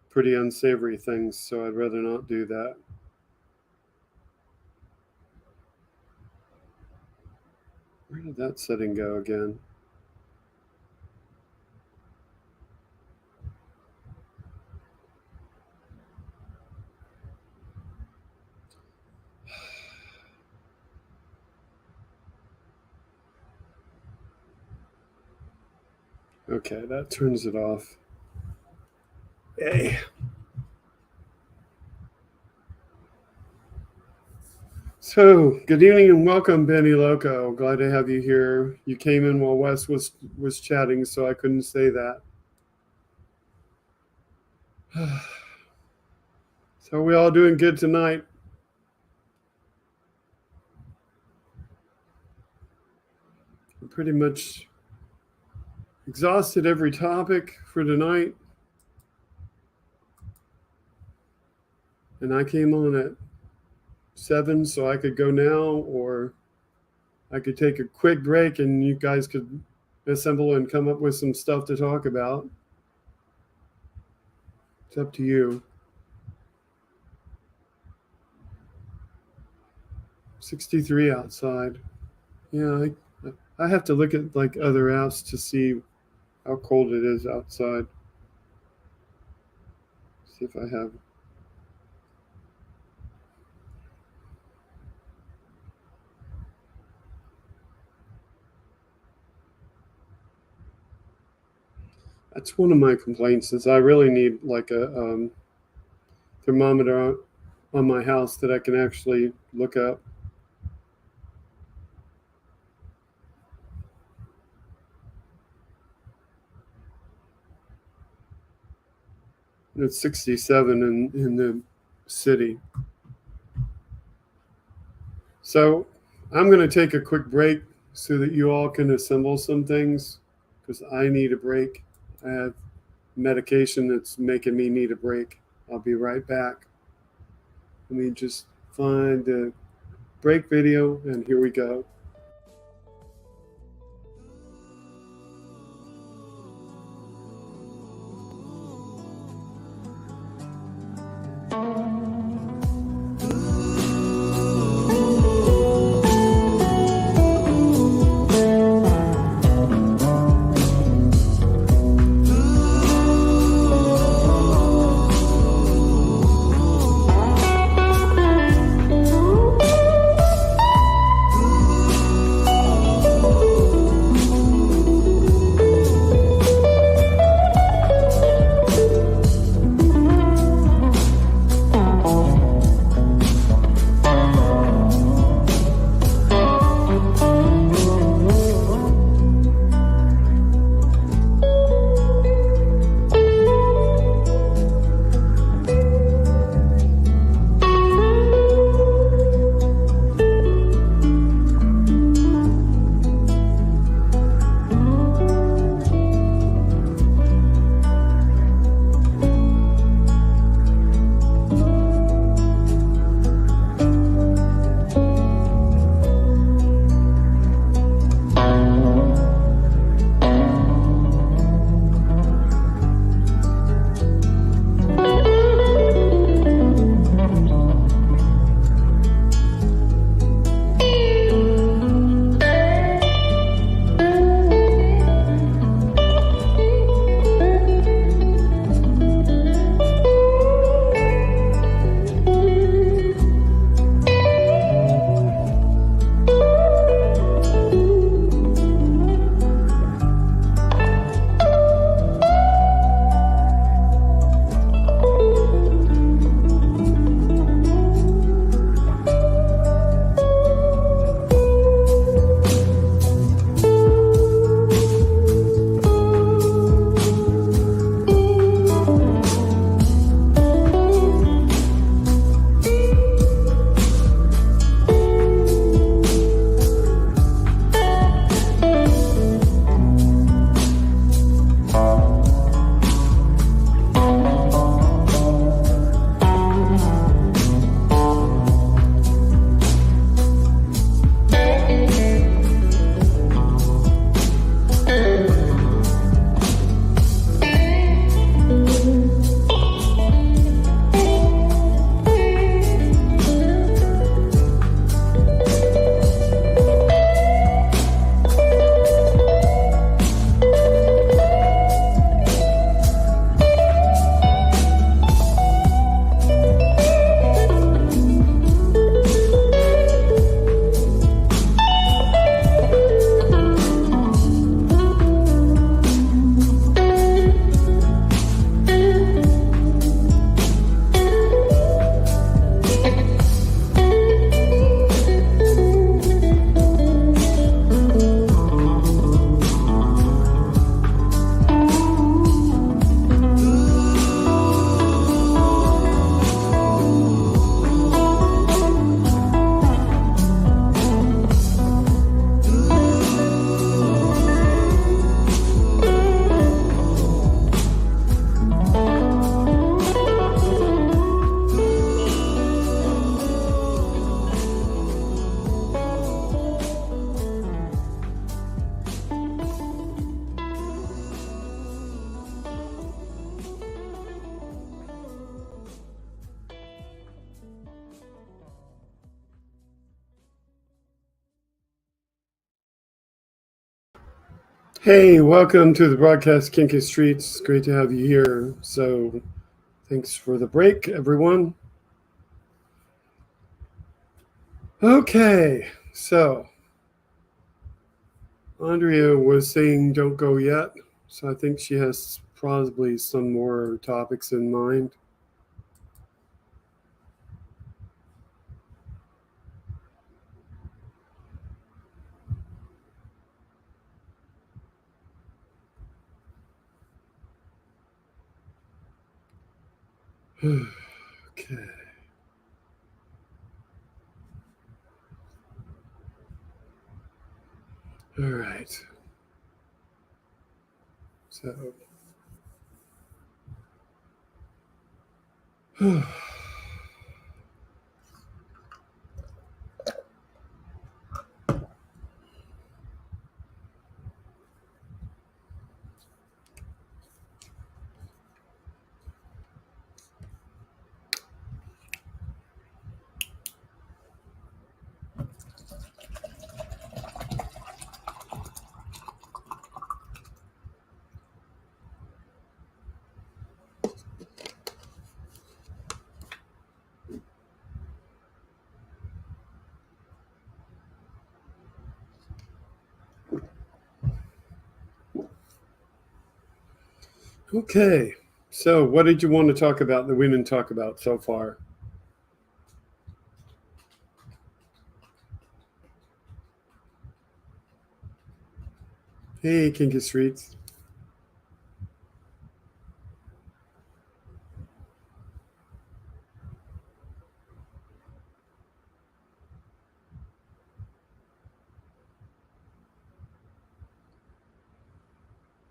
pretty unsavory things, so I'd rather not do that. Where did that setting go again? Okay, that turns it off. Yay. So, good evening and welcome, Benny Loco. Glad to have you here. You came in while Wes was chatting, so I couldn't say that. So, we all doing good tonight? I'm pretty much exhausted every topic for tonight. And I came on at 7, so I could go now, or I could take a quick break and you guys could assemble and come up with some stuff to talk about. It's up to you. 63 outside. Yeah, I have to look at like other apps to see how cold it is outside. See if I have. That's one of my complaints is I really need like a thermometer on my house that I can actually look up. It's 67 in the city. So I'm going to take a quick break so that you all can assemble some things because I need a break. I have medication that's making me need a break. I'll be right back. Let me just find the break video, and here we go. Hey, welcome to the broadcast Kinky Streets. Great to have you here. So, thanks for the break, everyone. Okay, so Andrea was saying don't go yet. So, I think she has probably some more topics in mind. Okay. All right. So, okay. So, what did you want to talk about that we didn't talk about so far? Hey, Kinky Streets.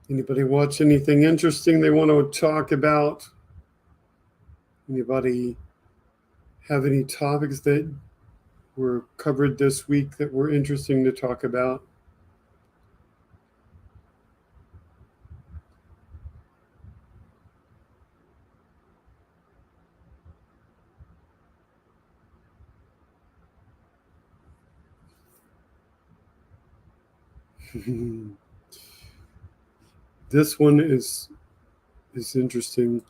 Anybody watch anything interesting they want to talk about? Anybody have any topics that were covered this week that were interesting to talk about? This one is interesting.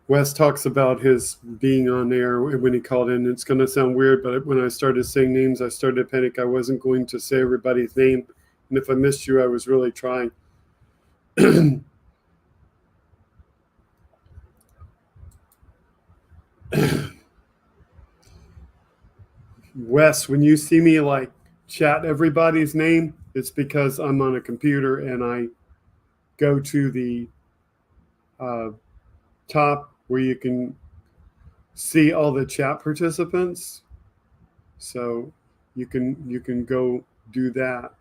Wes talks about his being on air when he called in. It's going to sound weird, but when I started saying names, I started to panic. I wasn't going to say everybody's name, and if I missed you, I was really trying. Wes, when you see me like chat everybody's name, it's because I'm on a computer and I go to the top where you can see all the chat participants. So you can go do that.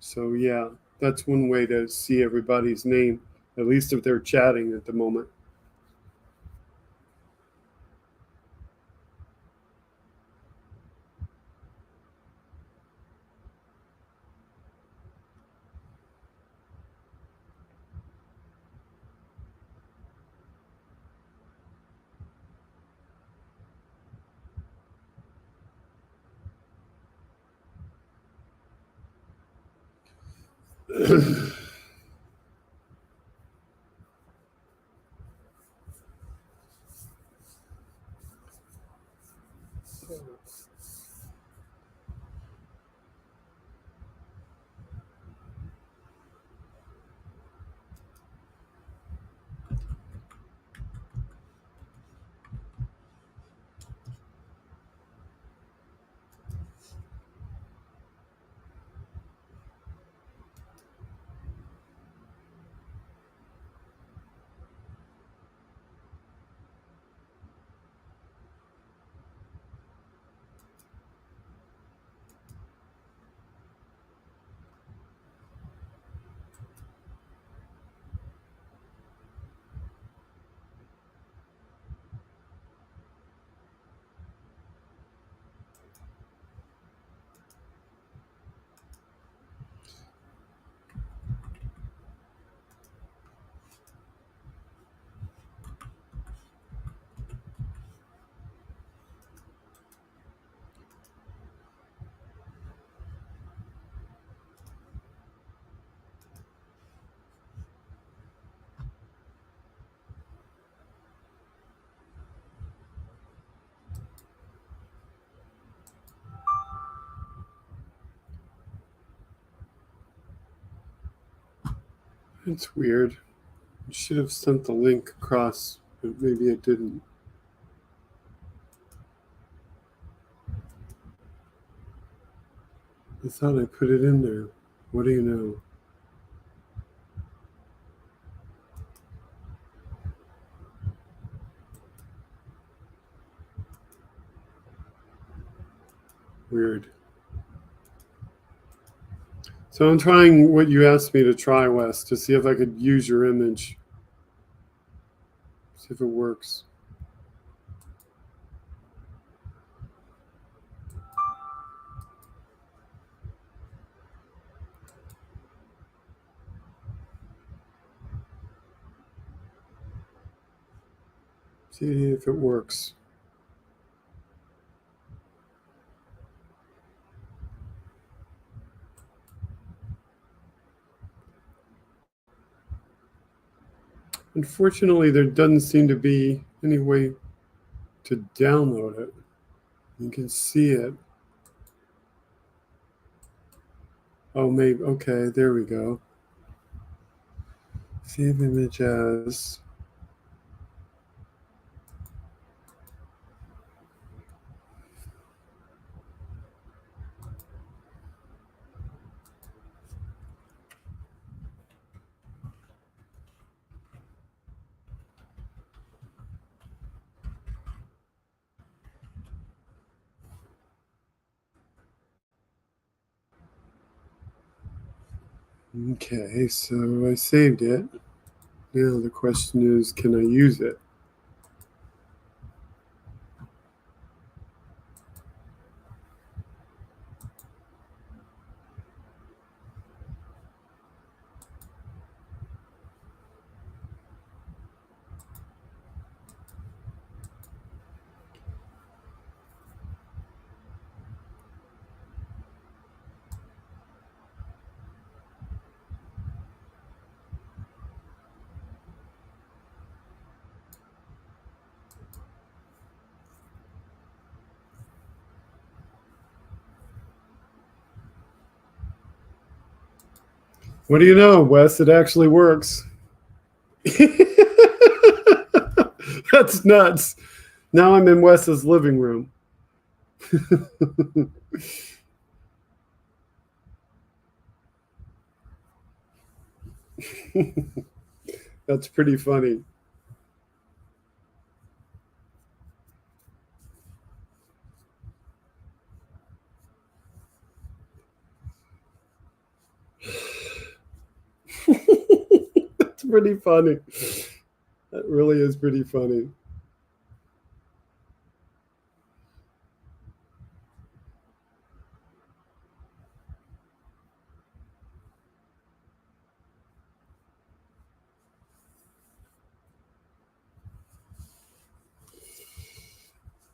So yeah, that's one way to see everybody's name, at least if they're chatting at the moment. It's weird. I should have sent the link across, but maybe it didn't. I thought I put it in there. What do you know? Weird. So I'm trying what you asked me to try, Wes, to see if I could use your image. See if it works. See if it works. Unfortunately, there doesn't seem to be any way to download it. You can see it. Oh, maybe. Okay, there we go. Save image as. Okay, so I saved it. Now the question is, can I use it? What do you know, Wes? It actually works. That's nuts. Now I'm in Wes's living room. That's pretty funny. That's pretty funny. That really is pretty funny.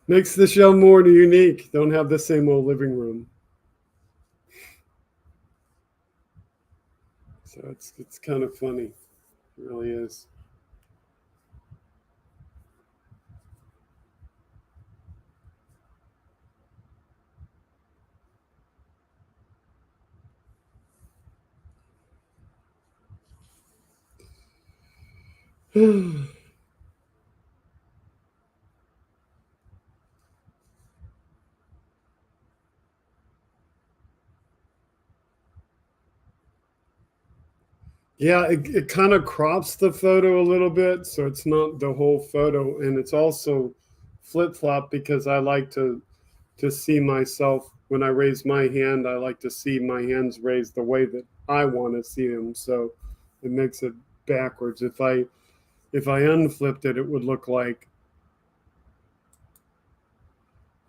Makes the show more unique. Don't have the same old living room. So it's kind of funny. It really is. Yeah, it kind of crops the photo a little bit, so it's not the whole photo, and it's also flip-flop because I like to see myself when I raise my hand. I like to see my hands raised the way that I want to see them, so it makes it backwards. If I unflipped it, it would look like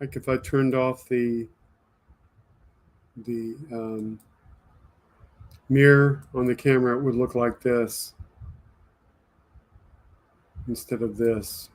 if I turned off the mirror on the camera, it would look like this instead of this.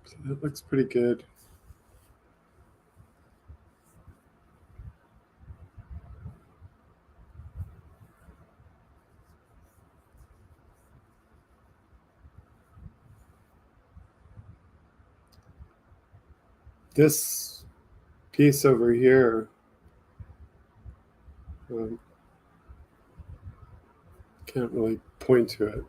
So that looks pretty good. This piece over here, can't really point to it.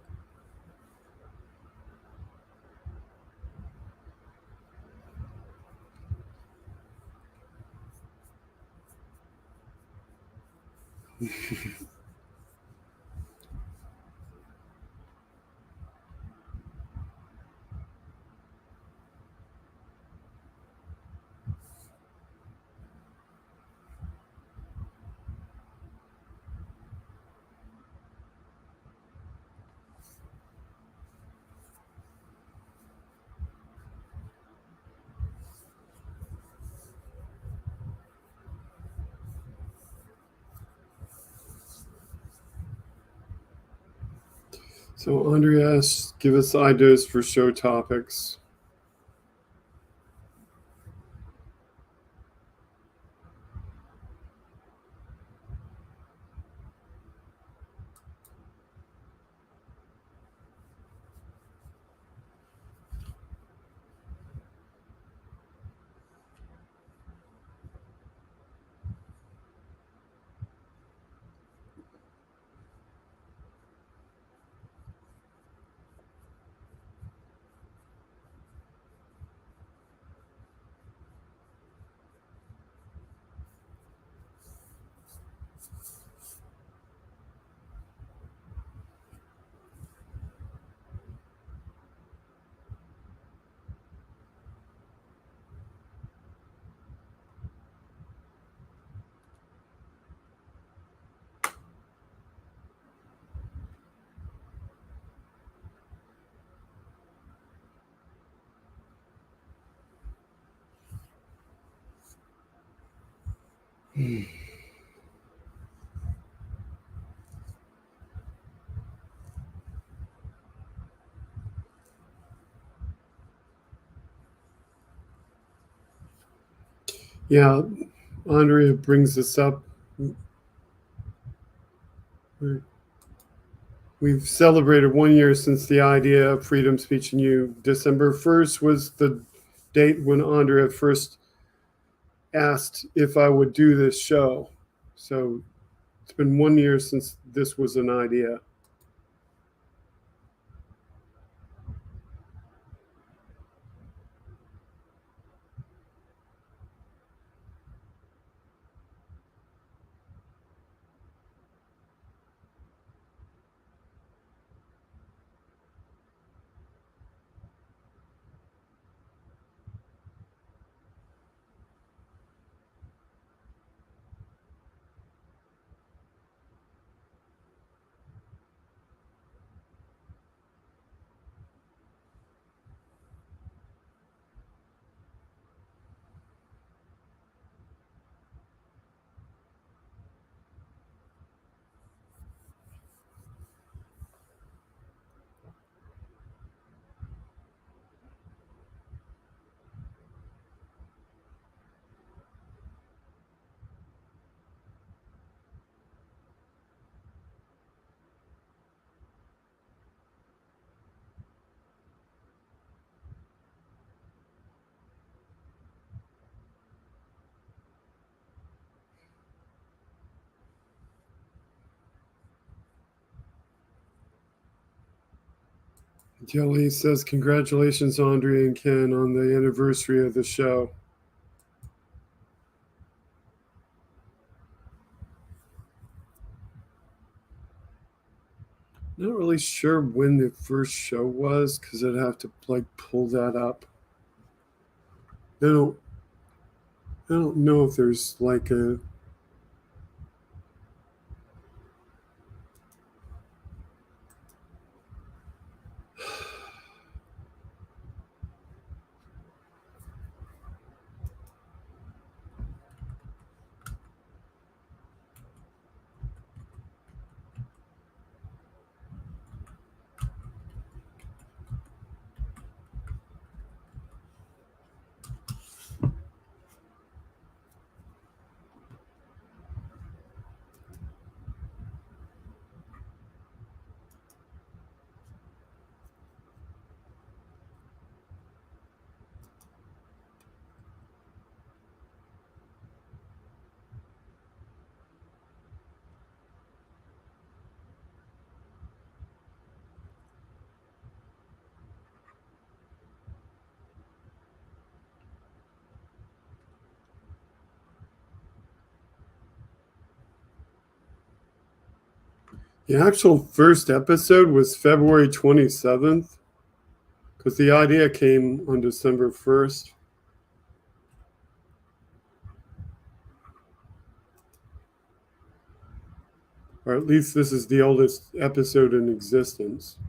So Andreas, give us ideas for show topics. Yeah, Andrea brings this up. We've celebrated 1 year since the idea of freedom speech and you. December 1st was the date when Andrea first asked if I would do this show. So it's been 1 year since this was an idea. Kelly says, congratulations, Andrea and Ken, on the anniversary of the show. Not really sure when the first show was because I'd have to pull that up. I don't know if there's a The actual first episode was February 27th, because the idea came on December 1st. Or at least this is the oldest episode in existence.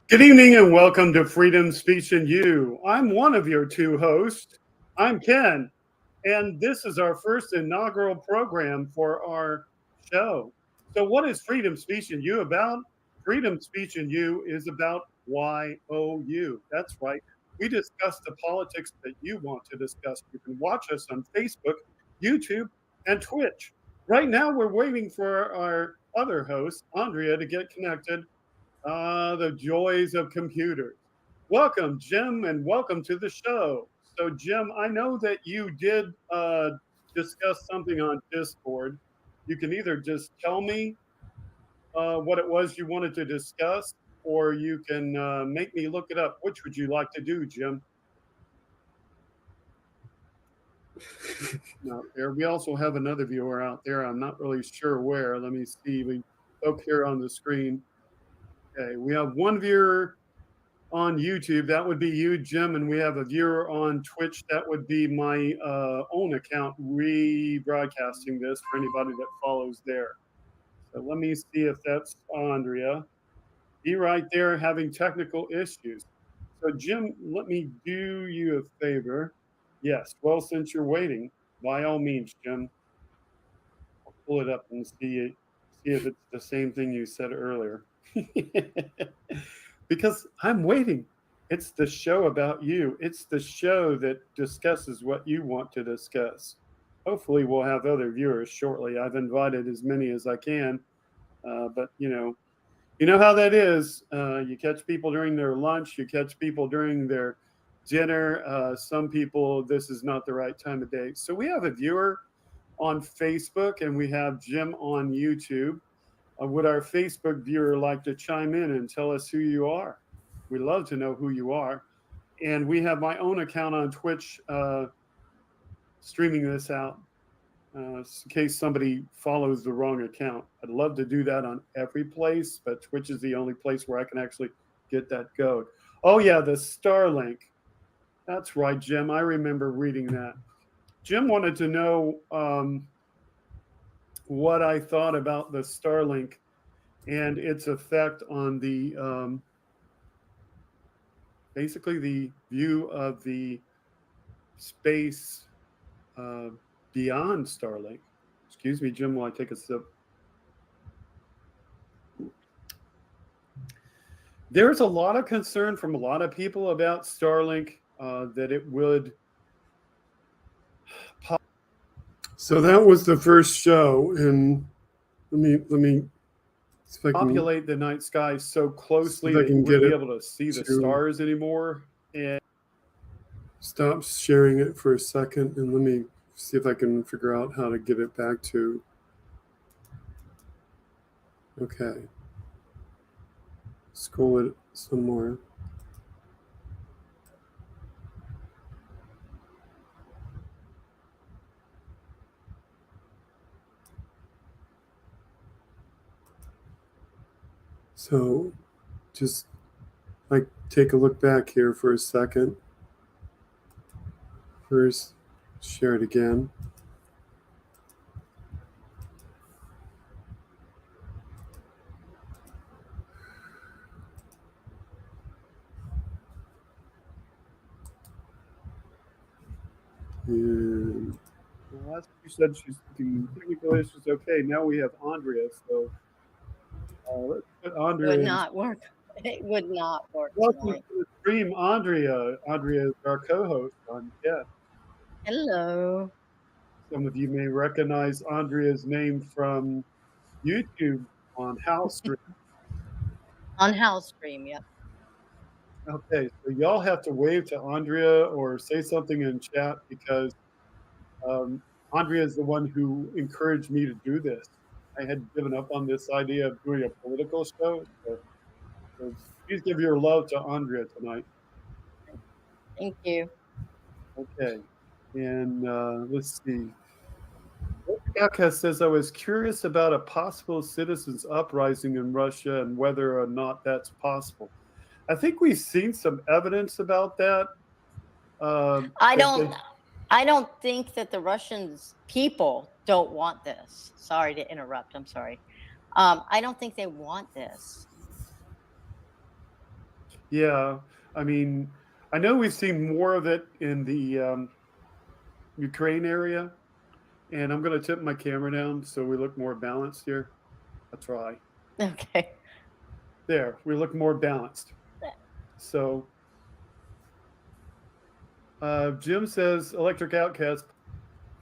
Good evening and welcome to Freedom Speech and You. I'm one of your two hosts. I'm Ken, and this is our first inaugural program for our show. So, what is Freedom Speech and You about? Freedom Speech and You is about YOU. That's right. We discuss the politics that you want to discuss. You can watch us on Facebook, YouTube, and Twitch. Right now, we're waiting for our other host, Andrea, to get connected. The joys of computers. Welcome, Jim, and welcome to the show. So, Jim, I know that you did discuss something on Discord. You can either just tell me what it was you wanted to discuss, or you can make me look it up. Which would you like to do, Jim? Now, there we also have another viewer out there. I'm not really sure where. Let me see. We look here on the screen. Okay, we have one viewer on YouTube. That would be you, Jim, and we have a viewer on Twitch. That would be my own account rebroadcasting this for anybody that follows there. So let me see if that's Andrea. Be right there having technical issues. So Jim, let me do you a favor. Yes, well, since you're waiting, by all means, Jim, I'll pull it up and see if it's the same thing you said earlier. Because I'm waiting. It's the show about you. It's the show that discusses what you want to discuss. Hopefully, we'll have other viewers shortly. I've invited as many as I can, but you know how that is. You catch people during their lunch. You catch people during their dinner. Some people, this is not the right time of day. So we have a viewer on Facebook, and we have Jim on YouTube. Would our Facebook viewer like to chime in and tell us who you are? We love to know who you are. And we have my own account on Twitch streaming this out in case somebody follows the wrong account. I'd love to do that on every place, but Twitch is the only place where I can actually get that code. Oh, yeah, the Starlink. That's right, Jim. I remember reading that. Jim wanted to know what I thought about the Starlink and its effect on the basically the view of the space beyond Starlink. Excuse me, Jim, while I take a sip. There's a lot of concern from a lot of people about Starlink that it would. So that was the first show, and let me see if I can populate the night sky so closely that you wouldn't be able to see the stars anymore. And stop sharing it for a second, and let me see if I can figure out how to get it back to. Okay. Scroll it some more. So just like take a look back here for a second. First, share it again. And last you said she's looking technical issues. Okay, now we have Andrea. So let's put It would Andrea in. not work. It would not work Welcome tonight. to the stream, Andrea. Andrea is our co-host on Yes. Hello. Some of you may recognize Andrea's name from YouTube on House Stream. On House Stream, yep. Okay, so y'all have to wave to Andrea or say something in chat because Andrea is the one who encouraged me to do this. I had given up on this idea of doing a political show. So please give your love to Andrea tonight. Thank you. Okay, and let's see. Yaka says, I was curious about a possible citizens uprising in Russia and whether or not that's possible. I think we've seen some evidence about that. I don't think that the Russians people don't want this. Sorry to interrupt. I'm sorry. I don't think they want this. Yeah, I mean, I know we've seen more of it in the Ukraine area, and I'm going to tip my camera down so we look more balanced here. I'll try. Okay. There, we look more balanced. So, Jim says Electric Outcast.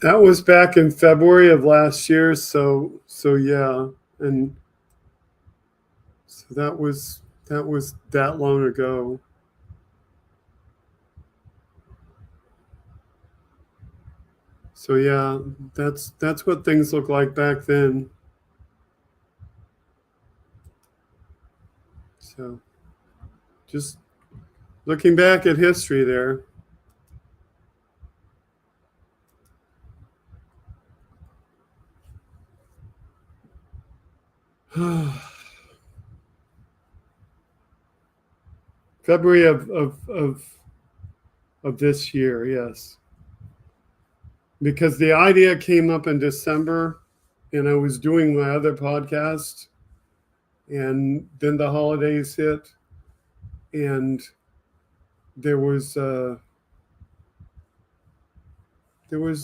That was back in February of last year. So yeah, and so that was that long ago. So yeah, that's what things looked like back then. So just looking back at history there. February of this year, yes. Because the idea came up in December and I was doing my other podcast and then the holidays hit and there was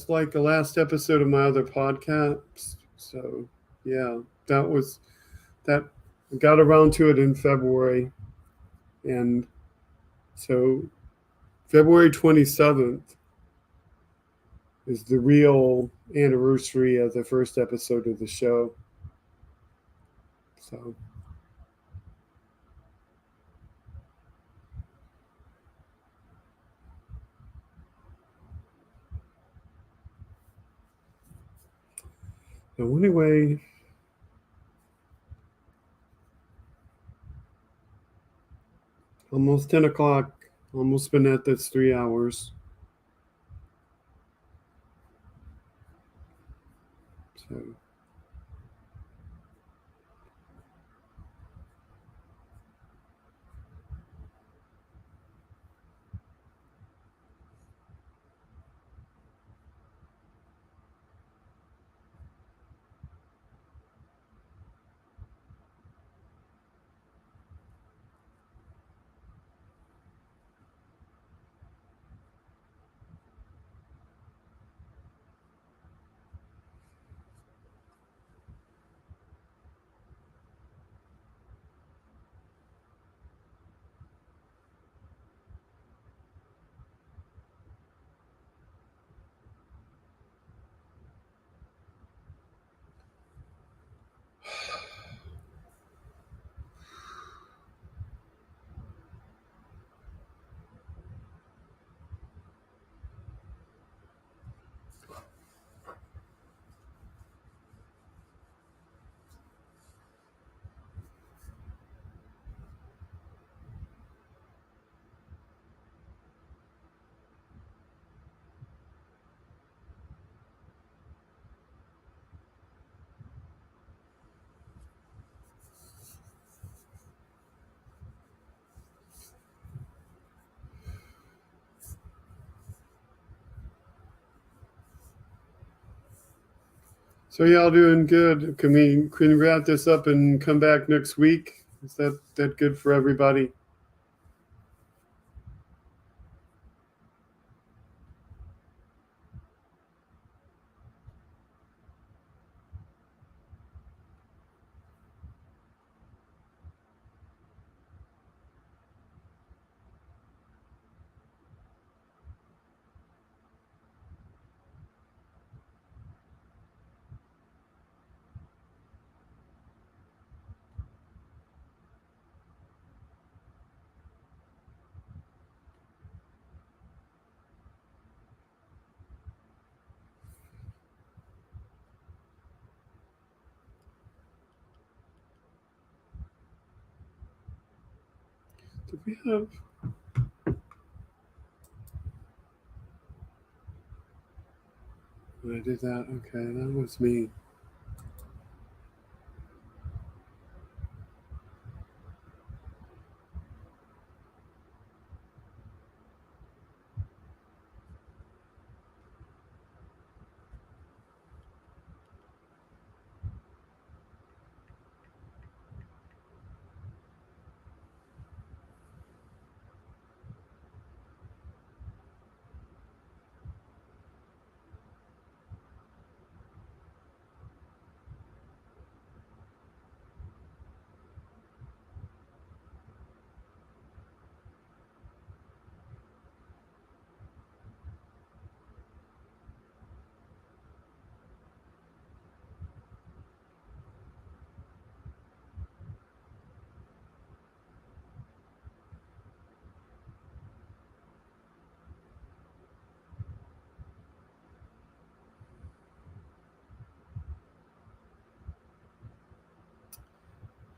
like the last episode of my other podcast. So yeah, that got around to it in February. And so February 27th is the real anniversary of the first episode of the show. So anyway, almost 10 o'clock, almost been at this 3 hours. So So y'all doing good. Can we wrap this up and come back next week? Is that good for everybody? Did we have? Did I do that? Okay, that was me.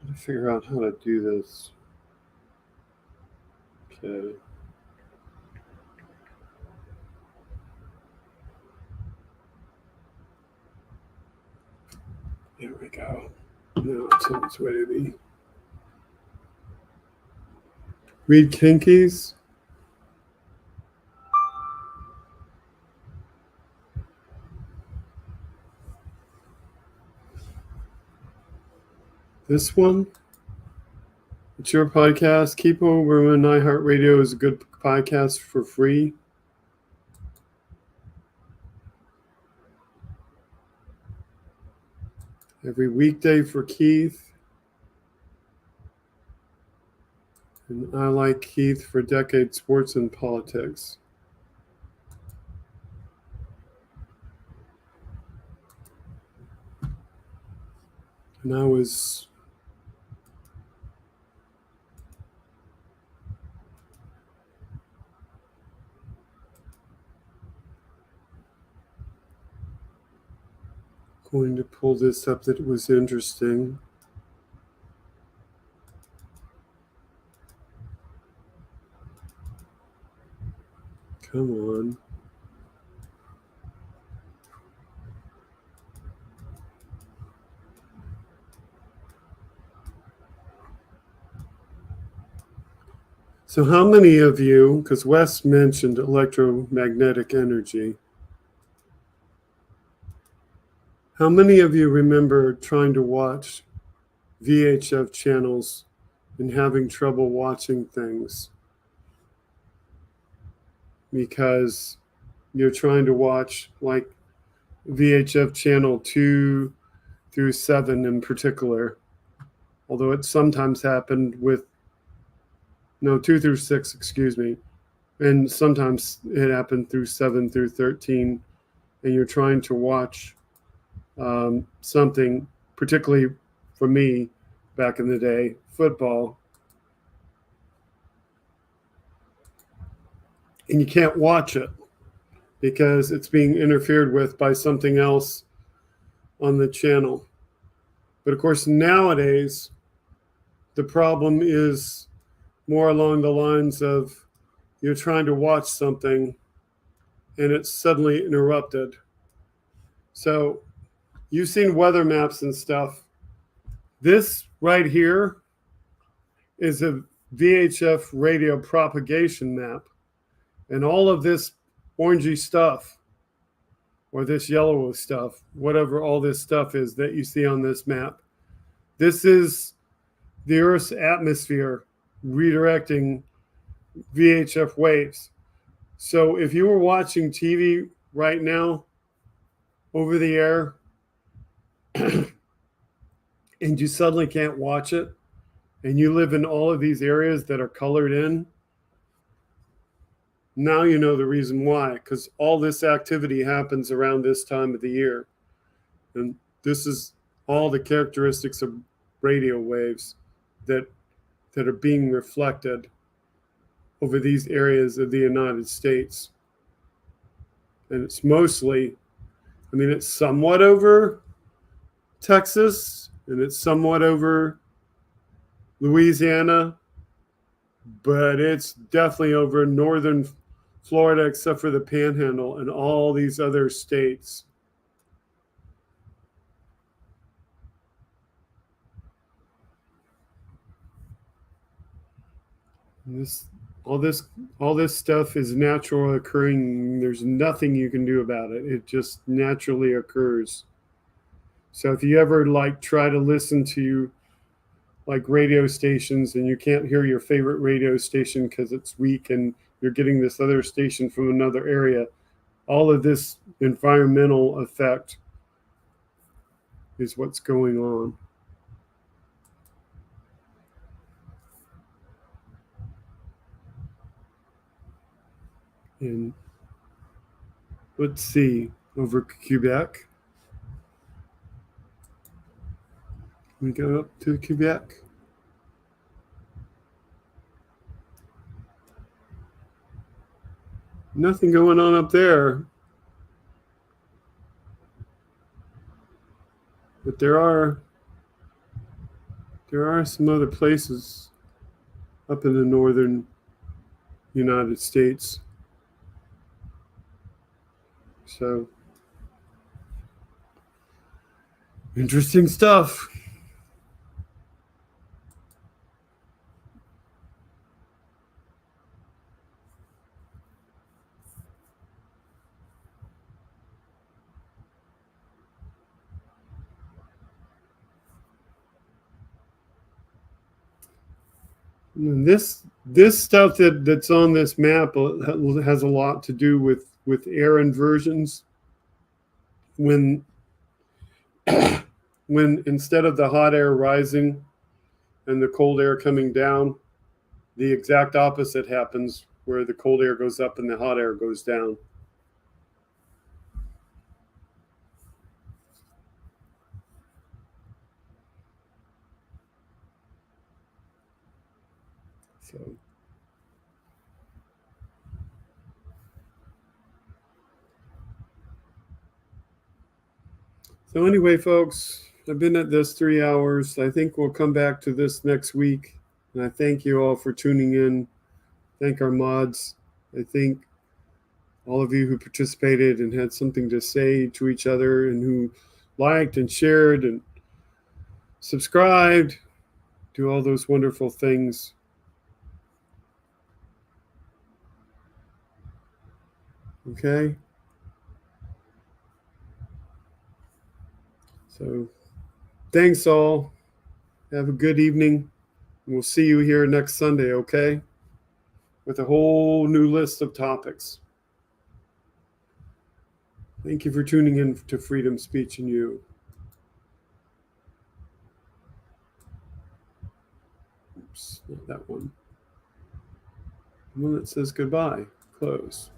To figure out how to do this. Okay. There we go. Now it's on its way to me. Read Kinkies. This one. It's your podcast. Keep Over on iHeartRadio is a good podcast for free. Every weekday for Keith. And I like Keith for Decade Sports and Politics. And I was going to pull this up that was interesting. Come on. So how many of you, because Wes mentioned electromagnetic energy, how many of you remember trying to watch VHF channels and having trouble watching things because you're trying to watch like VHF channel 2 through 7 in particular, although it sometimes happened with 2 through 6, excuse me, and sometimes it happened through 7 through 13, and you're trying to watch something, particularly for me back in the day, football, and you can't watch it because it's being interfered with by something else on the channel. But of course, nowadays, the problem is more along the lines of you're trying to watch something and it's suddenly interrupted. So you've seen weather maps and stuff. This right here is a VHF radio propagation map. And all of this orangey stuff, or this yellow stuff, whatever all this stuff is that you see on this map, this is the Earth's atmosphere redirecting VHF waves. So if you were watching TV right now over the air and you suddenly can't watch it, and you live in all of these areas that are colored in, now you know the reason why, because all this activity happens around this time of the year. And this is all the characteristics of radio waves that are being reflected over these areas of the United States. And it's mostly, it's somewhat over Texas, and it's somewhat over Louisiana, but it's definitely over northern Florida, except for the Panhandle and all these other states. And all this stuff is natural occurring. There's nothing you can do about it. It just naturally occurs. So if you ever like try to listen to like radio stations and you can't hear your favorite radio station because it's weak and you're getting this other station from another area, all of this environmental effect is what's going on. And let's see, over Quebec. We go up to Quebec. Nothing going on up there. But there are some other places up in the northern United States. So interesting stuff. And this stuff that's on this map has a lot to do with air inversions. When instead of the hot air rising and the cold air coming down, the exact opposite happens, where the cold air goes up and the hot air goes down. So anyway, folks, I've been at this 3 hours. I think we'll come back to this next week. And I thank you all for tuning in. Thank our mods. I thank all of you who participated and had something to say to each other and who liked and shared and subscribed, do all those wonderful things. Okay? So thanks all. Have a good evening. We'll see you here next Sunday, okay? With a whole new list of topics. Thank you for tuning in to Freedom, Speech, and You. Oops, not that one. The one that says goodbye. Close.